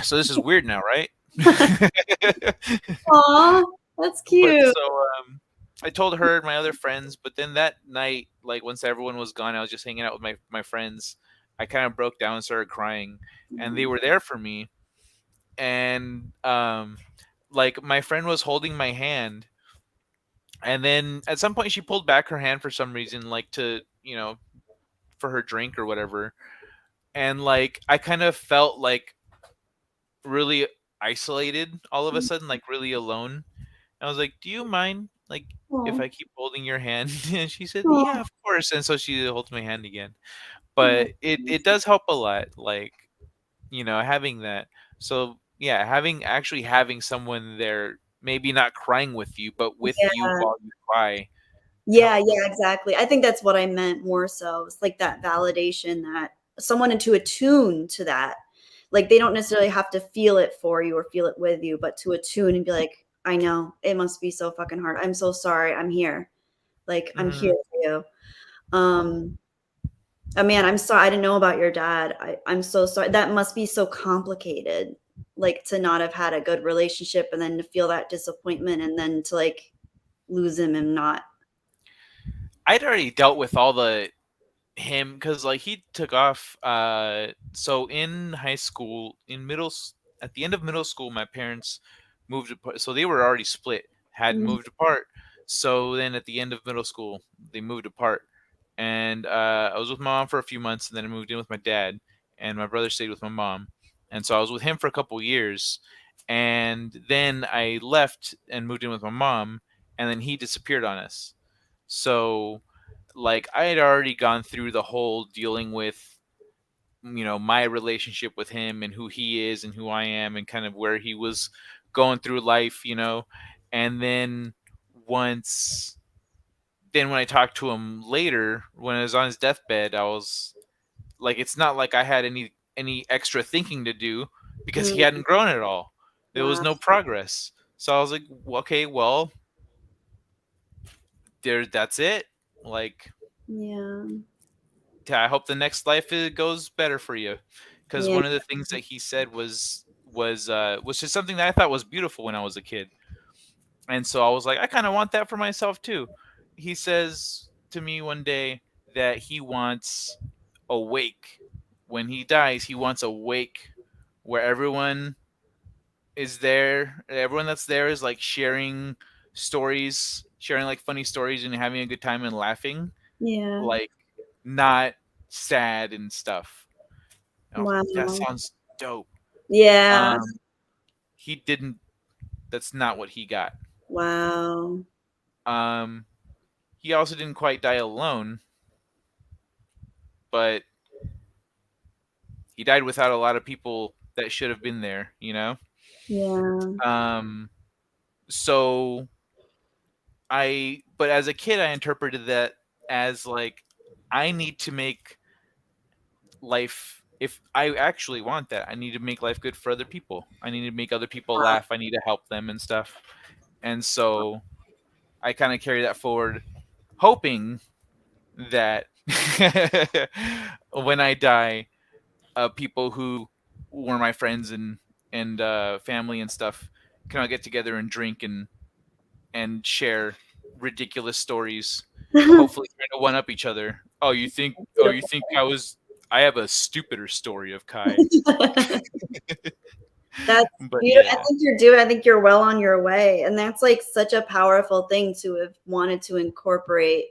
so this is weird now, right? aw, that's But cute. so I told her and my other friends, but then that night, like once everyone was gone, I was just hanging out with my friends. I kind of broke down and started crying, and they were there for me. And like my friend was holding my hand, and then at some point she pulled back her hand for some reason, like to for her drink or whatever. And like I kind of felt like really isolated all of a sudden, like really alone. I was like, "Do you mind, like, if Oh, I keep holding your hand?" And she said, "Yeah, oh, of course." And so she holds my hand again. oh. But it does help a lot, like, having that. So yeah, having someone there, maybe not crying with you, but with you Yeah. while you cry, Yeah, helps. yeah, exactly. I think that's what I meant more so. It's like that validation that someone into attune to that. Like they don't necessarily have to feel it for you or feel it with you, but to attune and be like, I know it must be so fucking hard. I'm so sorry. I'm here. Like I'm Mm, here for you. Um, oh man, I'm sorry. I didn't know about your dad. I'm so sorry. That must be so complicated. Like to not have had a good relationship and then to feel that disappointment and then to like lose him and not. I'd already dealt with all the him because like he took off. So in high school, at the end of middle school, my parents moved apart. So they were already split, had Mhm. moved apart. So then at the end of middle school, they moved apart, and I was with my mom for a few months, and then I moved in with my dad, and my brother stayed with my mom, and so I was with him for a couple years, and then I left and moved in with my mom, and then he disappeared on us. So like I had already gone through the whole dealing with my relationship with him and who he is and who I am and kind of where he was going through life, and then once then when I talked to him later when I was on his deathbed, I was like, it's not like I had any extra thinking to do because he Mm, hadn't grown at all. There was wow. no progress. So I was like, okay, well, that's it. Like, Yeah. I hope the next life goes better for you. Because Yeah. one of the things that he said was just something that I thought was beautiful when I was a kid, and so I was like, I kind of want that for myself too. He says to me one day that he wants a wake when he dies. He wants a wake where everyone is there. Everyone that's there is like sharing like funny stories and having a good time and laughing, Yeah. like not sad and stuff. And I was like, that Wow. sounds dope. Yeah. Um, he didn't. That's not what he got. Wow. Um, he also didn't quite die alone, but he died without a lot of people that should have been there. Yeah. Um, so but as a kid, I interpreted that as like, I need to make life. If I actually want that, I need to make life good for other people. I need to make other people Wow. laugh. I need to help them and stuff. And so I kind of carry that forward, hoping that when I die, people who were my friends and family and stuff can all get together and drink and share ridiculous stories. Hopefully, trying to one up each other. Oh, you think? Oh, you Beautiful. think I have a stupider story of Kai, That's but beautiful. I yeah. think you're doing I think you're well on your way, and that's, like, such a powerful thing to have wanted to incorporate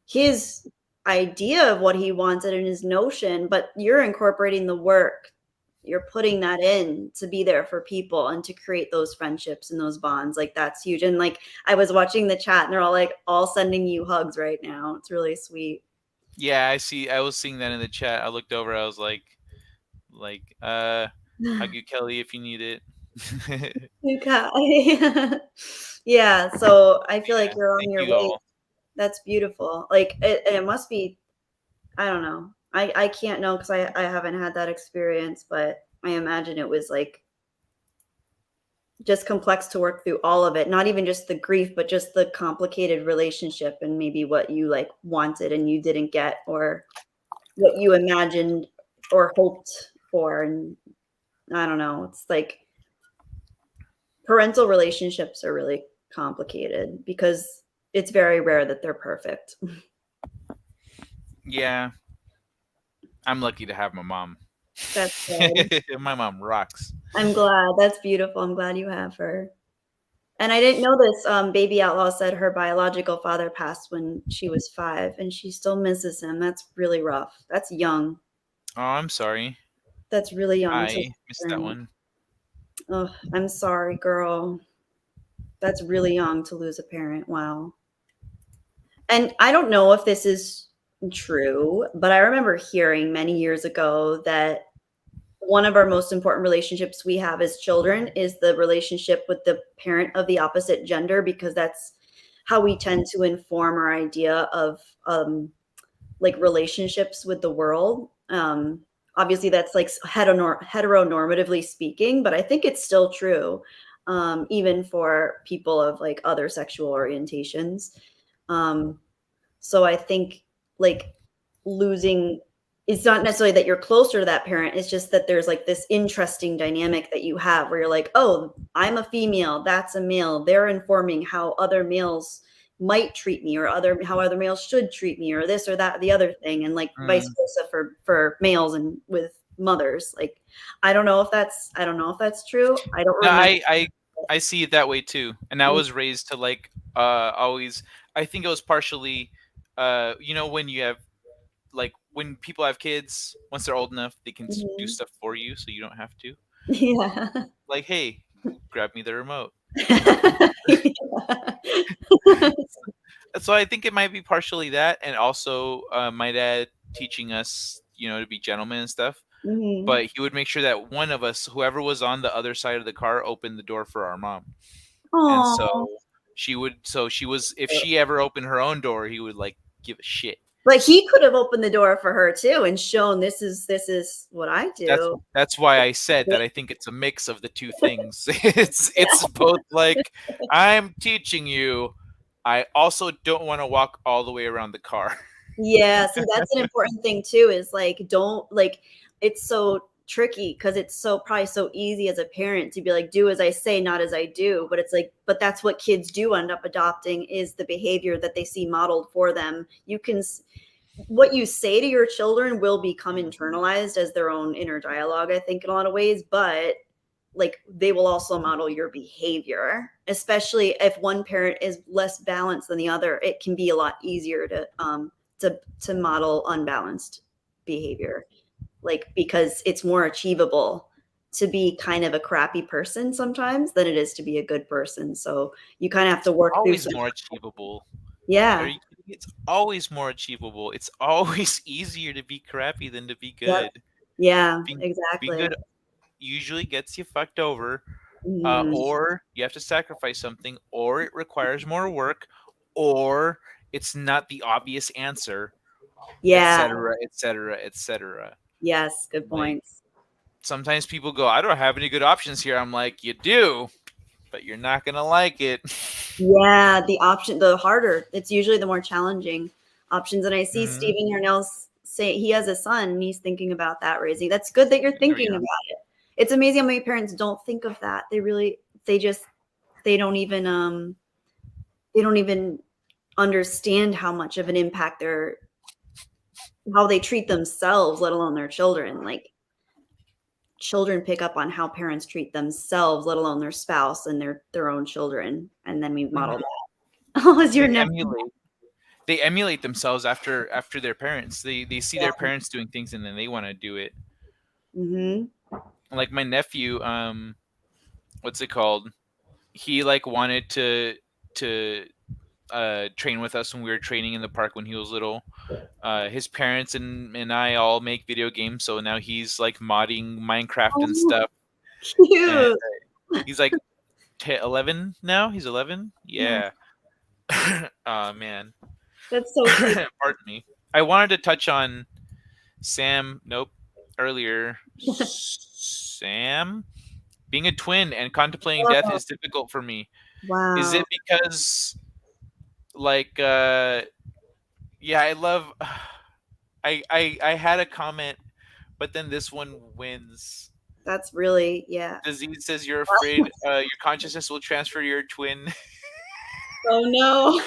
his idea of what he wanted and his notion, but you're incorporating the work you're putting that in to be there for people and to create those friendships and those bonds. Like that's huge. And like I was watching the chat and they're all like all sending you hugs right now. It's really sweet. Yeah, I see. I was seeing that in the chat. I looked over. I was like, hug you, Kelly, if you need it. Okay. Yeah, so I feel like Yeah, you're on thank your you way. all. That's beautiful. Like it must be, I don't know. I can't know because I haven't had that experience, but I imagine it was like just complex to work through all of it. Not even just the grief, but just the complicated relationship and maybe what you like wanted and you didn't get, or what you imagined or hoped for. And I don't know. It's like parental relationships are really complicated because it's very rare that they're perfect. Yeah, I'm lucky to have my mom. That's good. My mom rocks. I'm glad. That's beautiful. I'm glad you have her. And I didn't know this. Baby Outlaw said her biological father passed when she was 5, and she still misses him. That's really rough. That's young. Oh, I'm sorry. That's really young to I missed that learn. one. Oh, I'm sorry, girl. That's really young to lose a parent. Wow. And I don't know if this is true, but I remember hearing many years ago that one of our most important relationships we have as children is the relationship with the parent of the opposite gender, because that's how we tend to inform our idea of like relationships with the world. Obviously, that's like heteronormatively speaking, but I think it's still true, even for people of like other sexual orientations. Um, so I think like losing, it's not necessarily that you're closer to that parent. It's just that there's like this interesting dynamic that you have where you're like, oh, I'm a female, that's a male. They're informing how other males might treat me, or other how other males should treat me, or this or that, the other thing, and like vice Mm. versa for males and with mothers. Like I don't know if that's true. I don't No, remember. I see it that way too. And I was raised to like always. I think it was partially, when you have like when people have kids, once they're old enough, they can do Mhm. stuff for you, so you don't have to. Yeah. Like, hey, grab me the remote. Yeah. So I think it might be partially that, and also my dad teaching us, to be gentlemen and stuff. Mhm. But he would make sure that one of us, whoever was on the other side of the car, opened the door for our mom. And so Aw. she was, if she ever opened her own door, he would like give a shit. But he could have opened the door for her too and shown this is what I That's do. that's why I said that I think it's a mix of the two things. It's both like, I'm teaching you. I also don't want to walk all the way around the car. Yeah, see, that's an important thing too, is like, don't like, it's so tricky because it's so probably so easy as a parent to be like, do as I say, not as I do. But it's like, but that's what kids do end up adopting, is the behavior that they see modeled for them. What you say to your children will become internalized as their own inner dialogue, I think, in a lot of ways, but like they will also model your behavior, especially if one parent is less balanced than the other. It can be a lot easier to model unbalanced behavior, like because it's more achievable to be kind of a crappy person sometimes than it is to be a good person. So you kind of have to work through Always some. more achievable. Are Yeah. you kidding me? It's always more achievable. It's always easier to be crappy than to be Yep. good. Yeah, Being exactly. good usually gets you fucked over, Mhm. or you have to sacrifice something, or it requires more work, or it's not the obvious answer, Yeah. etc., etc., etc. Yes, good Like, points. sometimes people go, I don't have any good options here. I'm like, you do, but you're not gonna like it. Yeah, the harder. It's usually the more challenging options. And I see Hmm. Stephen Yarnell's say he has a son and he's thinking about that raising. That's good that you're There we thinking are. about it. It's amazing how many parents don't think of that. They just they don't even they don't even understand how much of an impact how they treat themselves, let alone their children. Like children pick up on how parents treat themselves, let alone their spouse and their own children. And then we model Hmm. that. Oh, is your They nephew? emulate. They emulate themselves after their parents. They see their Yeah. parents doing things and then they want to do it. Mhm. like my nephew, what's it called? He like wanted to train with us when we were training in the park when he was little. His parents and I all make video games, so now he's like modding Minecraft and Oh, stuff. And cute. he's like 11 now. He's 11. Yeah, Yeah. Oh man. that's so cute. Pardon me. I wanted to touch on Sam. Nope. Earlier, Sam being a twin and contemplating death Oh, is difficult for me. Is wow. it because like yeah, I love I had a comment, but then this one wins. That's really, yeah. Disease says you're afraid your consciousness will transfer to your twin. Oh no.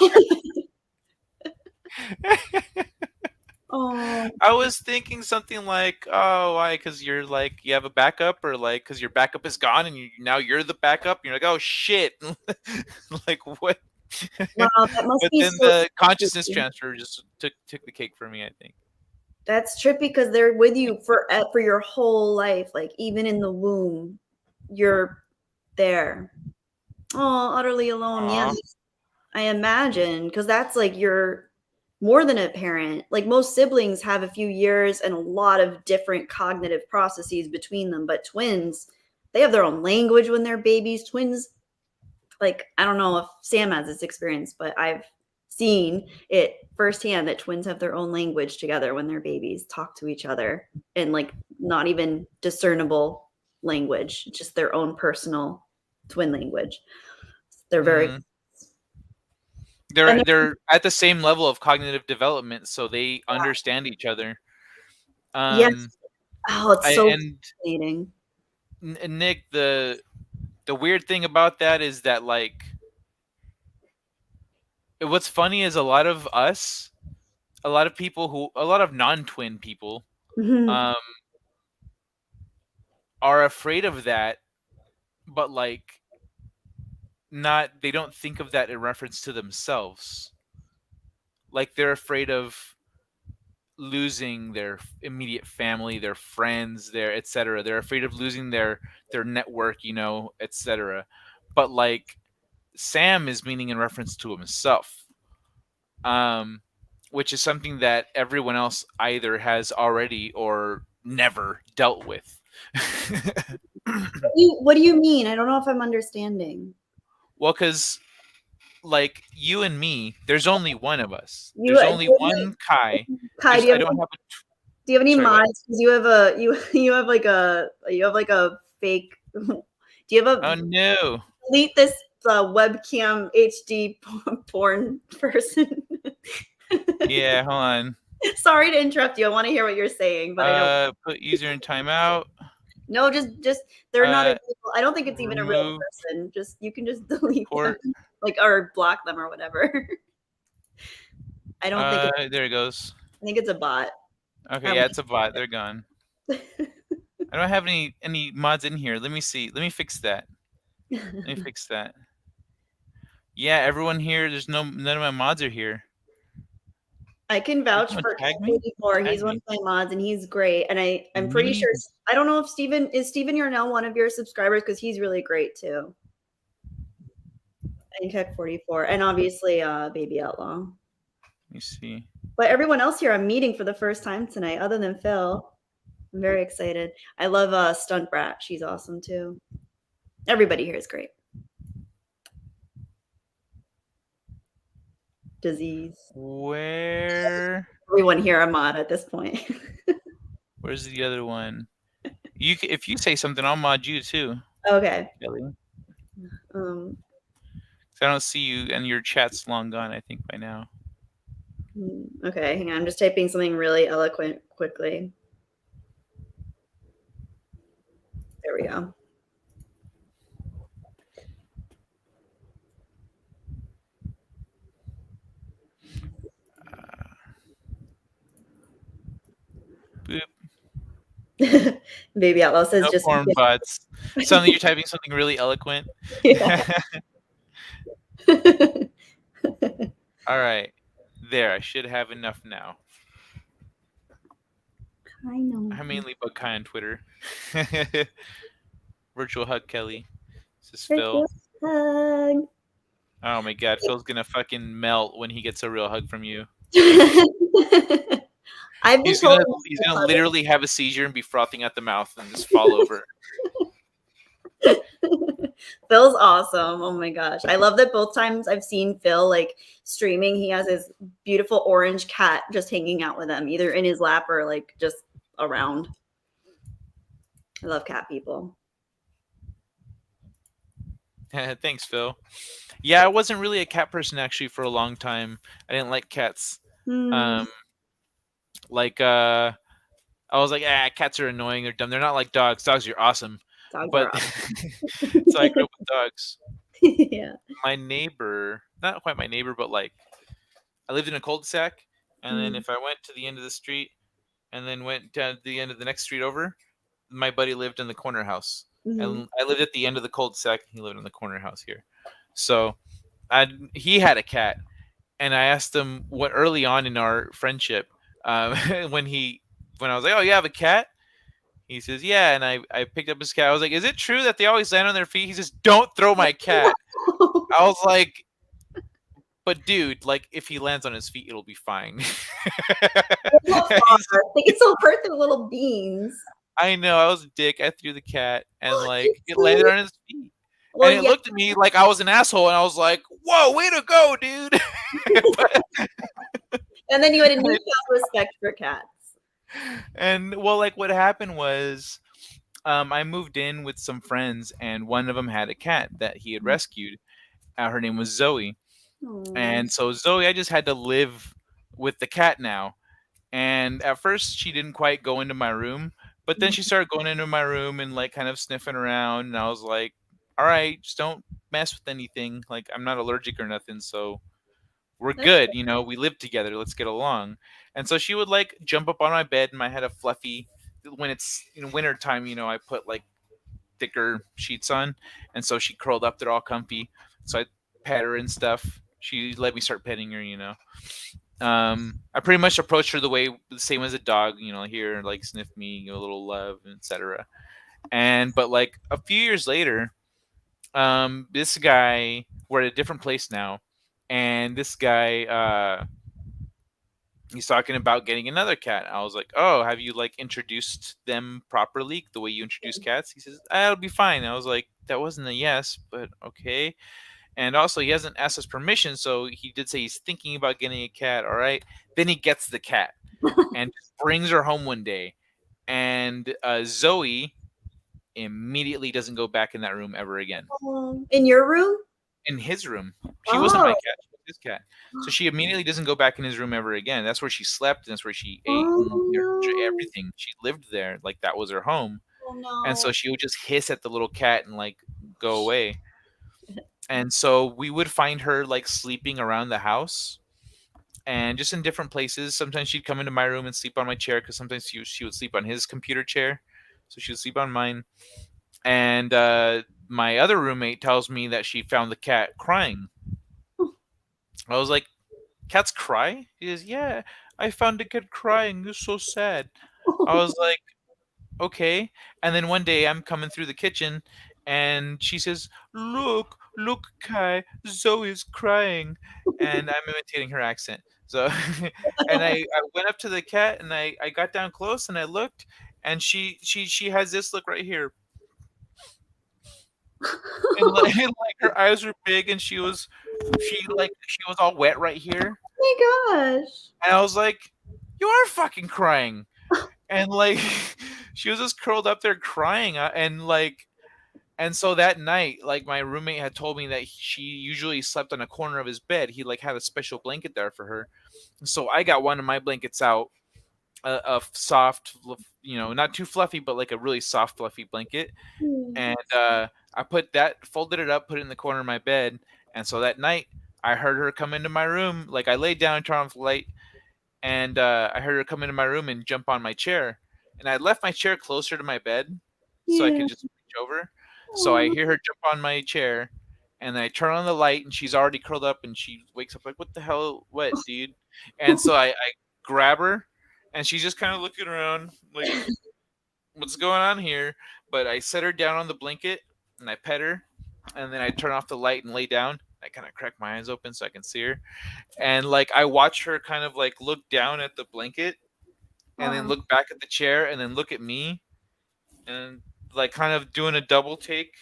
Oh, I was thinking something like, "Oh, why? Because you're like you have a backup, or like because your backup is gone, and now you're the backup." You're like, "Oh shit!" Like what? wow, that must But be then so the consciousness trippy. transfer just took the cake for me. I think. That's trippy because they're with you for your whole life. Like even in the womb, you're there. Oh, utterly alone. Yes, Aw. I imagine because that's like you're more than a parent. Like most siblings have a few years and a lot of different cognitive processes between them, but twins, they have their own language when they're babies. Twins, like I don't know if Sam has this experience, but I've seen it firsthand that twins have their own language together when they're babies, talk to each other in like not even discernible language, just their own personal twin language. They're very Mm. and They're at the same level of cognitive development, so they yeah, understand each other. yes. Um, Oh, it's I so and fascinating. Nick, the weird thing about that is that like what's funny is a lot of people who a lot of non-twin people Mhm. um are afraid of that, but like not they don't think of that in reference to themselves. Like they're afraid of losing their immediate family, their friends, their etc. They're afraid of losing their network, etc. But like Sam is meaning in reference to himself. Um which is something that everyone else either has already or never dealt with. What do you mean? I don't know if I'm understanding. Well, because like you and me, there's only one of us. You There's do only you have one Kai. Kai, There's I don't have a do you have any sorry what? mods? Because you have a you have like a fake. Do you have a Oh no. delete this webcam HD porn person? Yeah, hold on. Sorry to interrupt you. I want to hear what you're saying, but I don't. Put user in timeout. No, just they're not a Uh, real, I don't think it's even a real remove person. Just you can just delete them, port. like or block them or whatever. I don't think There it goes. I think it's a bot. Okay, At yeah, it's a bot. They're gone. I don't have any mods in here. Let me see. Let me fix that. least. Let me fix that. Yeah, everyone here. There's none of my mods are here. I can Did vouch someone for tag me? Cat44. Tag He's one me. of my mods, and he's great. And I'm pretty Me. sure I don't know if Steven Yarnell one of your subscribers because he's really great too. And Cat44, and obviously Baby Outlaw. Let me see. But everyone else here I'm meeting for the first time tonight, other than Phil. I'm very excited. I love Stunt Brat. She's awesome too. Everybody here is great. Disease. Where? Everyone here a mod at this point. Where's the other one? If you say something, I'll mod you too, Okay. Kelly. Um, 'Cause I don't see you, and your chat's long gone. I think by now. okay, hang on. I'm just typing something really eloquent quickly. There we go. Boop. Baby Outlaw says No just form bots. Suddenly you're typing something really eloquent. yeah. All right. There, I should have enough now. I know. I mainly bug Kai on Twitter. Virtual hug Kelly. This is Phil. Virtual hug. Oh my god, Phil's gonna fucking melt when he gets a real hug from you. I've been He's told gonna not he's to gonna hug. literally have a seizure and be frothing at the mouth and just fall over. Phil's awesome. Oh my gosh. I love that both times I've seen Phil like streaming, he has his beautiful orange cat just hanging out with him, either in his lap or like just around. I love cat people. Thanks, Phil. Yeah, I wasn't really a cat person actually for a long time. I didn't like cats. Hmm. Um, like I was like, cats are annoying. They're dumb. They're not like dogs. Dogs are awesome. Dogs But are so I awesome. grew up with dogs. Yeah. My neighbor, not quite my neighbor, but like I lived in a cul-de-sac, and then Mm, if I went to the end of the street and then went down to the end of the next street over, my buddy lived in the corner house, mhm, and I lived at the end of the cul-de-sac. And he lived in the corner house here. So he had a cat, and I asked him what early on in our friendship, um, when he when I was like, "Oh, you have a cat?" He says, "Yeah," and I picked up his cat. I was like, "Is it true that they always land on their feet?" He says, "Don't throw my cat." I was like, "But dude, like if he lands on his feet, it'll be fine." It's so He's, far. They get so hurt, their little beans. I know I was a dick. I threw the cat, and like It's it so landed weird. on his feet, Well, and it yeah. looked at me like I was an asshole, and I was like, "Whoa, way to go, dude!" but, And then you had a newfound respect for cats. and well, like what happened was, I moved in with some friends, and one of them had a cat that he had rescued. Her name was Zoe, Aw. and so Zoe, I just had to live with the cat now. And at first, she didn't quite go into my room, but then she started going into my room and like kind of sniffing around. And I was like, "All right, just don't mess with anything. Like I'm not allergic or nothing, so we're That's good. You know, we live together. Let's get along." And so she would like jump up on my bed, and I had a fluffy. When it's in winter time, you know, I put like thicker sheets on, and so she curled up there all comfy. So I pet her and stuff. She let me start petting her, you know. I pretty much approached her the same as a dog, you know, here like sniff me, you know, a little love, etc. And but like a few years later, this guy, we're at a different place now, and this guy, he's talking about getting another cat. I was like, "Oh, have you like introduced them properly, the way you introduce cats?" He says, "It'll be fine." I was like, "That wasn't a yes, but okay." And also, he hasn't asked us permission, so he did say he's thinking about getting a cat. All right. Then he gets the cat and just brings her home one day, and Zoe immediately doesn't go back in that room ever again. In your room? In his room, she wasn't my Oh. cat; she was his cat. So she immediately doesn't go back in his room ever again. That's where she slept, and that's where she ate Oh and no. everything. She lived there, like that was her home. Oh And so no. she would just hiss at the little cat and like go away. And so we would find her like sleeping around the house and just in different places. Sometimes she'd come into my room and sleep on my chair because sometimes she would sleep on his computer chair. So she would sleep on mine. And my other roommate tells me that she found the cat crying. I was like, "Cats cry?" He goes, "Yeah, I found the cat crying. It's so sad." I was like, "Okay." And then one day I'm coming through the kitchen and she says, "Look, look, Kai, Zoe's crying." And I'm imitating her accent. So, and I went up to the cat and I got down close and I looked and she has this look right here. And like, and like her eyes were big and she was all wet right here. Oh my gosh. And I was like, "You are fucking crying." And like she was just curled up there crying and like and so that night like my roommate had told me that she usually slept on a corner of his bed. He like had a special blanket there for her. And so I got one of my blankets out, a soft, you know, not too fluffy but like a really soft fluffy blanket. Hmm. And I folded it up, put it in the corner of my bed. And so that night I heard her come into my room. Like I laid down and turned off the light, and I heard her come into my room and jump on my chair. And I left my chair closer to my bed so I Yeah. could just reach over. So I Oh, hear her jump on my chair, and I turn on the light, and she's already curled up, and she wakes up like, "What the hell? What, dude?" And so I grab her, and she's just kind of looking around like, what's going on here? But I set her down on the blanket and I pet her, and then I turn off the light and lay down. I kind of crack my eyes open so I can see her, and like I watch her kind of like look down at the blanket, and then Oh, look back at the chair, and then look at me, and like kind of doing a double take,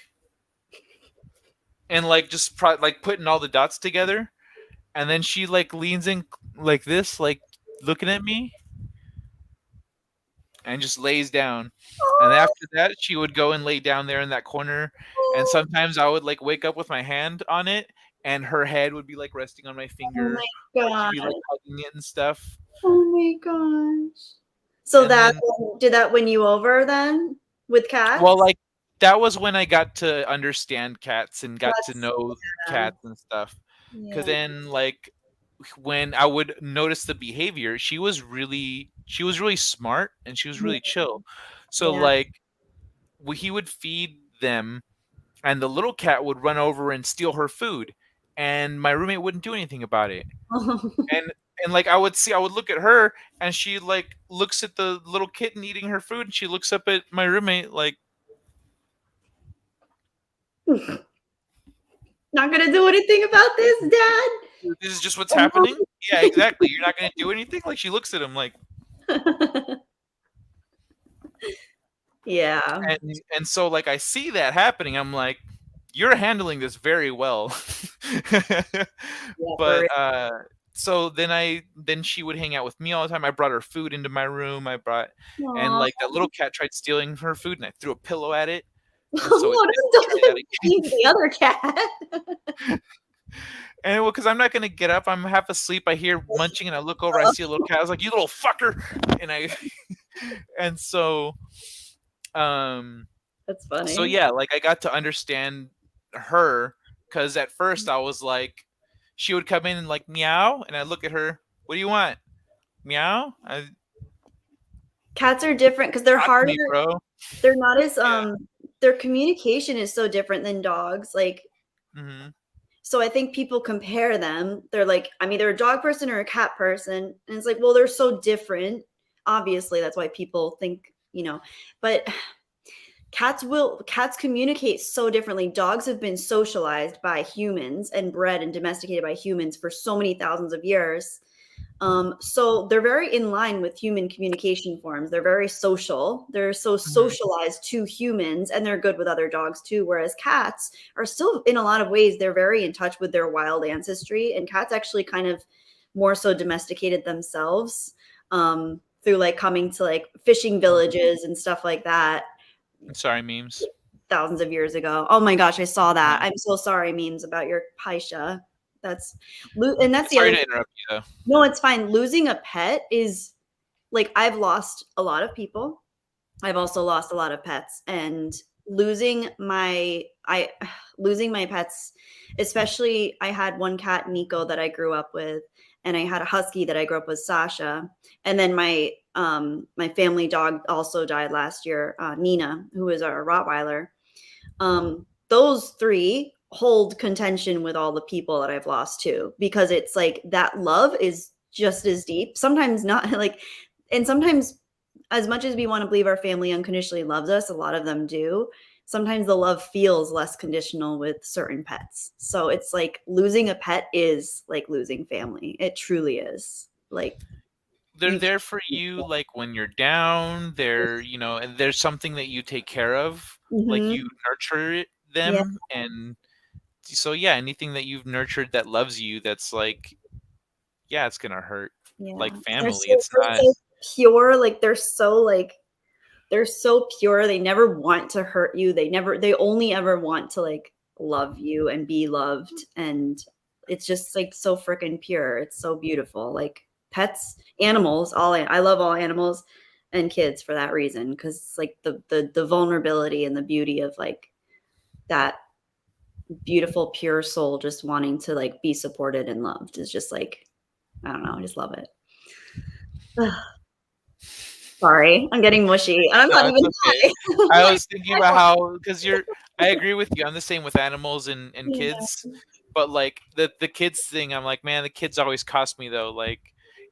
and like just like putting all the dots together, and then she like leans in like this, like looking at me, and just lays down. And after that, she would go and lay down there in that corner. And oh, sometimes I would like wake up with my hand on it, and her head would be like resting on my oh finger, my or she'd god. be like hugging it and stuff. Oh my gosh. So And that then, did that win you over then with well, cats? like that was when I got to understand cats and got to That's know yeah. cats and stuff. Because Yeah. then, like, when I would notice the behavior, she was really smart and she was really chill. So Yeah. like he would feed them, and the little cat would run over and steal her food, and my roommate wouldn't do anything about it. And like I would look at her, and she like looks at the little kitten eating her food, and she looks up at my roommate like, Not gonna do anything about this, Dad. this is just what's happening. Yeah, exactly. You're not gonna do anything. Like she looks at him like, Yeah. and so like I see that happening. I'm like, you're handling this very well. Yeah, for But real. so then she would hang out with me all the time. I brought her food into my room. And Aw. like that little cat tried stealing her food, and I threw a pillow at it, and so it Oh, didn't don't try that leave the other cat. again. And well, because I'm not gonna get up, I'm half asleep. I hear munching, and I look over. I see a little cat. I was like, "You little fucker!" And I and um That's so funny. yeah, like I got to understand her, because at first I was like, she would come in and like meow, and I look at her. What do you want? Meow? Cats are different because they're Talk to harder. me, bro. They're not as Yeah. their communication is so different than dogs. Like, Hmm. so I think people compare them. They're like, I'm either a dog person or a cat person. And it's like, well, they're so different. Obviously, that's why people think, but cats communicate so differently. Dogs have been socialized by humans and bred and domesticated by humans for so many thousands of years. So they're very in line with human communication forms. They're very social. They're so Hmm. socialized to humans, and they're good with other dogs too. Whereas cats are still, in a lot of ways, they're very in touch with their wild ancestry. And cats actually kind of more so domesticated themselves through like coming to like fishing villages and stuff like that Sorry, memes. thousands of years ago. Oh my gosh, I saw that. Uh, I'm so sorry, memes about your Paisha. That's and that's the Sorry other to thing. interrupt you though. No, it's fine. Losing a pet is like I've lost a lot of people. I've also lost a lot of pets and losing my pets, especially I had one cat, Nico, that I grew up with, and I had a husky that I grew up with, Sasha. And then my family dog also died last year, Nina, who is our Rottweiler. Those three hold contention with all the people that I've lost too, because it's like that love is just as deep. Sometimes not like, and sometimes as much as we want to believe our family unconditionally loves us, a lot of them do. Sometimes the love feels less conditional with certain pets. So it's like losing a pet is like losing family. It truly is. Like They're you there for can't. you like when you're down. And there's something that you take care of. Like Mm-hmm. you nurture Yeah, them, and so yeah, anything that you've nurtured that loves you, that's like, yeah, it's gonna hurt. yeah. Like They're family, so it's they're not. so pure. They're so pure. They never want to hurt you. They only ever want to like love you and be loved. And it's just like so freaking pure. It's so beautiful. Like pets, animals, I love all animals and kids for that reason. Cause it's like the vulnerability and the beauty of like that beautiful, pure soul just wanting to like be supported and loved is just like, I don't know, I just love it. Sorry, I'm getting mushy. And I'm not No, even it's okay. high. I'm I like, was thinking about how, because I agree with you. I'm the same with animals and yeah. kids, but like the kids thing, I'm like, man, the kids always cost me though. Like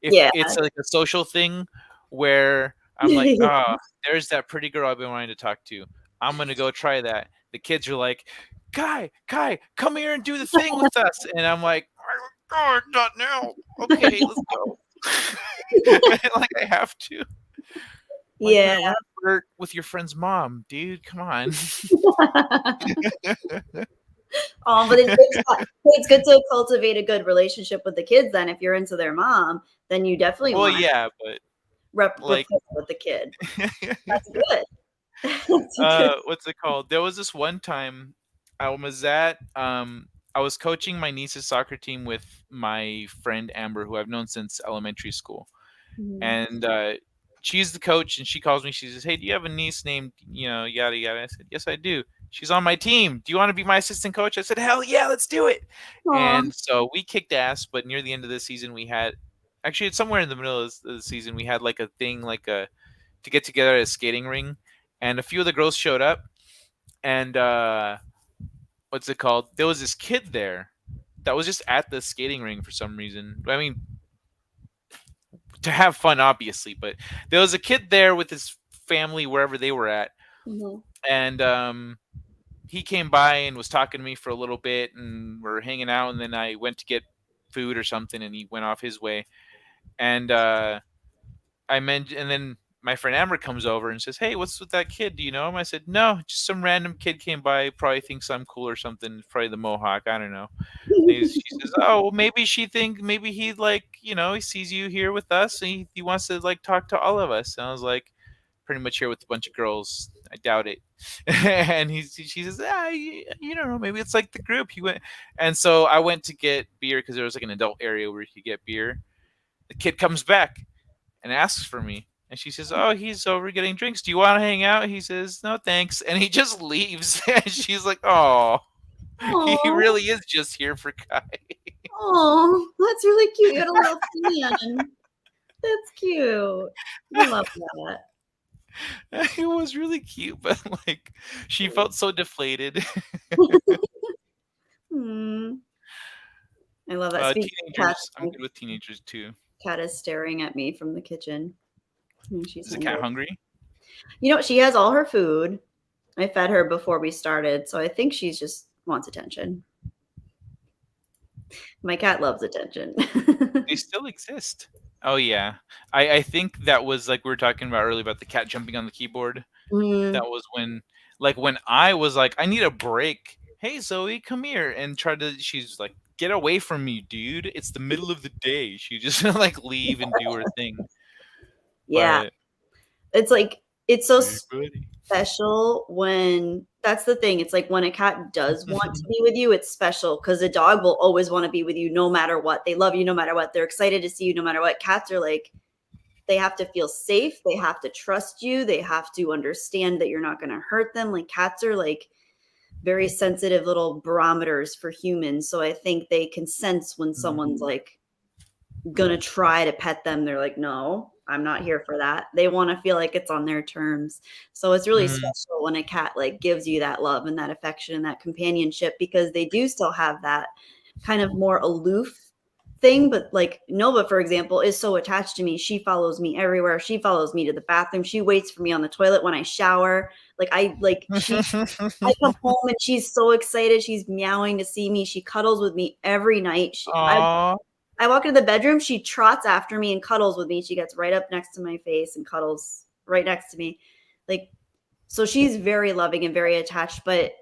if Yeah. it's like a social thing, where I'm like, oh, there's that pretty girl I've been wanting to talk to. I'm gonna go try that. The kids are like, Kai, come here and do the thing with us. And I'm like, oh, not now. Okay, let's go. Like I have to. Like, but Yeah. I want to flirt with your friend's mom, dude. Come on. Oh, but it's good to cultivate a good relationship with the kids then. If you're into their mom, then you definitely Well, want to yeah, but like, rapport with the kid. That's good. That's a good. what's it called? There was this one time I was at I was coaching my niece's soccer team with my friend Amber, who I've known since elementary school. Mhm. And she's the coach, and she calls me. She says, "Hey, do you have a niece named, yada yada?" I said, "Yes, I do. She's on my team. Do you want to be my assistant coach?" I said, "Hell yeah, let's do it." Aw. And so we kicked ass. But near the end of the season, we had, actually, it's somewhere in the middle of the season, we had like a thing, like a to get together at a skating ring, and a few of the girls showed up, and what's it called? There was this kid there that was just at the skating ring for some reason. I mean, to have fun, obviously, but there was a kid there with his family wherever they were at, Mhm. and he came by and was talking to me for a little bit, and we're hanging out, and then I went to get food or something, and he went off his way, and and then my friend Amber comes over and says, "Hey, what's with that kid? Do you know him?" I said, "No, just some random kid came by. Probably thinks I'm cool or something. Probably the Mohawk. I don't know." She says, "Oh, well, maybe he like, he sees you here with us, and he wants to like talk to all of us." And I was like, "Pretty much here with a bunch of girls. I doubt it." And she says, you don't know, maybe it's like the group." He went, and so I went to get beer because there was like an adult area where you could get beer. The kid comes back and asks for me. And she says, "Oh, he's over getting drinks. Do you want to hang out?" He says, "No, thanks." And he just leaves. And she's like, "Oh, he Aw. really is just here for Kai." Aw, that's really cute. You got a little fan. That's cute. I love that. It was really cute, but like she felt so deflated. Hmm. I love that. Speaking of cats, Teenagers, I'm my good with teenagers too. cat is staring at me from the kitchen. She's Is the cat hungry. hungry? You know, she has all her food. I fed her before we started, so I think she's just wants attention. My cat loves attention. They still exist. Oh yeah, I think that was like we were talking about earlier about the cat jumping on the keyboard. That Mm, was when I was like, I need a break. Hey Zoe, come here, and she's like, get away from me, dude. It's the middle of the day. She just like leave and do her thing. yeah, But it's like it's so hey, buddy. special when that's the thing. It's like when a cat does want to be with you, it's special because a dog will always want to be with you no matter what. They love you no matter what. They're excited to see you no matter what. Cats are like they have to feel safe. They have to trust you. They have to understand that you're not going to hurt them. Like cats are like very sensitive little barometers for humans. So I think they can sense when someone's like gonna try to pet them. They're like, no, I'm not here for that. They want to feel like it's on their terms. So it's really Mm, special when a cat like gives you that love and that affection and that companionship because they do still have that kind of more aloof thing. But like Nova, for example, is so attached to me. She follows me everywhere. She follows me to the bathroom. She waits for me on the toilet when I shower. I come home and she's so excited. She's meowing to see me. She cuddles with me every night. Aw. I walk into the bedroom, she trots after me and cuddles with me. She gets right up next to my face and cuddles right next to me. Like, so she's very loving and very attached. But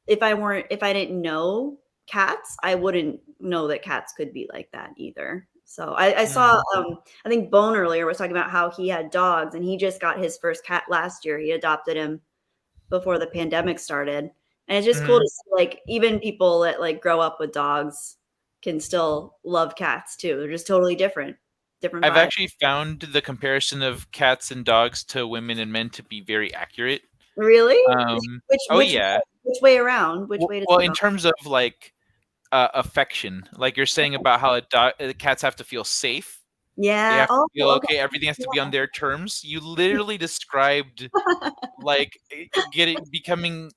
if I didn't know cats, I wouldn't know that cats could be like that either. So I saw, Mm, I think Bone earlier was talking about how he had dogs and he just got his first cat last year. He adopted him before the pandemic started. And it's just cool to mm. see like even people that like grow up with dogs can still love cats too. They're just totally different, different I've vibe. actually found the comparison of cats and dogs to women and men to be very accurate. Really? Um, Which oh which yeah. which way around? Which way does Well, it in go? terms of like affection, like you're saying about how cats have to feel safe. They Yeah. have to Oh, feel okay. okay. Everything has to be on their terms. You literally described like getting becoming,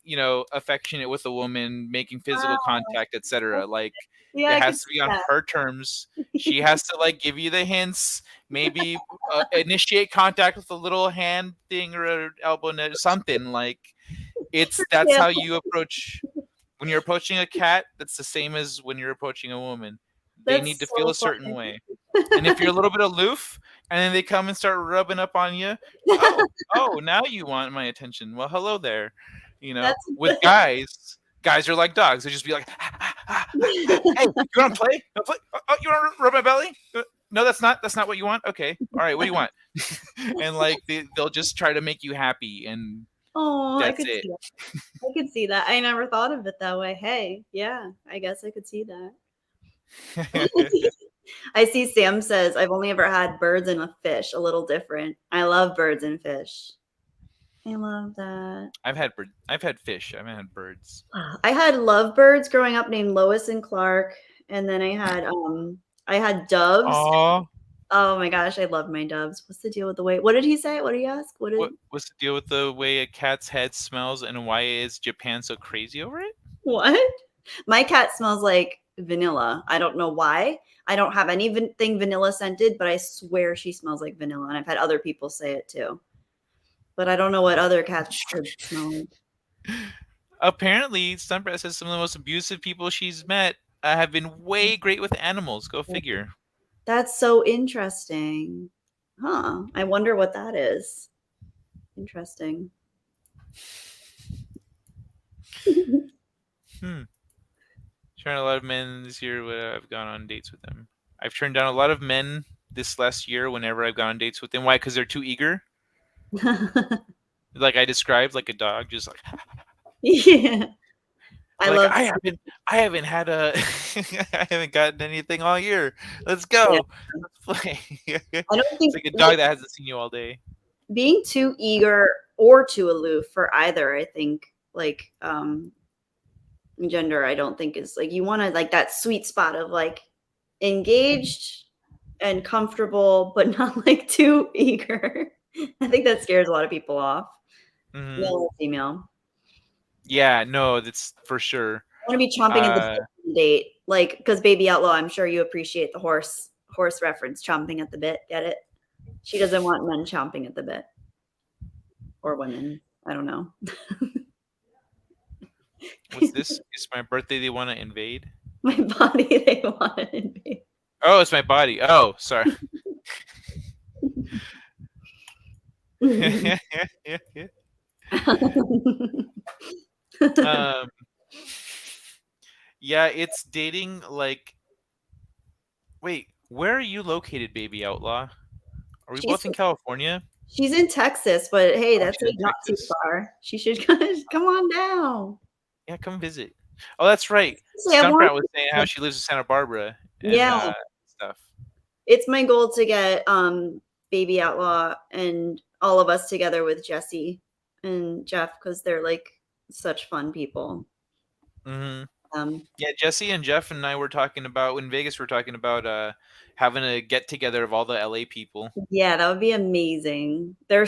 affectionate with a woman, making physical Wow. contact, etc. Like Yeah, it I could has to see be on that. her terms. She has to like give you the hints, maybe initiate contact with a little hand thing or an elbow nudge, something like that's Yeah, how you approach when you're approaching a cat. That's the same as when you're approaching a woman. They need that's to feel so a certain funny. way. And if you're a little bit aloof and then they come and start rubbing up on you, oh, now you want my attention. Well, hello there. That's With guys are like dogs. They just be like, hey, you want to play? You wanna play? Oh, you want to rub my belly? No, that's not what you want. Okay, all right. What do you want? And like they'll just try to make you happy, and Oh, I that's could it. see that. I could see that. I never thought of it that way. Hey, yeah, I guess I could see that. I see Sam says, I've only ever had birds and a fish, a little different. I love birds and fish. I love that. I've had fish. I haven't had birds. I had lovebirds growing up named Lois and Clark, and then I had doves. Aw. Oh my gosh, I love my doves. What's the deal with the way? What did he say? What did he ask? What did What's the deal with the way a cat's head smells, and why is Japan so crazy over it? what? My cat smells like vanilla. I don't know why. I don't have anything vanilla scented, but I swear she smells like vanilla, and I've had other people say it too. But I don't know what other cats should smell like. Apparently, Sunbreast says some of the most abusive people she's met have been way great with animals. Go figure. That's so interesting. Huh. I wonder what that is. Interesting. Hmm. Turned a lot of men this year when I've gone on dates with them. I've turned down a lot of men this last year whenever I've gone on dates with them. Why? Because they're too eager. Like I described, like a dog, just like Yeah. I like love I haven't had a I haven't gotten anything all year. Let's yeah. go. Let's play. I don't It's think like a like dog that hasn't seen you all day. being too eager or too aloof for either, I think like gender, I don't think is like you want to like that sweet spot of like engaged and comfortable, but not like too eager. I think that scares a lot of people off, Hmm. male or female. Yeah, no, that's for sure. I want to be chomping at the Uh, bit on a date, like because Baby Outlaw. I'm sure you appreciate the horse reference, chomping at the bit. Get it? She doesn't want men chomping at the bit or women. I don't know. what's this? It's my birthday. They want to invade. My body, they want to invade. Oh, it's my body. Oh, sorry. Yeah, yeah, yeah. Um, yeah, it's dating like. Wait, where are you located, baby outlaw? Are we she's both in California? she's in Texas, but hey, Oh, that's she's like in not too Texas. far. She should come on down. Yeah, come visit. Oh, that's right. Say I want. Stumprat was saying how she lives in Santa Barbara and Yeah, stuff. it's my goal to get Baby Outlaw and all of us together with Jesse and Jeff because they're like such fun people. Hmm. Um, Yeah, Jesse and Jeff and I were talking about in Vegas. We're talking about having a get together of all the LA people. yeah, that would be amazing. They're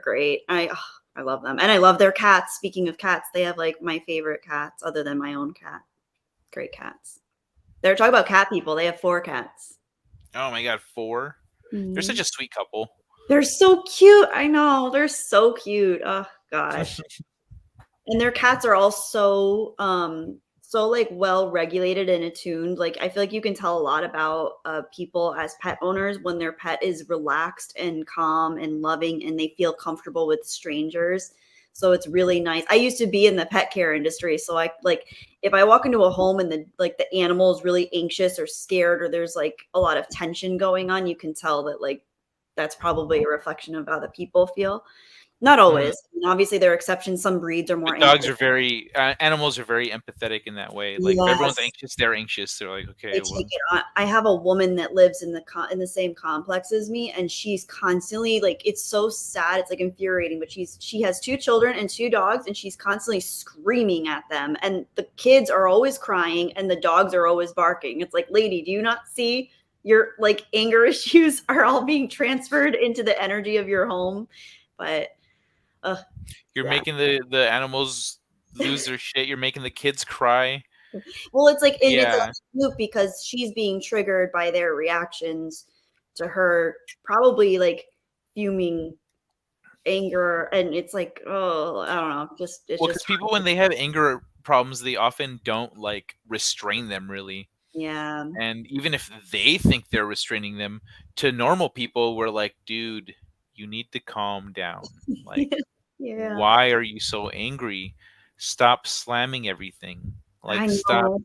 great. I love them. And I love their cats. Speaking of cats, they have like my favorite cats other than my own cat. Great cats. They're talking about cat people. They have 4 cats. Oh my god, 4. They're such Mhm. a sweet couple. They're so cute. I know. They're so cute. Oh gosh. And their cats are all so like well regulated and attuned. Like I feel like you can tell a lot about people as pet owners when their pet is relaxed and calm and loving and they feel comfortable with strangers. So it's really nice. I used to be in the pet care industry, so I like if I walk into a home and the animal is really anxious or scared or there's like a lot of tension going on, you can tell that like that's probably a reflection of how the people feel. Not Mhm. always. I mean, obviously, there are exceptions. Some breeds are more But dogs anxious. are very animals are very empathetic in that way. Like if everyone's Yes, anxious, they're anxious. They're like, they okay, take well, it on. I have a woman that lives in the same complex as me, and she's constantly like, it's so sad. It's like infuriating, but she has 2 children and 2 dogs, and she's constantly screaming at them, and the kids are always crying, and the dogs are always barking. It's like, lady, do you not see? your like anger issues are all being transferred into the energy of your home. But uh, You're yeah. making the animals lose their shit. You're making the kids cry. Well, it's like, and it's a Yeah. loop because she's being triggered by their reactions to her, probably like fuming anger, and it's like, oh, I don't know, just it's Well, because just people, hard. when they have anger problems, they often don't like restrain them really. Yeah. And even if they think they're restraining them, to normal people, we're like, dude, you need to calm down. Like, Yeah. why are you so angry? Stop slamming everything. I Like, stop know.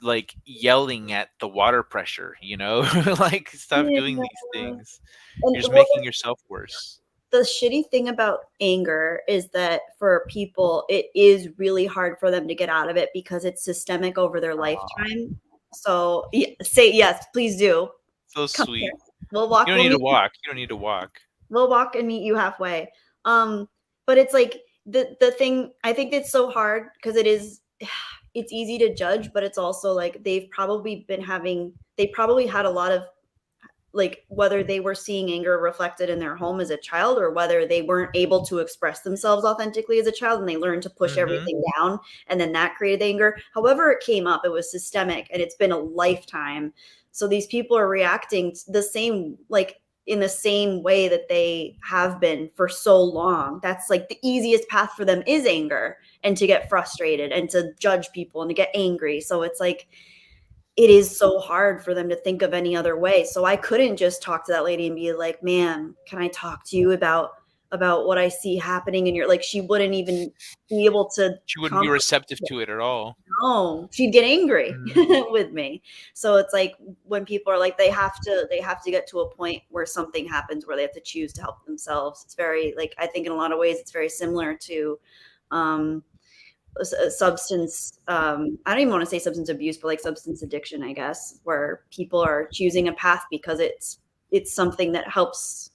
like yelling at the water pressure, you know? Like, stop Yeah. doing these things. And You're just well, making yourself worse. the shitty thing about anger is that for people, it is really hard for them to get out of it because it's systemic over their Aw, lifetime. So say yes, please do. so Come here. sweet. We'll You walk. don't need to walk. You don't need to walk. We'll walk and meet you halfway. But it's like the thing. I think it's so hard because it is. It's easy to judge, but it's also like they've probably been having. They probably had a lot of like whether they were seeing anger reflected in their home as a child or whether they weren't able to express themselves authentically as a child and they learned to push Mhm. everything down and then that created anger. However it came up, it was systemic and it's been a lifetime. So these people are reacting the same, like in the same way that they have been for so long. That's like the easiest path for them is anger and to get frustrated and to judge people and to get angry. So it's like it is so hard for them to think of any other way. So I couldn't just talk to that lady and be like, "Man, can I talk to you about what I see happening?" And you're like, she wouldn't even be able to She wouldn't be comprehend. receptive to it at all. No, she'd get angry Mhm. with me. So it's like when people are like they have to get to a point where something happens where they have to choose to help themselves. It's very like I think in a lot of ways it's very similar to um substance I don't even want to say substance abuse but like substance addiction, I guess, where people are choosing a path because it's something that helps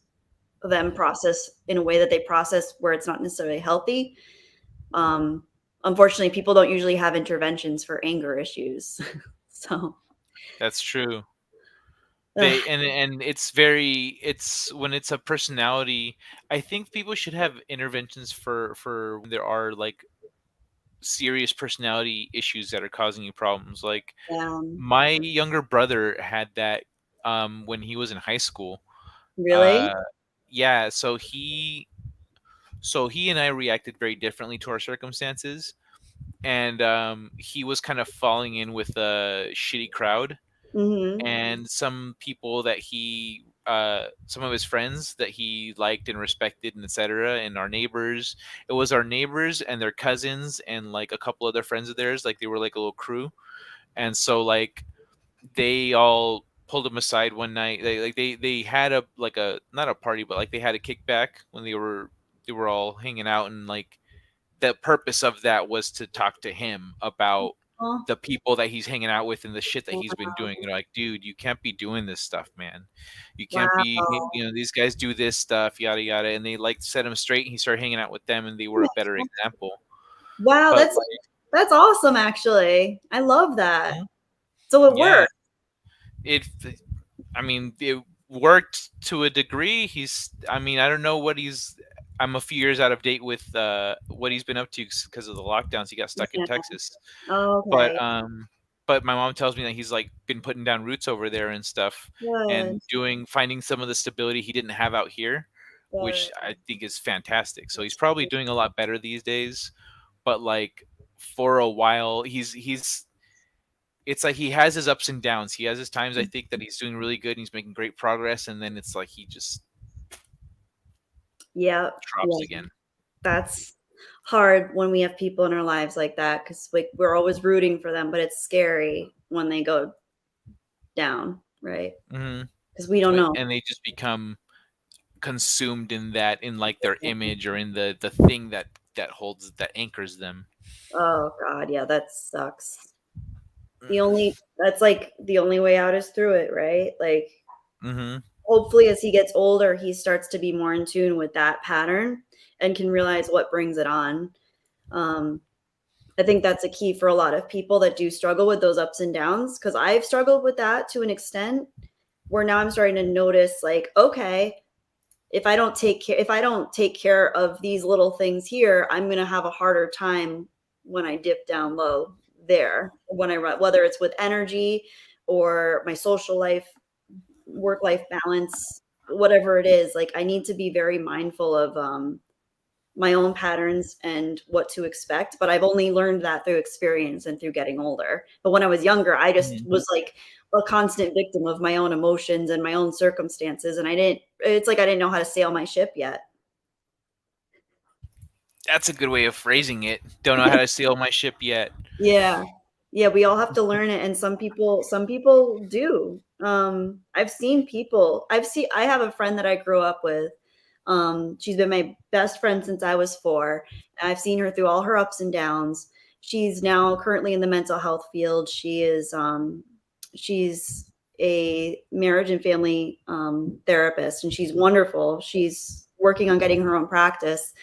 them process in a way that they process where it's not necessarily healthy. um Unfortunately people don't usually have interventions for anger issues. So That's true. ugh, And it's very, it's when it's a personality, I think people should have interventions for when there are like serious personality issues that are causing you problems. Like um my younger brother had that when he was in high school. really. Uh yeah, so he and I reacted very differently to our circumstances, and he was kind of falling in with a shitty crowd, Mhm. and some people that he some of his friends that he liked and respected and etc., and our neighbors, it was our neighbors and their cousins and like a couple other friends of theirs, like they were like a little crew. And so like they all pulled him aside one night. They had a like a, not a party, but like they had a kickback when they were all hanging out, and like the purpose of that was to talk to him about Oh, the people that he's hanging out with and the shit that he's been wow. doing. You're like, dude, you can't be doing this stuff, man. You can't be, Wow. you know, these guys do this stuff, yada yada. And they like set him straight. And he started hanging out with them, and they were a better example. Wow, But that's awesome actually. I love that. like, So it yeah, worked. it. I mean, it worked to a degree. He's, I mean, I don't know what he's. I'm a few years out of date with what he's been up to because of the lockdowns. He got stuck in Yeah. Texas. But Okay. but my mom tells me that he's like been putting down roots over there and stuff, Good. and doing, finding some of the stability he didn't have out here, which Good. I think is fantastic. So he's probably doing a lot better these days. But like for a while, he's it's like he has his ups and downs. He has his times, I think, that he's doing really good and he's making great progress, and then it's like he just Yeah. drops Yeah. again. That's hard when we have people in our lives like that because like we're always rooting for them, but it's scary when they go down, right? Hmm. Because we don't know. And they just become consumed in that, in like their image, or in the thing that holds, that anchors them. Oh God, yeah, that sucks. That's like the only way out is through it, right? Like Hmm. hopefully as he gets older, he starts to be more in tune with that pattern and can realize what brings it on. Um, I think that's a key for a lot of people that do struggle with those ups and downs because I've struggled with that to an extent. where now I'm starting to notice like, okay, if I don't take care of these little things here, I'm going to have a harder time when I dip down low there when I run, whether it's with energy or my social life, work life balance, whatever it is. Like I need to be very mindful of my own patterns and what to expect. But I've only learned that through experience and through getting older. But when I was younger, I just Mhm. was like a constant victim of my own emotions and my own circumstances. And it's like I didn't know how to sail my ship yet. That's a good way of phrasing it. Don't know how to sail my ship yet. Yeah. Yeah, we all have to learn it and some people do. I have a friend that I grew up with. She's been my best friend since I was 4. I've seen her through all her ups and downs. She's now currently in the mental health field. She's a marriage and family therapist and she's wonderful. She's working on getting her own practice,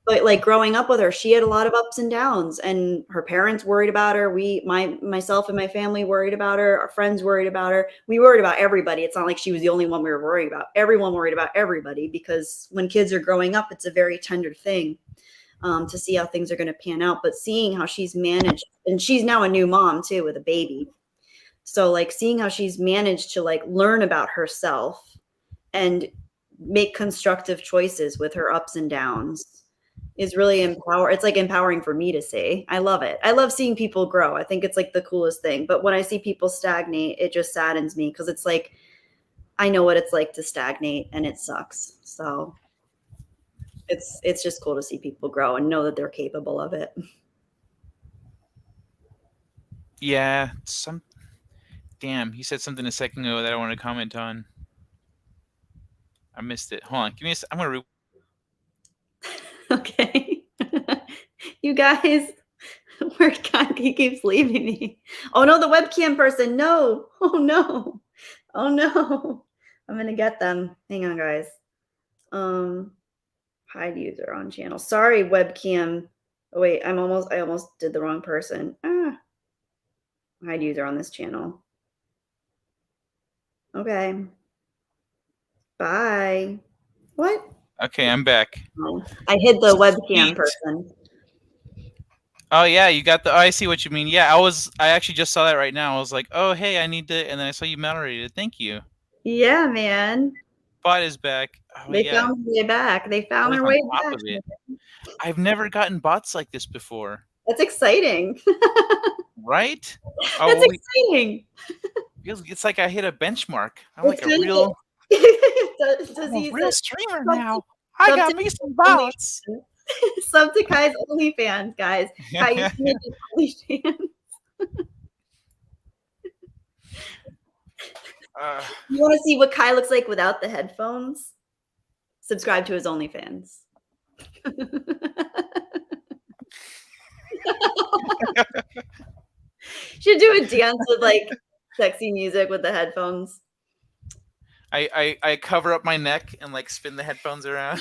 but like growing up with her, she had a lot of ups and downs and her parents worried about her. Myself and my family worried about her. Our friends worried about her. We worried about everybody. It's not like she was the only one we were worried about. Everyone worried about everybody because when kids are growing up, it's a very tender thing to see how things are going to pan out. But seeing how she's managed, and she's now a new mom too with a baby. So like seeing how she's managed to like learn about herself and make constructive choices with her ups and downs is really it's like empowering for me to see. I love it. I love seeing people grow. I think it's like the coolest thing. But when I see people stagnate, it just saddens me because it's like I know what it's like to stagnate and it sucks. So it's just cool to see people grow and know that they're capable of it. Yeah, some damn. He said something a second ago that I want to comment on. I missed it. Hold on. Give me a. I'm gonna. Okay. You guys, where God he keeps leaving me. Oh no, the webcam person. No. Oh no. Oh no. I'm gonna get them. Hang on, guys. Um Hide user on channel. Sorry, webcam. Oh wait, I almost did the wrong person. Hide user on this channel. Okay. Bye. What? Okay, I'm back. Oh, I hid the webcam Sweet. person. Oh yeah, you got the. Oh, I see what you mean. Yeah, I was. I actually just saw that right now. I was like, oh hey, I need to. And then I saw you moderated. Thank you. Yeah, man. Bot is back. Oh They yeah, found their way back. They found always their on way top back. of it. I've never gotten bots like this before. That's exciting. Right? That's Oh, we, exciting. it's like I hit a benchmark. I'm It's like a good. real. Does I'm a he real said streamer sub to, now. I sub got to me some only bots. sub to Kai's OnlyFans, guys. Kai, you can make an OnlyFans. uh, You want to see what Kai looks like without the headphones? Subscribe to his OnlyFans. Should do a dance with like sexy music with the headphones. I cover up my neck and like spin the headphones around.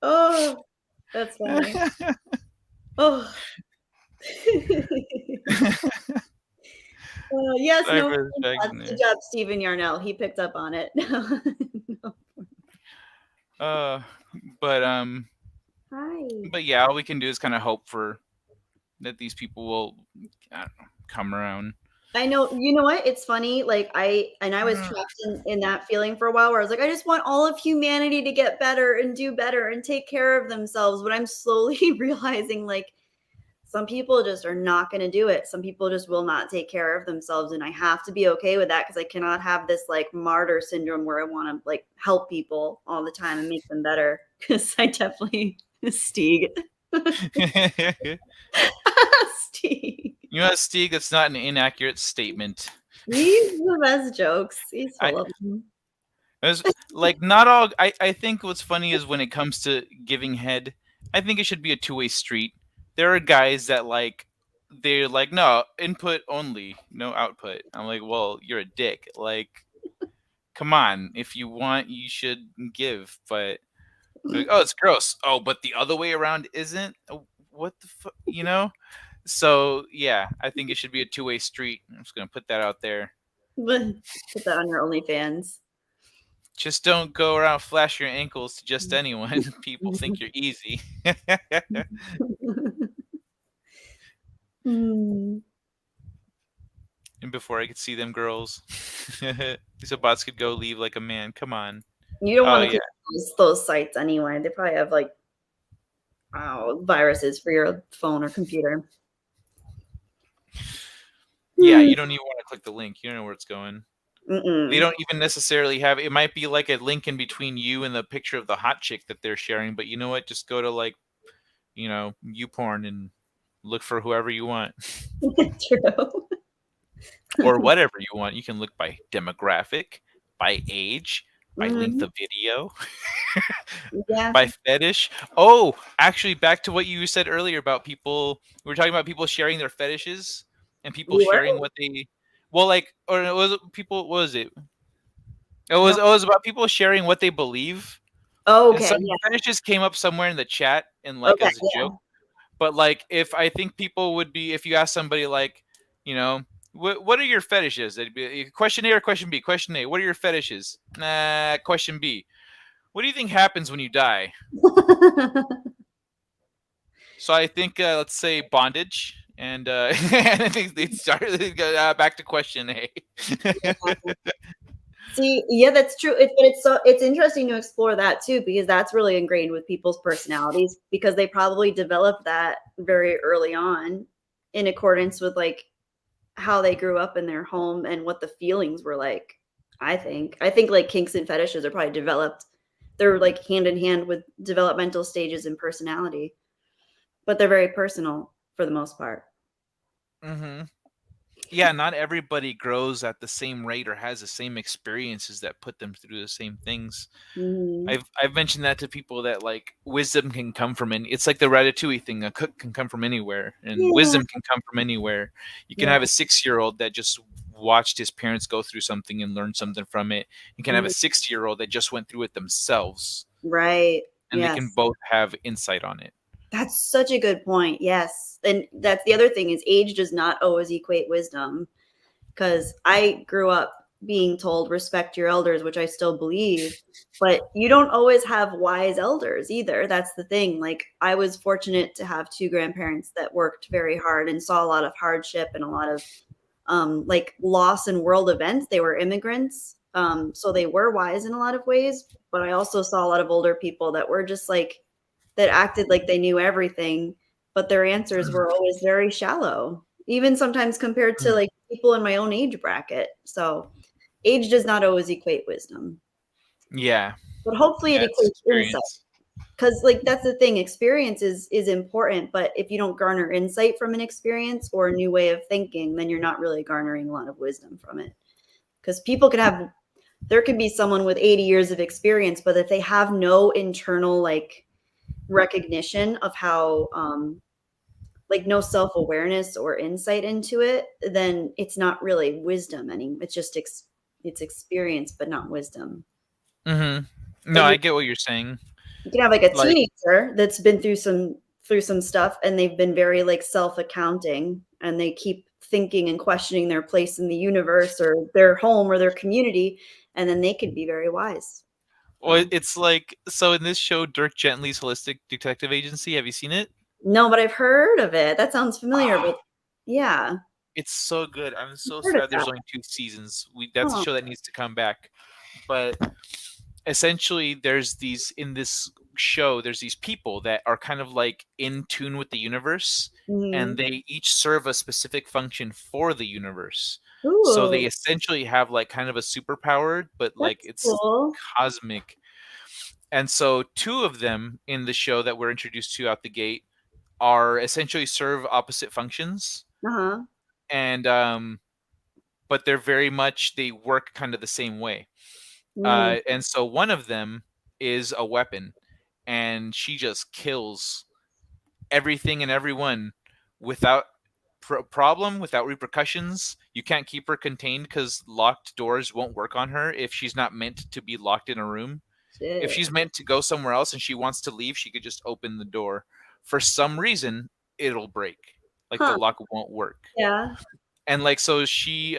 Oh, that's funny. Oh. Yes, Sorry no, for the distraction good there. job, Stephen Yarnell. He picked up on it. No. Uh, but Hi. yeah, all we can do is kind of hope for that these people will, I don't know, come around. I know. You know what? It's funny. Like I was trapped in that feeling for a while where I was like, I just want all of humanity to get better and do better and take care of themselves. But I'm slowly realizing like some people just are not going to do it. Some people just will not take care of themselves. And I have to be okay with that because I cannot have this like martyr syndrome where I want to like help people all the time and make them better. Because I definitely, Stieg. Steve. You know, Steve, that's not an inaccurate statement. He's the best jokes. He's I full of them. It's like not all. I think what's funny is when it comes to giving head, I think it should be a two-way street. There are guys that like they're like no input only, no output. I'm like, well, you're a dick. Like, come on, if you want, you should give. But like, oh, it's gross. Oh, but the other way around isn't. What the fuck, you know? So yeah, I think it should be a two-way street. I'm just gonna put that out there. Put that on your OnlyFans. Just don't go around flash your ankles to just anyone. People think you're easy. Hmm. And before I could see them girls, these bots could go leave like a man. Come on. You don't Oh want to yeah. click those sites anyway. They probably have like, oh, viruses for your phone or computer. Yeah, Hmm. you don't even want to click the link. You don't know where it's going. They Mm-mm. don't even necessarily have it might be like a link in between you and the picture of the hot chick that they're sharing, but you know what? Just go to like, YouPorn and look for whoever you want True. or whatever you want. You can look by demographic, by age, by length Hmm. of video, Yeah, by fetish. Oh, actually, back to what you said earlier about people. We were talking about people sharing their fetishes and people we were. sharing what they. Well, like, or it was people. What was it? It No. was it was about people sharing what they believe, Oh, and okay. some Yeah. fetishes came up somewhere in the chat and like Okay. as a Yeah. joke. But like, if I think people would be, if you ask somebody like, you know, what are your fetishes? It'd be question A or question B. Question A, what are your fetishes? Nah. Question B, what do you think happens when you die? So I think let's say bondage, and and I think they started back to question A. See, yeah, that's true. But it's interesting to explore that too because that's really ingrained with people's personalities because they probably developed that very early on in accordance with like how they grew up in their home and what the feelings were like. I think like kinks and fetishes are probably developed. They're like hand in hand with developmental stages and personality, but they're very personal for the most part. hmm Yeah, not everybody grows at the same rate or has the same experiences that put them through the same things. Mhm. I've mentioned that to people that like wisdom can come from it's like the ratatouille thing. A cook can come from anywhere, and Yeah, wisdom can come from anywhere. You can yeah. have a 6-year-old that just watched his parents go through something and learned something from it. You can have a Mhm. 60-year-old that just went through it themselves, Right. and they can Yes. both have insight on it. That's such a good point. Yes. And that's the other thing is age does not always equate wisdom because I grew up being told respect your elders, which I still believe, but you don't always have wise elders either. That's the thing. Like I was fortunate to have two grandparents that worked very hard and saw a lot of hardship and a lot of like loss in world events. They were immigrants. So they were wise in a lot of ways, but I also saw a lot of older people that were just like that acted like they knew everything, but their answers were always very shallow, even sometimes compared to Mm. like people in my own age bracket. So age does not always equate wisdom, Yeah, but hopefully it yeah, it's equates insight. experience. Because like that's the thing, experience is important, but if you don't garner insight from an experience or a new way of thinking, then you're not really garnering a lot of wisdom from it. Because people can have there could be someone with 80 years of experience, but if they have no internal like recognition of how like no self-awareness or insight into it, then it's not really wisdom anymore. It's just it's experience but not wisdom. hmm No, Like I get what you're saying. you can have like a Like, teenager that's been through some stuff and they've been very like self-accounting and they keep thinking and questioning their place in the universe or their home or their community and then they could be very wise. well, So it's like so in this show, Dirk Gently's Holistic Detective Agency. Have you seen it? no, but I've heard of it. That sounds familiar, but yeah, It's so good. I'm I've so heard of sad there's that. only 2 seasons. That's a Oh. show that needs to come back. But essentially there's these in this show there's these people that are kind of like in tune with the universe, and Mhm. they each serve a specific function for the universe. So they Ooh, essentially have like kind of a superpower, but like that's it's cool. cosmic. And so two of them in the show that we're introduced to out the gate are essentially serve opposite functions, Uh-huh. and but they're very much they work kind of the same way. Mm, And so one of them is a weapon, and she just kills everything and everyone without problem, without repercussions. You can't keep her contained because locked doors won't work on her if she's not meant to be locked in a room. If shit. she's meant to go somewhere else and she wants to leave, she could just open the door. For some reason, it'll break. like the Huh. lock won't work. Yeah. And like so she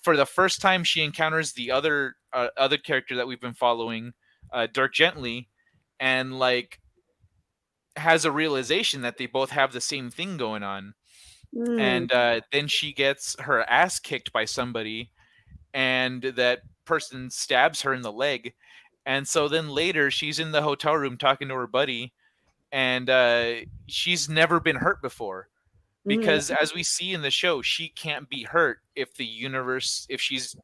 for the first time she encounters the other character that we've been following, Dirk Gently, and like has a realization that they both have the same thing going on. Mm. And then she gets her ass kicked by somebody, and that person stabs her in the leg. And so then later she's in the hotel room talking to her buddy, and she's never been hurt before, Mhm. because as we see in the show, she can't be hurt if she's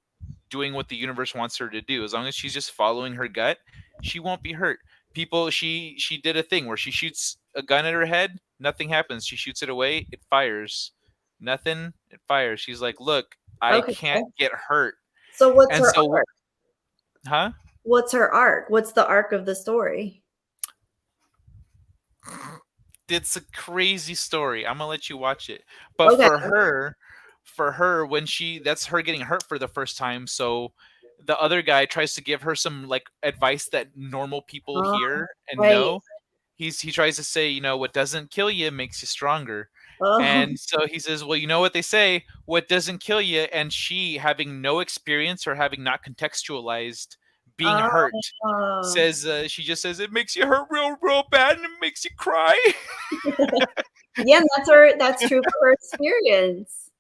doing what the universe wants her to do. As long as she's just following her gut, she won't be hurt. People, she did a thing where she shoots a gun at her head, nothing happens. She shoots it away, it fires. Nothing, it fires. She's like, "Look, I Okay. can't get hurt." So what's And her so, arc? huh? What's her arc? What's the arc of the story? It's a crazy story. I'm gonna let you watch it. But Okay. for her, when that's her getting hurt for the first time. So the other guy tries to give her some like advice that normal people Oh, hear and right. know. He tries to say, what doesn't kill you makes you stronger. Oh. And so he says, well, you know what they say, what doesn't kill you. And she, having no experience or having not contextualized being hurt, Oh. says she just says it makes you hurt real, real bad, and it makes you cry. Yeah, that's true for her experience.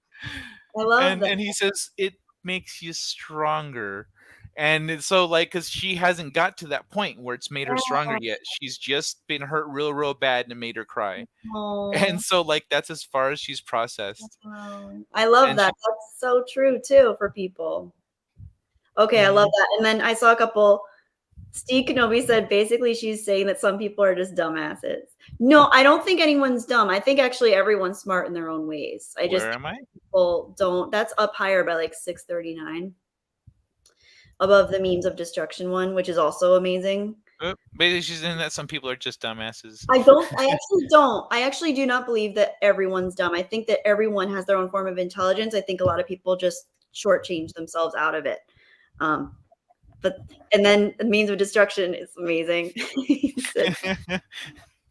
I love that. And he says it makes you stronger. And so like, because she hasn't got to that point where it's made her stronger yet, she's just been hurt real, real bad, and it made her cry. And Oh, so like that's as far as she's processed. wow. I love And that. she That's so true too for people. Okay, I love mhm. that. And then I saw a couple. Steve Kenobi said basically she's saying that some people are just dumbasses. No, I don't think anyone's dumb. I think actually everyone's smart in their own ways. I just Where think am I? people don't. That's up higher by like 639 above the memes of destruction one, which is also amazing. Basically she's in that some people are just dumbasses. I actually do not believe that everyone's dumb. I think that everyone has their own form of intelligence. I think a lot of people just shortchange themselves out of it. Um, but and then the means of destruction is amazing. He said,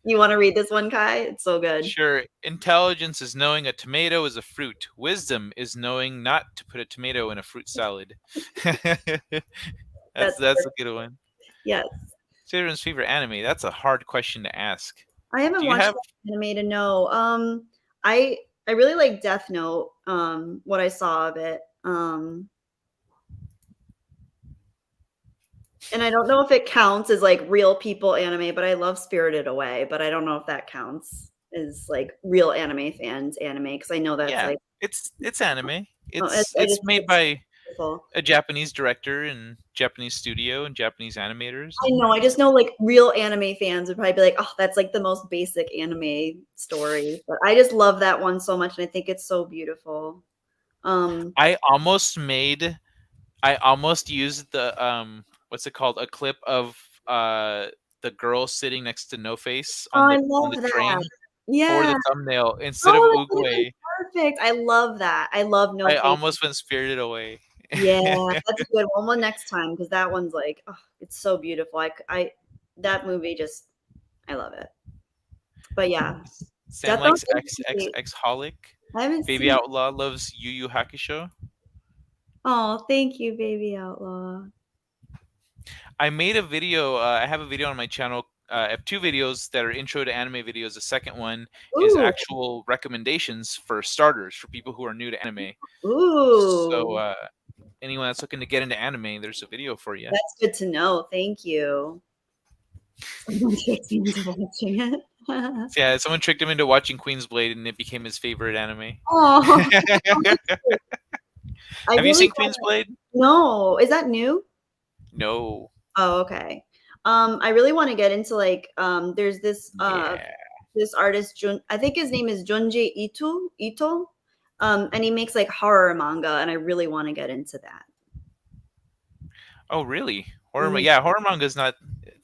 you want to read this one, Kai? It's so good. Sure. Intelligence is knowing a tomato is a fruit. Wisdom is knowing not to put a tomato in a fruit salad. that's That's that's a perfect. good one. Yes. Children's favorite anime. That's a hard question to ask. I haven't Do you watched have that anime to know. I really like Death Note. What I saw of it. And I don't know if it counts as like real people anime, but I love Spirited Away, but I don't know if that counts as like real anime fans anime because I know that's Yeah, like it's anime. oh, It's made it's by beautiful. a Japanese director and Japanese studio and Japanese animators, I and know. I just know like real anime fans would probably be like, "Oh, that's like the most basic anime story." But I just love that one so much, and I think it's so beautiful. Um, I almost used the what's it called, a clip of the girl sitting next to No Face oh, on I the love that. train for Yeah. the thumbnail instead of Oh, that would have been Oogway. perfect. I love that. I love No I Face. almost went Spirited Away. Yeah, that's a good one. Well, next time because that one's like, oh, it's so beautiful. That movie just, I love it. But yeah, Sam Death Note likes is great. X Holic. I haven't Baby seen. Outlaw loves Yu Yu Hakusho. Oh, thank you, Baby Outlaw. I made a video. I have a video on my channel. I have two videos that are intro to anime videos. The second one is Ooh, actual recommendations for starters for people who are new to anime. So ooh, anyone that's looking to get into anime, there's a video for you. that's good to know. Thank you. Someone tricked me into watching it. So yeah, someone tricked him into watching Queen's Blade, and it became his favorite anime. Oh, I Have you really seen Queen's Blade? no. Is that new? No. Oh, okay. I really want to get into like there's Yeah. this artist Jun I think his name is Junji Ito. And he makes like horror manga and I really want to get into that. Oh, really? Mhm. Yeah, horror manga is not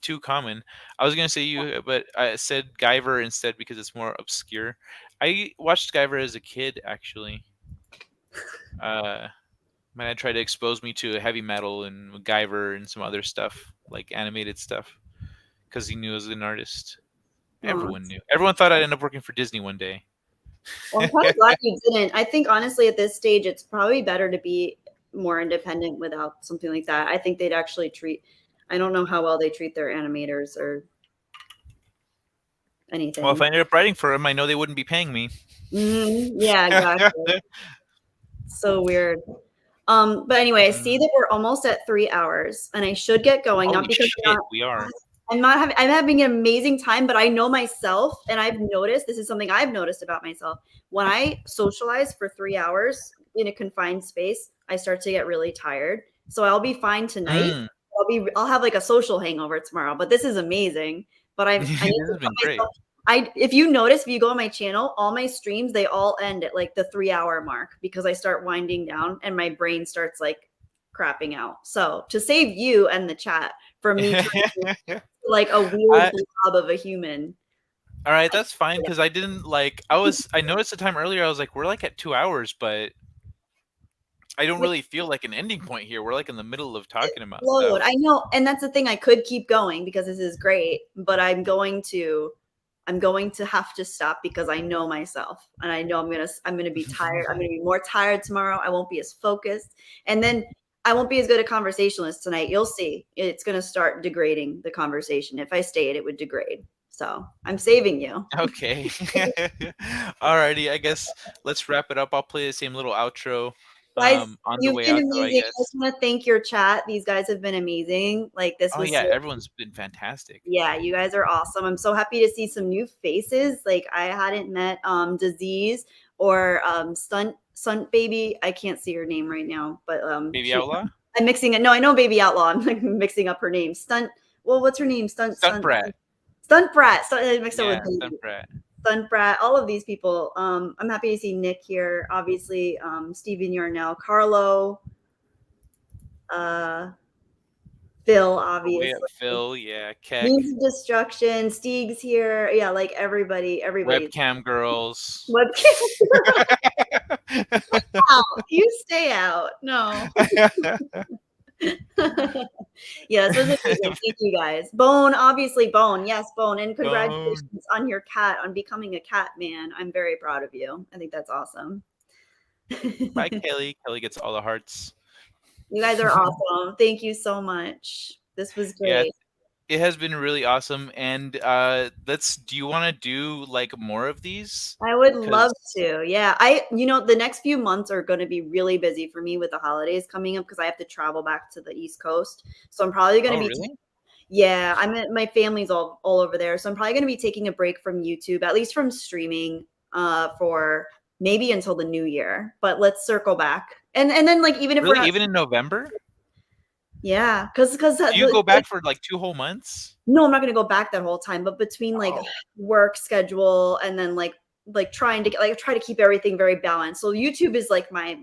too common. I was gonna say you, but I said Guyver instead because it's more obscure. I watched Guyver as a kid, actually. Uh, my dad tried to expose me to heavy metal and Guyver and some other stuff, like animated stuff, because he knew I was an artist. Oh, Everyone knew. Everyone thought I'd end up working for Disney one day. Well, I'm kind of glad you didn't. I think honestly, at this stage, it's probably better to be more independent without something like that. I think they'd actually treat. I don't know how well they treat their animators or Well, if anything. I ended up writing for them, I know they wouldn't be paying me. Yeah, exactly. So weird. But anyway, I see Mm. that we're almost at 3 hours, and I should get going. Not Holy because shit, we are. I'm having an amazing time, but I know myself, and I've noticed this is something I've noticed about myself. When I socialize for 3 hours in a confined space, I start to get really tired. So I'll be fine tonight. Mm. I'll have like a social hangover tomorrow, but this is amazing. But I This need to has put been great. myself. If you notice, if you go on my channel, all my streams they all end at like the 3 hour mark because I start winding down and my brain starts like crapping out. So to save you and the chat from me turning like a weird I, blob of a human. all right, that's fine because I didn't like. I noticed the time earlier. I was like, we're like at 2 hours, but I don't really feel like an ending point here. We're like in the middle of talking about Load. stuff. I know, and that's the thing. I could keep going because this is great, but I'm going to have to stop because I know myself, and I know I'm gonna be tired. I'm gonna be more tired tomorrow. I won't be as focused, and then I won't be as good a conversationalist tonight. You'll see, it's gonna start degrading the conversation. If I stayed, it would degrade. So I'm saving you. Okay. Alrighty, I guess let's wrap it up. I'll play the same little outro Guys, on the you've way been out though, I amazing. I guess. just want to thank your chat. These guys have been amazing. Like this Oh was yeah, so everyone's been fantastic. yeah, you guys are awesome. I'm so happy to see some new faces. Like I hadn't met Disease or Stunt Baby. I can't see her name right now, but Baby Outlaw? I'm mixing it. No, I know Baby Outlaw. I'm like mixing up her name. Stunt. Well, what's her name? Stunt Brat. Stunt Brat. I mixed up with Yeah, Baby. Stunt Brat. Stunt Brat. All of these people. I'm happy to see Nick here. Obviously, Steven Yarnell, Carlo, uh, Phil, Way up obviously. Phil, yeah, Keck. Means of Destruction, Steeg's here. Yeah, like everybody's Webcam girls. webcam. Out. You stay out. No. Yeah, this was amazing. Thank you guys. Bone, obviously Bone. Yes, Bone. And Bone. congratulations on your cat, on becoming a cat man. I'm very proud of you. I think that's awesome. Bye, Kelly. Kelly gets all the hearts. You guys are awesome. Thank you so much. This was Yeah, great. it has been really awesome. And let's. Do you want to do like more of these? I would love Because to. Yeah. The next few months are going to be really busy for me with the holidays coming up because I have to travel back to the East Coast. So I'm probably going to oh be, really? yeah, my family's all over there. So I'm probably going to be taking a break from YouTube, at least from streaming, for maybe until the new year. But let's circle back. And then like, even if we're Really? not, Even in November? yeah, because Do you go back for like 2 whole months? no, I'm not going to go back that whole time, but between like Oh, work schedule and then like trying to get like try to keep everything very balanced. So YouTube is like my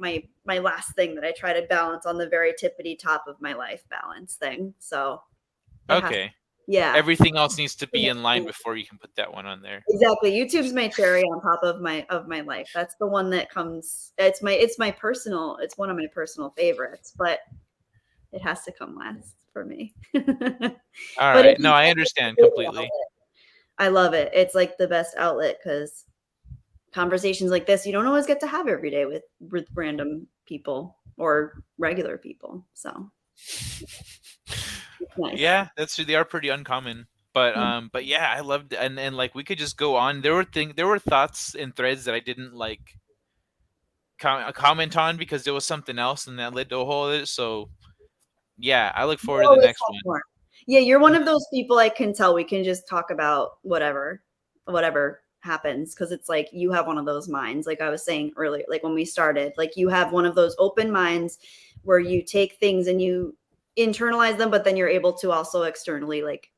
last thing that I try to balance on the very tippity top of my life balance thing. So it has, okay. yeah. Everything else needs to be in line before you can put that one on there. Exactly. YouTube's my cherry on top of my life. That's the one that comes it's my personal, it's one of my personal favorites, but it has to come last for me. All But right. No, I understand completely. I love it. It's like the best outlet because conversations like this you don't always get to have every day with random people or regular people. So it's nice. Yeah, they are pretty uncommon. But yeah, I loved and like we could just go on. There were thoughts and threads that I didn't like comment on because there was something else and that led to a whole other. So yeah, I look You forward to the always next have one. more. Yeah, you're one of those people I can tell we can just talk about whatever happens because it's like you have one of those minds like I was saying earlier, like when we started, like you have one of those open minds where you take things and you internalize them, but then you're able to also externally like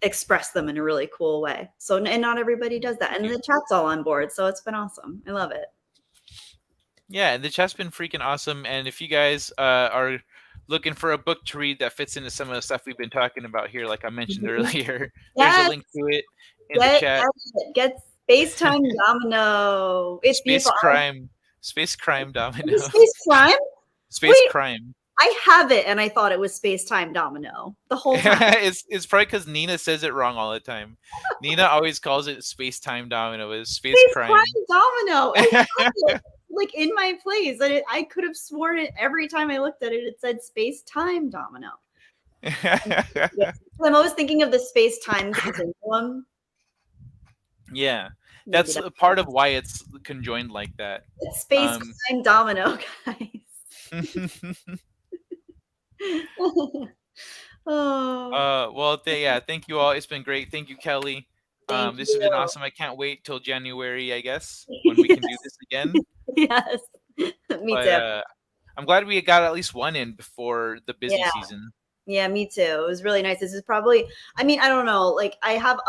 express them in a really cool way. So and not everybody does that. Thank And you. the chat's all on board. So it's been awesome. I love it. Yeah, the chat's been freaking awesome. And if you guys are looking for a book to read that fits into some of the stuff we've been talking about here, like I mentioned Mhm. earlier, there's a Yes, link to it in the chat. get Space Time Domino. It's Space beautiful. crime, space crime domino, Space crime? space Wait, crime. I have it, and I thought it was Space Time Domino the whole time. It's probably because Nina says it wrong all the time. Nina always calls it space time domino. It's space Space crime. Time Domino. I have it like in my place, and I could have sworn it every time I looked at it. It said Space Time Domino. Yes. I'm always thinking of the space time continuum. Yeah, Maybe that's that's a part of why it's conjoined like that. it's Space Um, Time Domino, guys. Oh, well, yeah, thank you all. It's been great. Thank you, Kelly. thank This has been you. awesome. I can't wait till January, I guess, when we can do this again. Yes. Me But too. I'm glad we got at least one in before the busy Yeah. season. Yeah, me too. It was really nice. This is probably, I mean, I don't know. Like I have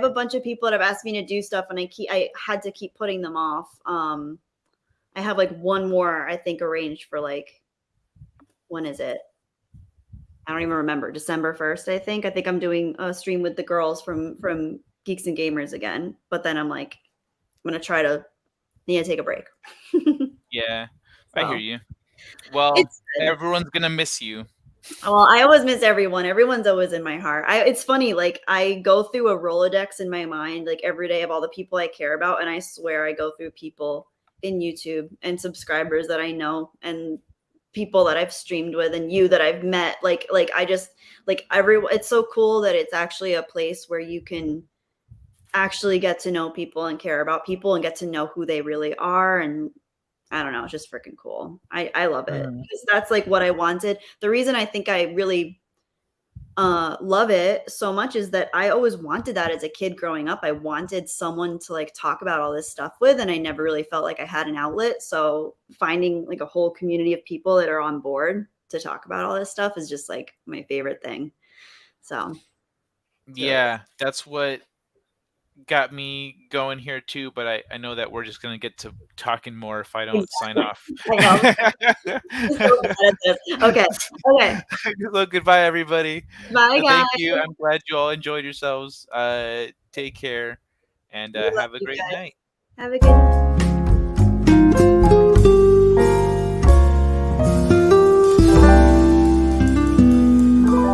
a bunch of people that have asked me to do stuff and I had to keep putting them off. I have like one more, I think, arranged for like, when is it? I don't even remember. December 1st, I think. I think I'm doing a stream with the girls from Geeks and Gamers again. But then I'm like, I'm gonna try to need to take a break. Yeah, I hear So you. Well, it's good. everyone's gonna miss you. Well, I always miss everyone. Everyone's always in my heart. It's funny, like I go through a Rolodex in my mind, like every day of all the people I care about, and I swear I go through people in YouTube and subscribers that I know and people that I've streamed with and you that I've met. Like I just like it's so cool that it's actually a place where you can actually get to know people and care about people and get to know who they really are. And I don't know, it's just freaking cool. I love it Mhm. because that's like what I wanted. The reason I think I really love it so much is that I always wanted that as a kid growing up. I wanted someone to like talk about all this stuff with, and I never really felt like I had an outlet. So finding like a whole community of people that are on board to talk about all this stuff is just like my favorite thing. So it's really Yeah, that's what got me going here too, but I know that we're just gonna get to talking more if I don't sign exactly. off. I know. I'm so bad at this. Okay. Okay. So goodbye, everybody. Bye, Thank guys. you. I'm glad you all enjoyed yourselves. Take care and We love have a you great guys. night. Have a good